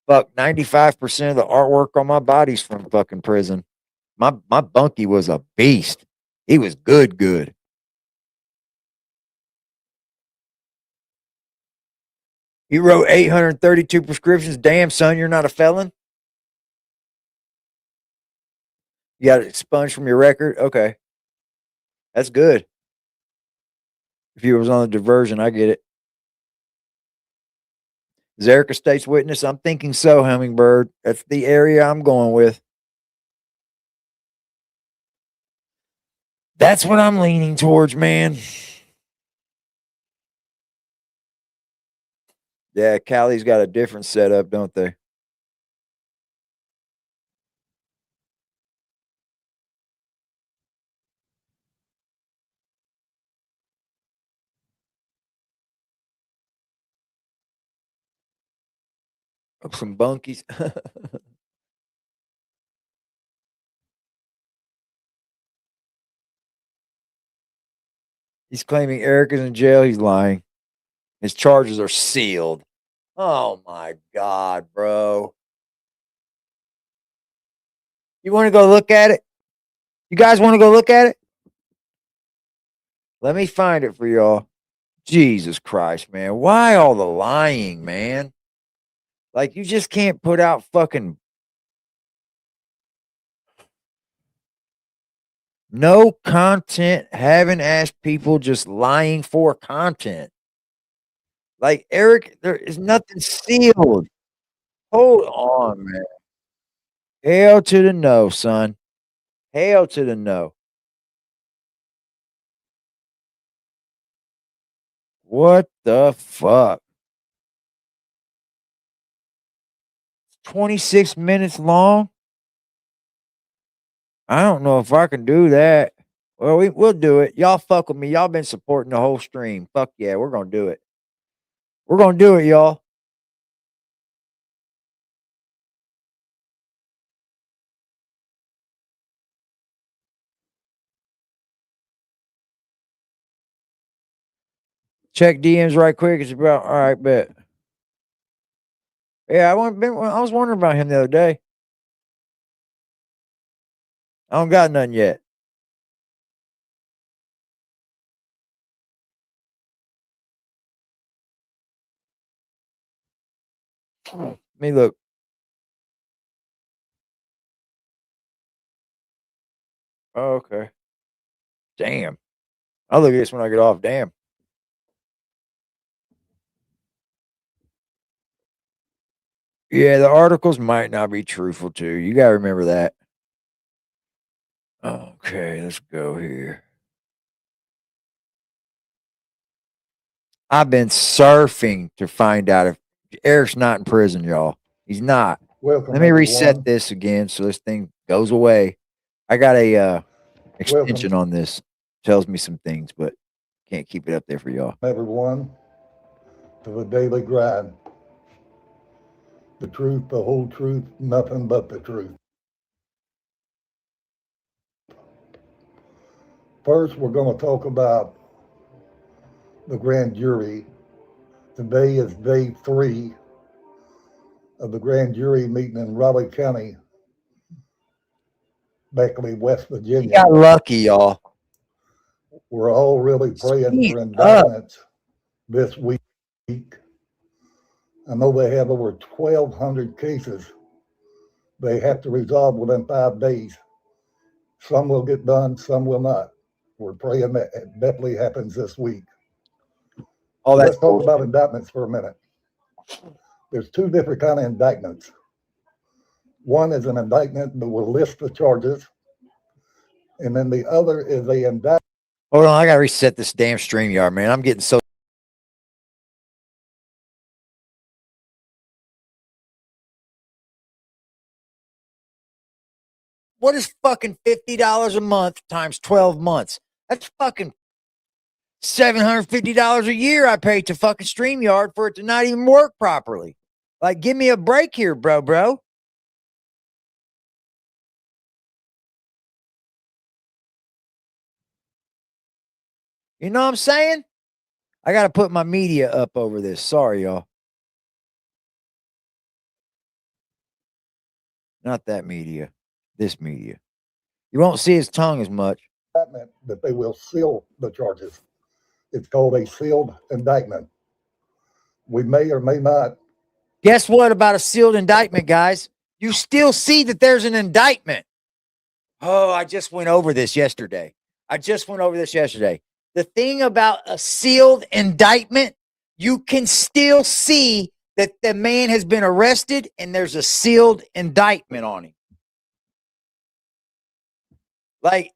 Fuck, 95% of the artwork on my body's from fucking prison. My bunkie was a beast. He was good. He wrote 832 prescriptions. Damn, son, you're not a felon? You got it expunged from your record? Okay. That's good. If you was on a diversion, I get it. Is Eric a state's witness? I'm thinking so, Hummingbird. That's the area I'm going with. That's what I'm leaning towards, man. Yeah, Cali's got a different setup, don't they? Some bunkies. He's claiming Eric is in jail. He's lying. His charges are sealed. Oh my God, bro. You want to go look at it? You guys want to go look at it? Let me find it for y'all. Jesus Christ, man. Why all the lying, man? Like, you just can't put out fucking no content, haven't asked people, just lying for content. Like, Eric, there is nothing sealed. Hold on, man. Hail to the no, son. Hail to the no. What the fuck? 26 minutes long? I don't know if I can do that. Well, we'll do it. Y'all fuck with me. Y'all been supporting the whole stream. Fuck yeah, we're gonna do it. We're gonna do it, y'all. Check DMs right quick. It's about all right, bet. Yeah, I was wondering about him the other day. I don't got none yet. Let me look. Oh, okay. Damn. I'll look at this when I get off. Damn. Yeah, the articles might not be truthful too. You gotta remember that. Okay, let's go here. I've been surfing to find out if Eric's not in prison, y'all. He's not. Welcome. Let me reset everyone. this again so this thing goes away. I got a extension on this. Tells me some things, but can't keep it up there for y'all. Everyone. to the daily grind. The truth, the whole truth, nothing but the truth. First, we're going to talk about the grand jury. Today is day 3 of the grand jury meeting in Raleigh County, Beckley, West You Virginia. got lucky, y'all. We're all really praying Speak for up. indictments this week. I know they have over 1,200 cases they have to resolve within 5 days. Some will get done, some will not. We're praying that it definitely happens this week. Oh, that's Let's talk about indictments for a minute. There's 2 different kind of indictments. One is an indictment that will list the charges, and then the other is a indictment. Hold on, I gotta reset this damn StreamYard, man. I'm getting so. What is fucking $50 a month times 12 months? That's fucking $750 a year I pay to fucking StreamYard for it to not even work properly. Like, give me a break here, bro. You know what I'm saying? I got to put my media up over this. Sorry, y'all. Not that media. This media. You won't see his tongue as much. Indictment that they will seal the charges. It's called a sealed indictment. We may or may not. Guess what about a sealed indictment, guys? You still see that there's an indictment. Oh, I just went over this yesterday. The thing about a sealed indictment, you can still see that the man has been arrested and there's a sealed indictment on him. Like,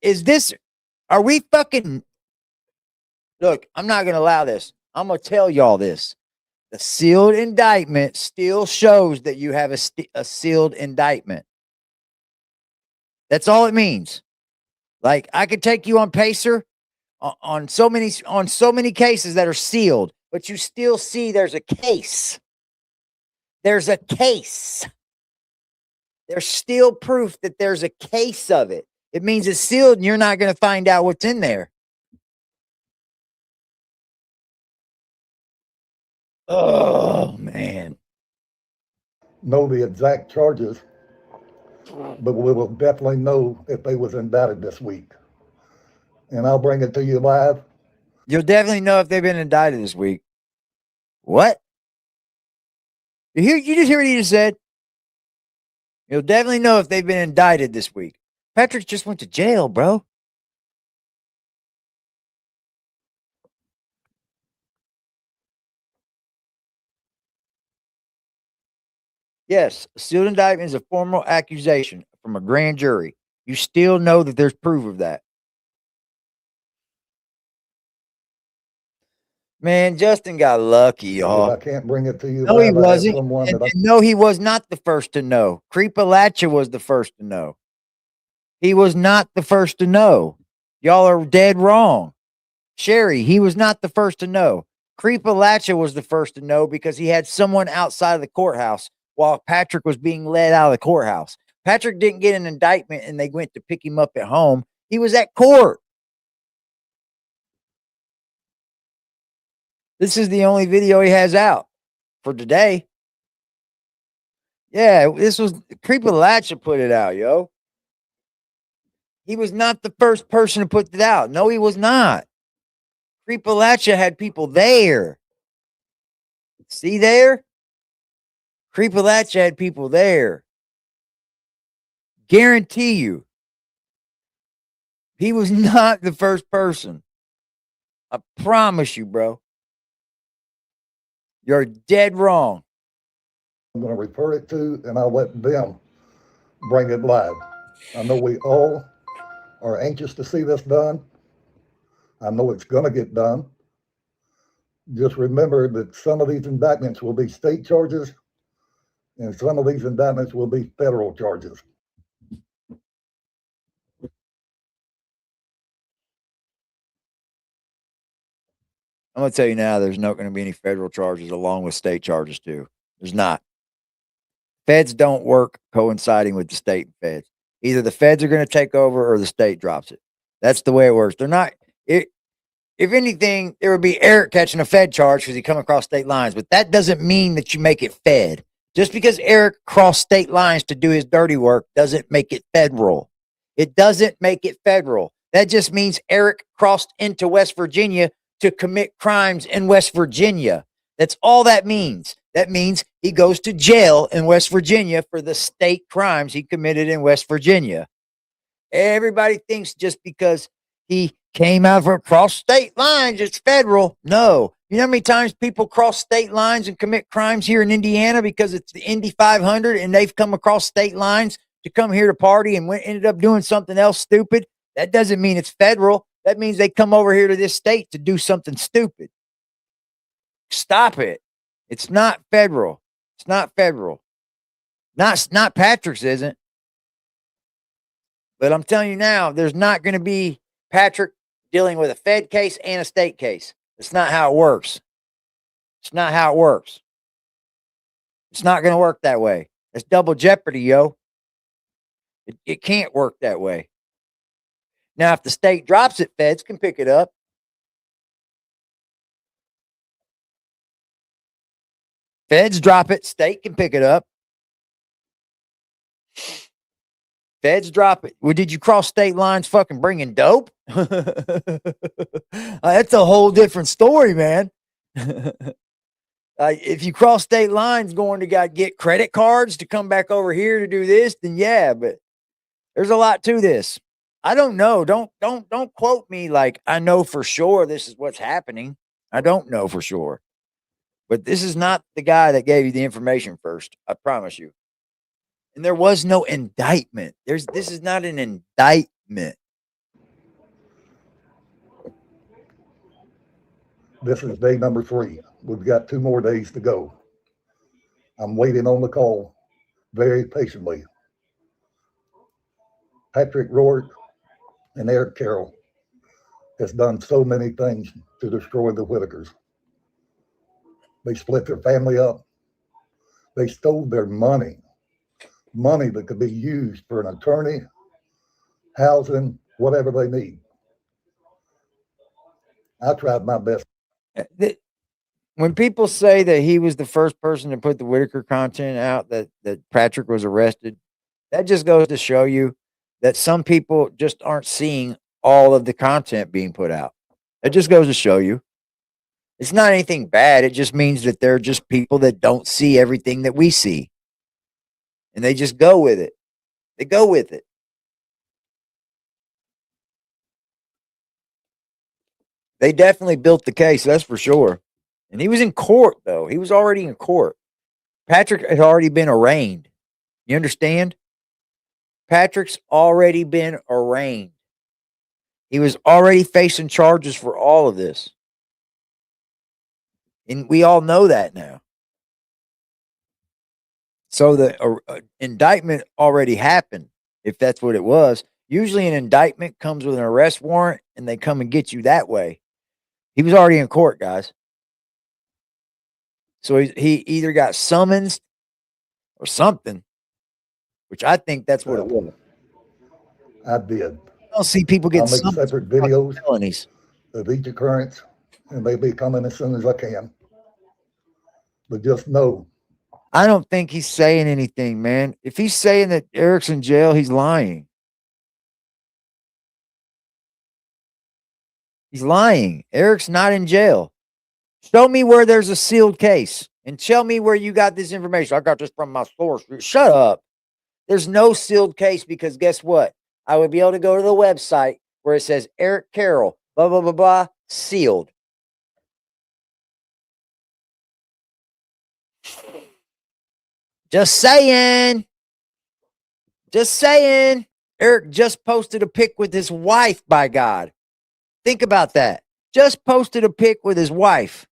are we fucking, look, I'm not going to allow this. I'm going to tell y'all this. The sealed indictment still shows that you have a sealed indictment. That's all it means. Like, I could take you on Pacer on so many cases that are sealed, but you still see there's a case. There's a case. There's still proof that there's a case of it. It means it's sealed and you're not going to find out what's in there. Oh, man. Know the exact charges, but we will definitely know if they was indicted this week. And I'll bring it to you live. You'll definitely know if they've been indicted this week. What? You just hear what he just said? You'll definitely know if they've been indicted this week. Patrick just went to jail, bro. Yes, a sealed indictment is a formal accusation from a grand jury. You still know that there's proof of that. Man, Justin got lucky, y'all. If I can't bring it to you No, he live, I have wasn't. someone And that I no, he was not the first to know. Creepalacha was the first to know. He was not the first to know. Y'all are dead wrong. Sherry, he was not the first to know. Creepalacha was the first to know because he had someone outside of the courthouse while Patrick was being led out of the courthouse. Patrick didn't get an indictment and they went to pick him up at home. He was at court. This is the only video he has out for today. Yeah, this was Creepalacha put it out, yo. He was not the first person to put it out. No, he was not. Creepalacha had people there. See there? Creepalacha had people there. Guarantee you. He was not the first person. I promise you, bro. You're dead wrong. I'm going to refer it to, and I'll let them bring it live. I know we all are anxious to see this done. I know it's going to get done. Just remember that some of these indictments will be state charges, and some of these indictments will be federal charges. I'm going to tell you now, there's not going to be any federal charges along with state charges too. There's not. Feds don't work coinciding with the state and feds. Either the feds are going to take over or the state drops it. That's the way it works. They're not. If anything, there would be Eric catching a Fed charge because he come across state lines, but that doesn't mean that you make it Fed. Just because Eric crossed state lines to do his dirty work doesn't make it federal. It doesn't make it federal. That just means Eric crossed into West Virginia to commit crimes in West Virginia. That's all that means. That means he goes to jail in West Virginia for the state crimes he committed in West Virginia. Everybody thinks just because he came out from across state lines, it's federal. No. You know how many times people cross state lines and commit crimes here in Indiana because it's the Indy 500 and they've come across state lines to come here to party and ended up doing something else stupid? That doesn't mean it's federal. That means they come over here to this state to do something stupid. Stop it. It's not federal. It's not federal. Not Patrick's isn't. But I'm telling you now, there's not going to be Patrick dealing with a Fed case and a state case. It's not how it works. It's not how it works. It's not going to work that way. It's double jeopardy, yo. It can't work that way. Now, if the state drops it, feds can pick it up. Feds drop it, state can pick it up. Feds drop it. Well, did you cross state lines fucking bringing dope? That's a whole different story, man. If you cross state lines going to get credit cards to come back over here to do this, then yeah, but there's a lot to this. I don't know. Don't quote me like I know for sure this is what's happening. I don't know for sure. But this is not the guy that gave you the information first. I promise you. And there was no indictment. This is not an indictment. This is day number 3. We've got 2 more days to go. I'm waiting on the call very patiently. Patrick Roark and Eric Carroll has done so many things to destroy the Whittakers. They split their family up. They stole their money that could be used for an attorney, housing, whatever they need. I tried my best. When people say that he was the first person to put the Whittaker content out, that Patrick was arrested, that just goes to show you that some people just aren't seeing all of the content being put out. It just goes to show you. It's not anything bad. It just means that they're just people that don't see everything that we see. And they just go with it. They go with it. They definitely built the case, that's for sure. And he was in court, though. He was already in court. Patrick had already been arraigned. You understand? Patrick's already been arraigned. He was already facing charges for all of this. And we all know that now. So the indictment already happened, if that's what it was. Usually an indictment comes with an arrest warrant, and they come and get you that way. He was already in court, guys. So he either got summoned or something, which I think that's what it was. I did. I don't see people get I'll make summoned separate videos felonies of each occurrence, and they'll be coming as soon as I can. But just know, I don't think he's saying anything, man. If he's saying that Eric's in jail, he's lying. He's lying. Eric's not in jail. Show me where there's a sealed case and tell me where you got this information. I got this from my source. Shut up. There's no sealed case because guess what? I would be able to go to the website where it says Eric Carroll, blah, blah, blah, blah, sealed. Just saying. Just saying. Eric just posted a pic with his wife, by God. Think about that. Just posted a pic with his wife.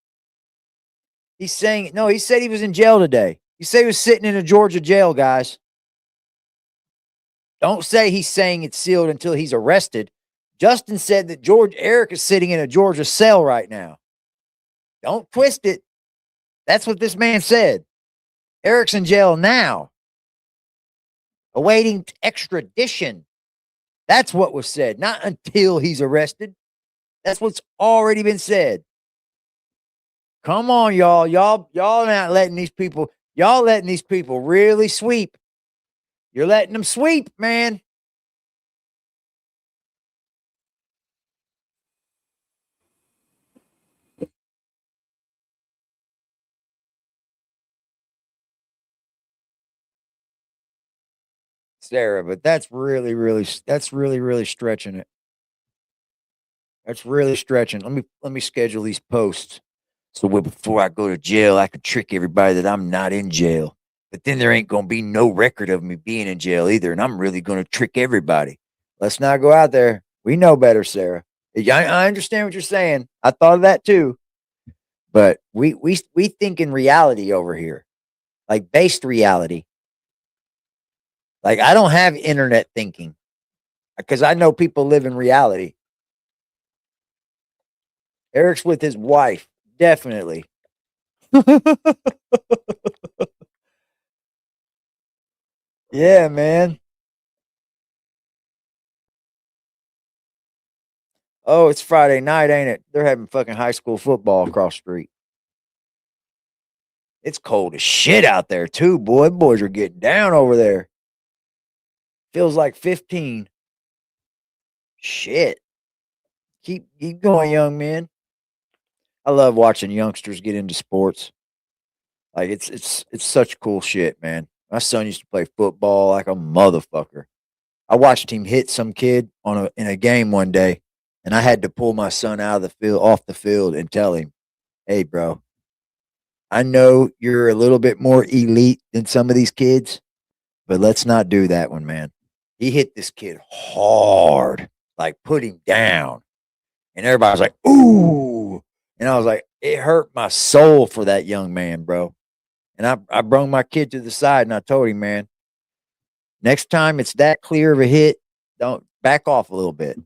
He's saying, no, he said he was in jail today. He said he was sitting in a Georgia jail, guys. Don't say he's saying it's sealed until he's arrested. Justin said that Eric is sitting in a Georgia cell right now. Don't twist it. That's what this man said. Eric's in jail now, awaiting extradition. That's what was said, not until he's arrested. That's what's already been said. Come on, y'all. Y'all not letting these people, y'all letting these people really sweep. You're letting them sweep, man. Sarah, but that's really, really stretching it. That's really stretching. Let me schedule these posts so before I go to jail, I can trick everybody that I'm not in jail. But then there ain't gonna be no record of me being in jail either, and I'm really gonna trick everybody. Let's not go out there. We know better, Sarah. I understand what you're saying. I thought of that too, but we think in reality over here, like based reality. Like I don't have internet thinking because I know people live in reality. Eric's with his wife, definitely. Yeah, man. Oh, it's Friday night, ain't it? They're having fucking high school football across the street. It's cold as shit out there, too, boy. Boys are getting down over there. Feels like 15. Shit. Keep going, young men. I love watching youngsters get into sports. Like it's such cool shit, man. My son used to play football like a motherfucker. I watched him hit some kid in a game one day, and I had to pull my son out of the field, off the field, and tell him, "Hey, bro, I know you're a little bit more elite than some of these kids, but let's not do that one, man." He hit this kid hard, like put him down, and everybody was like, "Ooh," and I was like, it hurt my soul for that young man, bro. And I brung my kid to the side and I told him, man, next time it's that clear of a hit, don't back off a little bit,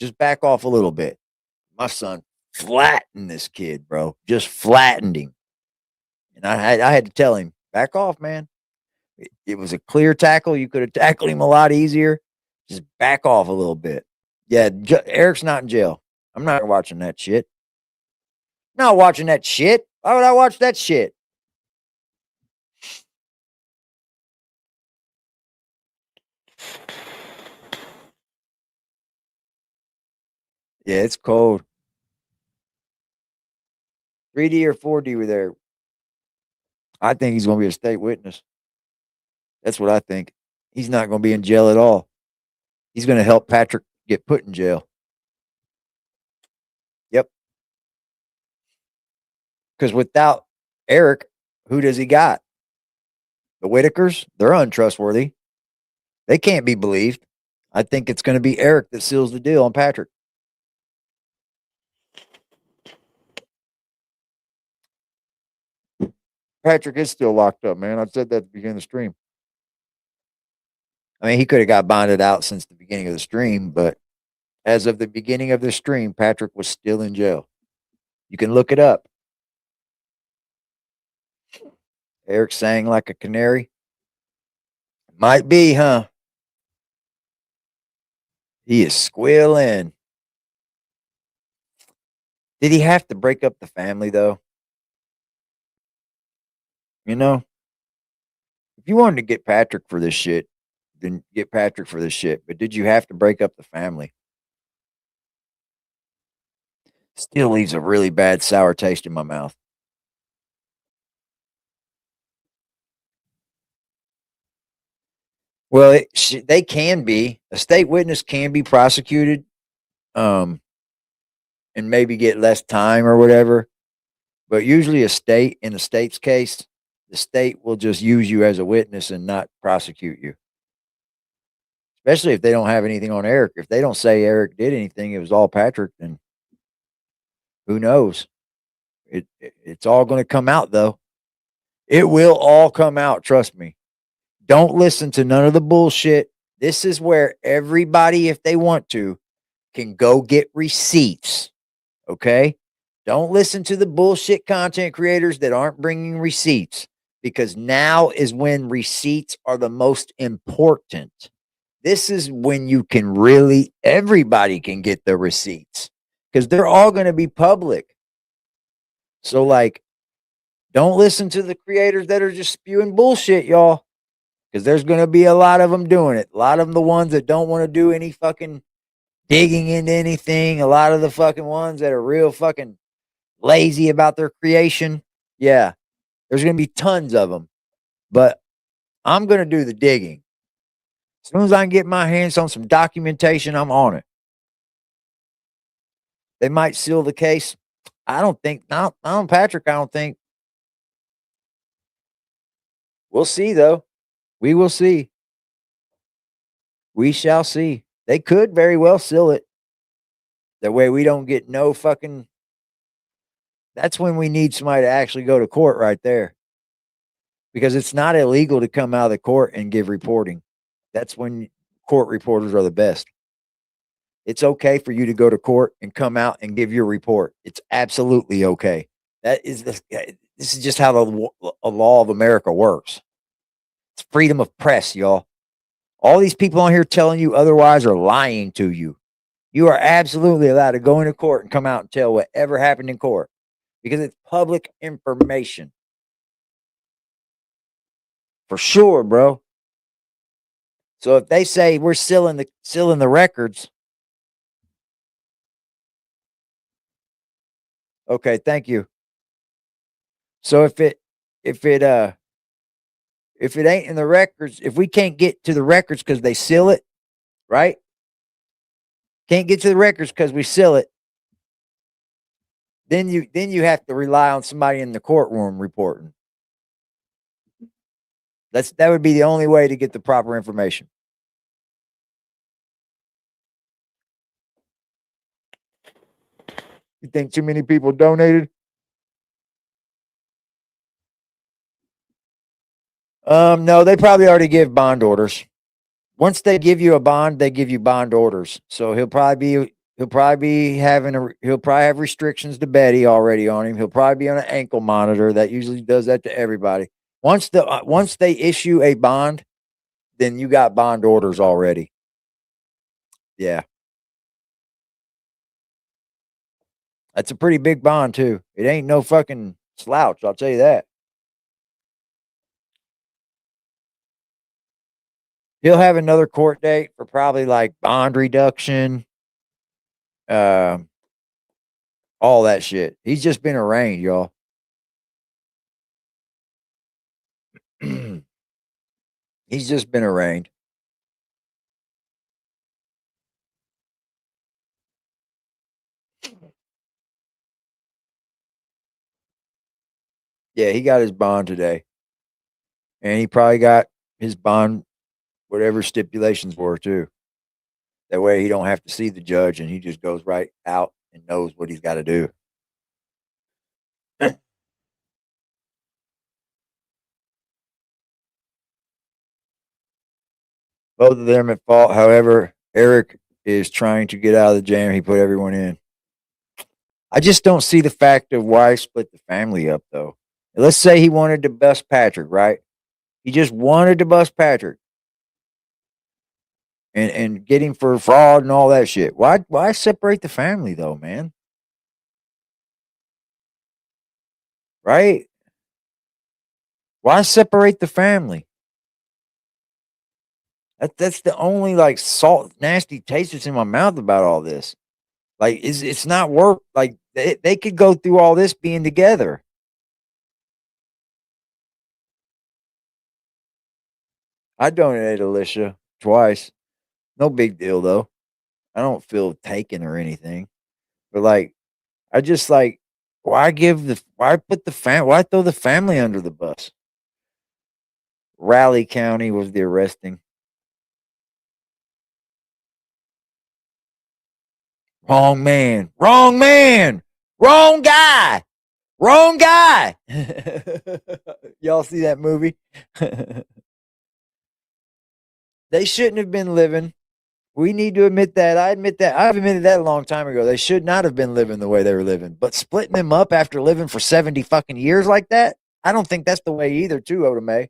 just back off a little bit. My son flattened this kid, bro, just flattened him. And I had to tell him, back off, man. It was a clear tackle. You could have tackled him a lot easier. Just back off a little bit. Yeah, Eric's not in jail. I'm not watching that shit. Not watching that shit. Why would I watch that shit? Yeah, it's cold. 3D or 4D were there. I think he's going to be a state witness. That's what I think. He's not going to be in jail at all. He's going to help Patrick get put in jail. Yep. Because without Eric, who does he got? The Whittakers, they're untrustworthy. They can't be believed. I think it's going to be Eric that seals the deal on Patrick. Patrick is still locked up, man. I said that at the beginning of the stream. I mean, he could have got bonded out since the beginning of the stream, but as of the beginning of the stream, Patrick was still in jail. You can look it up. Eric sang like a canary. Might be, huh? He is squealing. Did he have to break up the family, though? If you wanted to get Patrick for this shit, then get Patrick for this shit. But did you have to break up the family? Still leaves a really bad sour taste in my mouth. Well, they can be. A state witness can be prosecuted, and maybe get less time or whatever. But usually, in the state's case, the state will just use you as a witness and not prosecute you. Especially if they don't have anything on Eric. If they don't say Eric did anything, it was all Patrick, then who knows? It's all going to come out, though. It will all come out. Trust me. Don't listen to none of the bullshit. This is where everybody, if they want to, can go get receipts. Okay? Don't listen to the bullshit content creators that aren't bringing receipts, because now is when receipts are the most important. This is when you can really, everybody can get the receipts because they're all going to be public. So, like, don't listen to the creators that are just spewing bullshit, y'all, because there's going to be a lot of them doing it. A lot of them, the ones that don't want to do any fucking digging into anything. A lot of the fucking ones that are real fucking lazy about their creation. Yeah, there's going to be tons of them. But I'm going to do the digging. As soon as I can get my hands on some documentation, I'm on it. They might seal the case. I don't think, not on Patrick, I don't think. We'll see, though. We will see. We shall see. They could very well seal it. That way we don't get no fucking. That's when we need somebody to actually go to court right there. Because it's not illegal to come out of the court and give reporting. That's when court reporters are the best. It's okay for you to go to court and come out and give your report. It's absolutely okay. This is just how the law of America works. It's freedom of press, y'all. All these people on here telling you otherwise are lying to you. You are absolutely allowed to go into court and come out and tell whatever happened in court because it's public information. For sure, bro. So if they say we're sealing the records, okay, thank you. So if it ain't in the records, if we can't get to the records because they seal it, right? Can't get to the records because we seal it. Then you have to rely on somebody in the courtroom reporting. That would be the only way to get the proper information. You think too many people donated? No, they probably already give bond orders. Once they give you a bond, they give you bond orders. So he'll probably have restrictions to Betty already on him. He'll probably be on an ankle monitor. That usually does that to everybody. Once they issue a bond, then you got bond orders already. Yeah. That's a pretty big bond too. It ain't no fucking slouch, I'll tell you that. He'll have another court date for probably like bond reduction, all that shit. He's just been arraigned, y'all. He's just been arraigned. Yeah, he got his bond today. And he probably got his bond, whatever stipulations were, too. That way he don't have to see the judge and he just goes right out and knows what he's got to do. Both of them at fault. However, Eric is trying to get out of the jam he put everyone in. I just don't see the fact of why he split the family up, though. Let's say he wanted to bust Patrick, right? He just wanted to bust Patrick and get him for fraud and all that shit. Why separate the family, though, man? Right? Why separate the family? That's the only like salt, nasty taste that's in my mouth about all this. Like, it's not work. Like they could go through all this being together. I donated Alicia twice. No big deal though. I don't feel taken or anything. But like, I just like, why throw the family under the bus? Raleigh County was the arresting. Wrong man. Wrong man. Wrong guy. Wrong guy. Y'all see that movie? They shouldn't have been living We need to admit that. I admit that. I've admitted that a long time ago. They should not have been living the way they were living. But splitting them up after living for 70 fucking years like that, I don't think that's the way either, too, Oda May.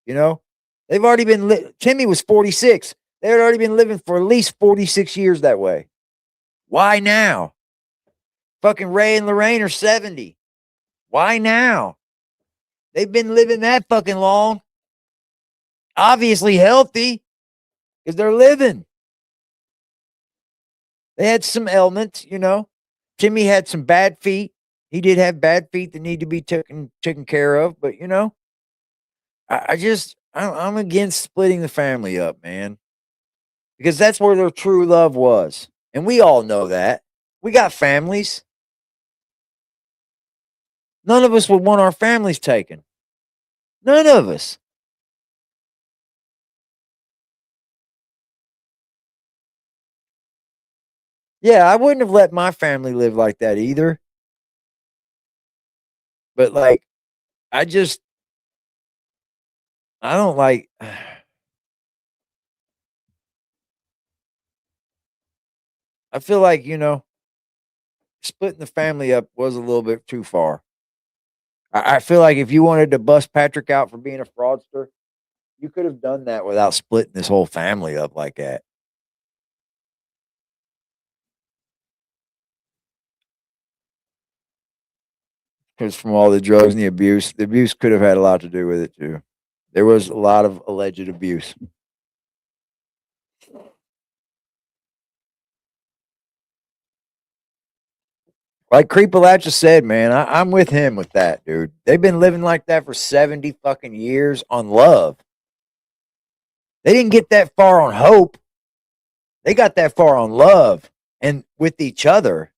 You know? They've already been Timmy was 46. They had already been living for at least 46 years that way. Why now? Fucking Ray and Lorraine are 70. Why now? They've been living that fucking long. Obviously healthy because they're living. They had some ailments, you know. Timmy had some bad feet. He did have bad feet that need to be taken care of, but you know, I'm against splitting the family up, man, because that's where their true love was, and we all know that. We got families. None of us would want our families taken. None of us. Yeah, I wouldn't have let my family live like that either. But like, I don't like. I feel like, you know, splitting the family up was a little bit too far. I feel like if you wanted to bust Patrick out for being a fraudster, you could have done that without splitting this whole family up like that. Because from all the drugs and the abuse could have had a lot to do with it too. There was a lot of alleged abuse. Like Creepalacha said, man, I'm with him with that, dude. They've been living like that for 70 fucking years on love. They didn't get that far on hope. They got that far on love and with each other.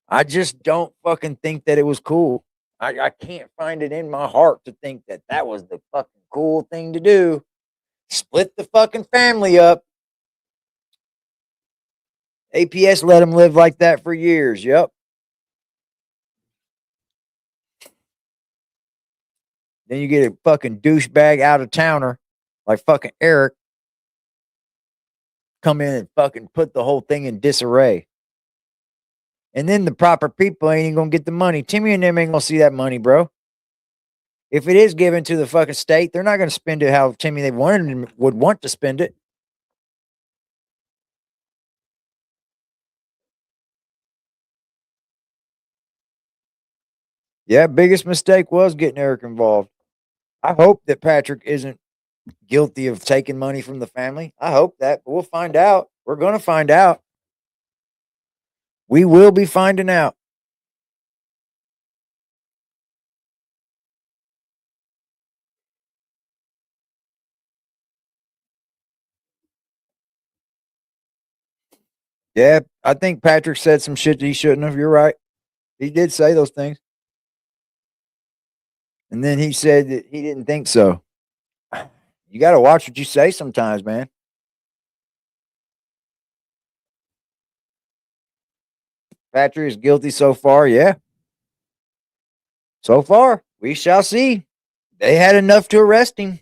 I just don't fucking think that it was cool. I can't find it in my heart to think that that was the fucking cool thing to do. Split the fucking family up. APS let them live like that for years. Yep. Then you get a fucking douchebag out of towner like fucking Eric come in and fucking put the whole thing in disarray. And then the proper people ain't even gonna get the money. Timmy and them ain't gonna see that money, bro. If it is given to the fucking state, they're not gonna spend it how Timmy they would want to spend it. Yeah, biggest mistake was getting Eric involved. I hope that Patrick isn't guilty of taking money from the family. I hope that, but we'll find out. We're gonna find out. We will be finding out. Yeah, I think Patrick said some shit that he shouldn't have. You're right. He did say those things. And then he said that he didn't think so. You got to watch what you say sometimes, man. Patrick is guilty so far. Yeah. So far, we shall see. They had enough to arrest him.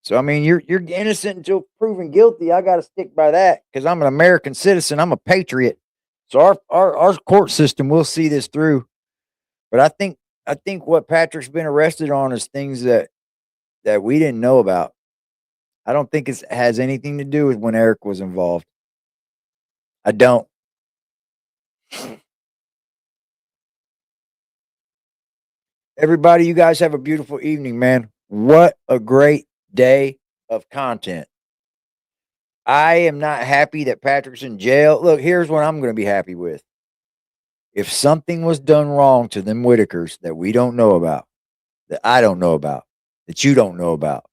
So I mean, you're innocent until proven guilty. I got to stick by that because I'm an American citizen. I'm a patriot. So our court system will see this through. But I think what Patrick's been arrested on is things that we didn't know about. I don't think it has anything to do with when Eric was involved. I don't. Everybody, you guys have a beautiful evening, man. What a great day of content. I am not happy that Patrick's in jail. Look, here's what I'm going to be happy with. If something was done wrong to them Whittakers that we don't know about, that I don't know about, that you don't know about,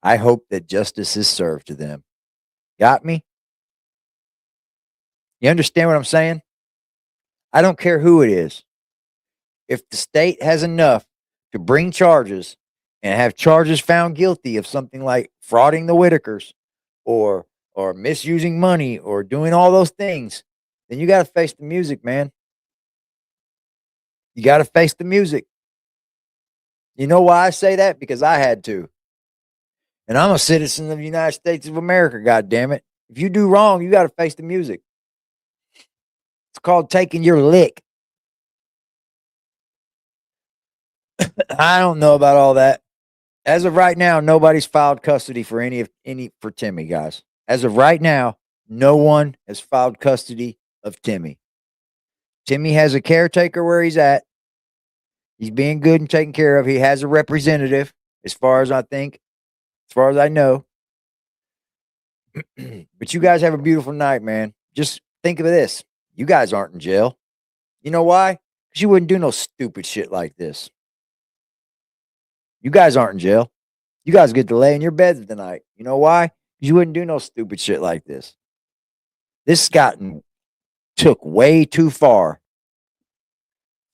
I hope that justice is served to them. Got me? You understand what I'm saying? I don't care who it is. If the state has enough to bring charges and have charges found guilty of something like frauding the Whittakers or misusing money or doing all those things, then you got to face the music, man. You got to face the music. You know why I say that? Because I had to. And I'm a citizen of the United States of America, God damn it. If you do wrong, you got to face the music. It's called taking your lick. I don't know about all that. As of right now, nobody's filed custody for for Timmy, guys. As of right now, no one has filed custody of Timmy. Timmy has a caretaker where he's at. He's being good and taken care of. He has a representative, as far as I think, as far as I know. But you guys have a beautiful night, man. Just think of this. You guys aren't in jail. You know why? Because you wouldn't do no stupid shit like this. You guys aren't in jail. You guys get to lay in your beds tonight. You know why? Because you wouldn't do no stupid shit like this. This took way too far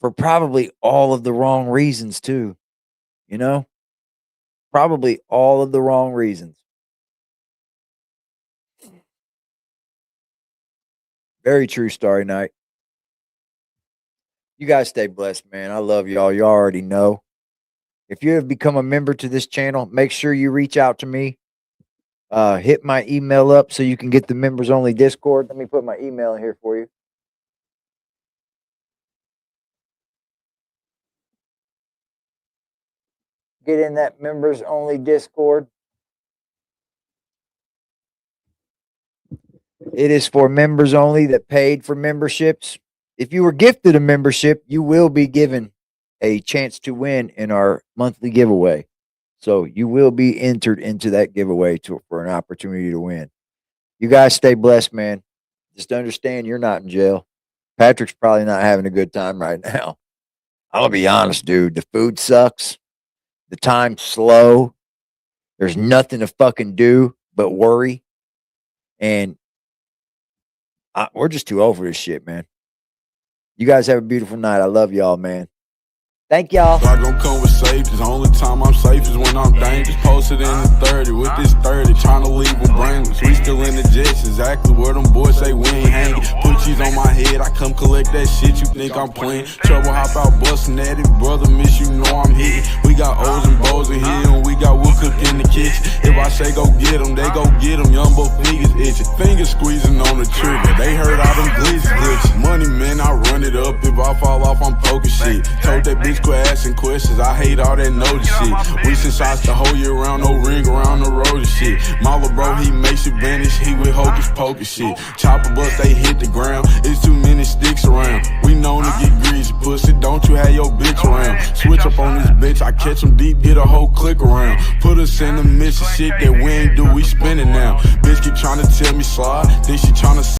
for probably all of the wrong reasons, too. You know? Probably all of the wrong reasons. Very true story night. You guys stay blessed, man. I love y'all. You already know. If you have become a member to this channel, make sure you reach out to me. Hit my email up so you can get the members only Discord. Let me put my email in here for you. Get in that members only Discord. It is for members only that paid for memberships. If you were gifted a membership, you will be given a chance to win in our monthly giveaway. So you will be entered into that giveaway for an opportunity to win. You guys stay blessed, man. Just understand you're not in jail. Patrick's probably not having a good time right now. I'll be honest, dude. The food sucks. The time's slow. There's nothing to fucking do but worry. And we're just too over this shit, man. You guys have a beautiful night. I love y'all, man. Thank y'all. I gon' come with safety. The only time I'm safe is when I'm dangerous. Posted in the 30 with this 30, trying to leave them brainless. We still in the jets, exactly where them boys say we ain't hanging. Put cheese on my head, I come collect that shit. You think I'm playing? Trouble hop out busting at it, brother. Miss you know I'm hitting. We got O's and Bo's in here, and we got wood cook in the kitchen. If I say go get them, they go get them. Young boy fingers itching, fingers squeezing on the trigger. They heard all them glitches. Money man, I run it up. If I fall off, I'm poking shit. Told that bitch quit asking questions. I hate all that notice shit. We send shots the whole year round, no ring around the road and shit. Mama bro, he makes it vanish. He with hocus pocus shit. Chopper bust, they hit the ground. It's too many sticks around. We known to get greasy, pussy. Don't you have your bitch around? Switch up on this bitch. I catch them deep, get a whole click around. Put us in the mission shit that we ain't do. We spinning now. Bitch keep trying to tell me slide. Think she trying to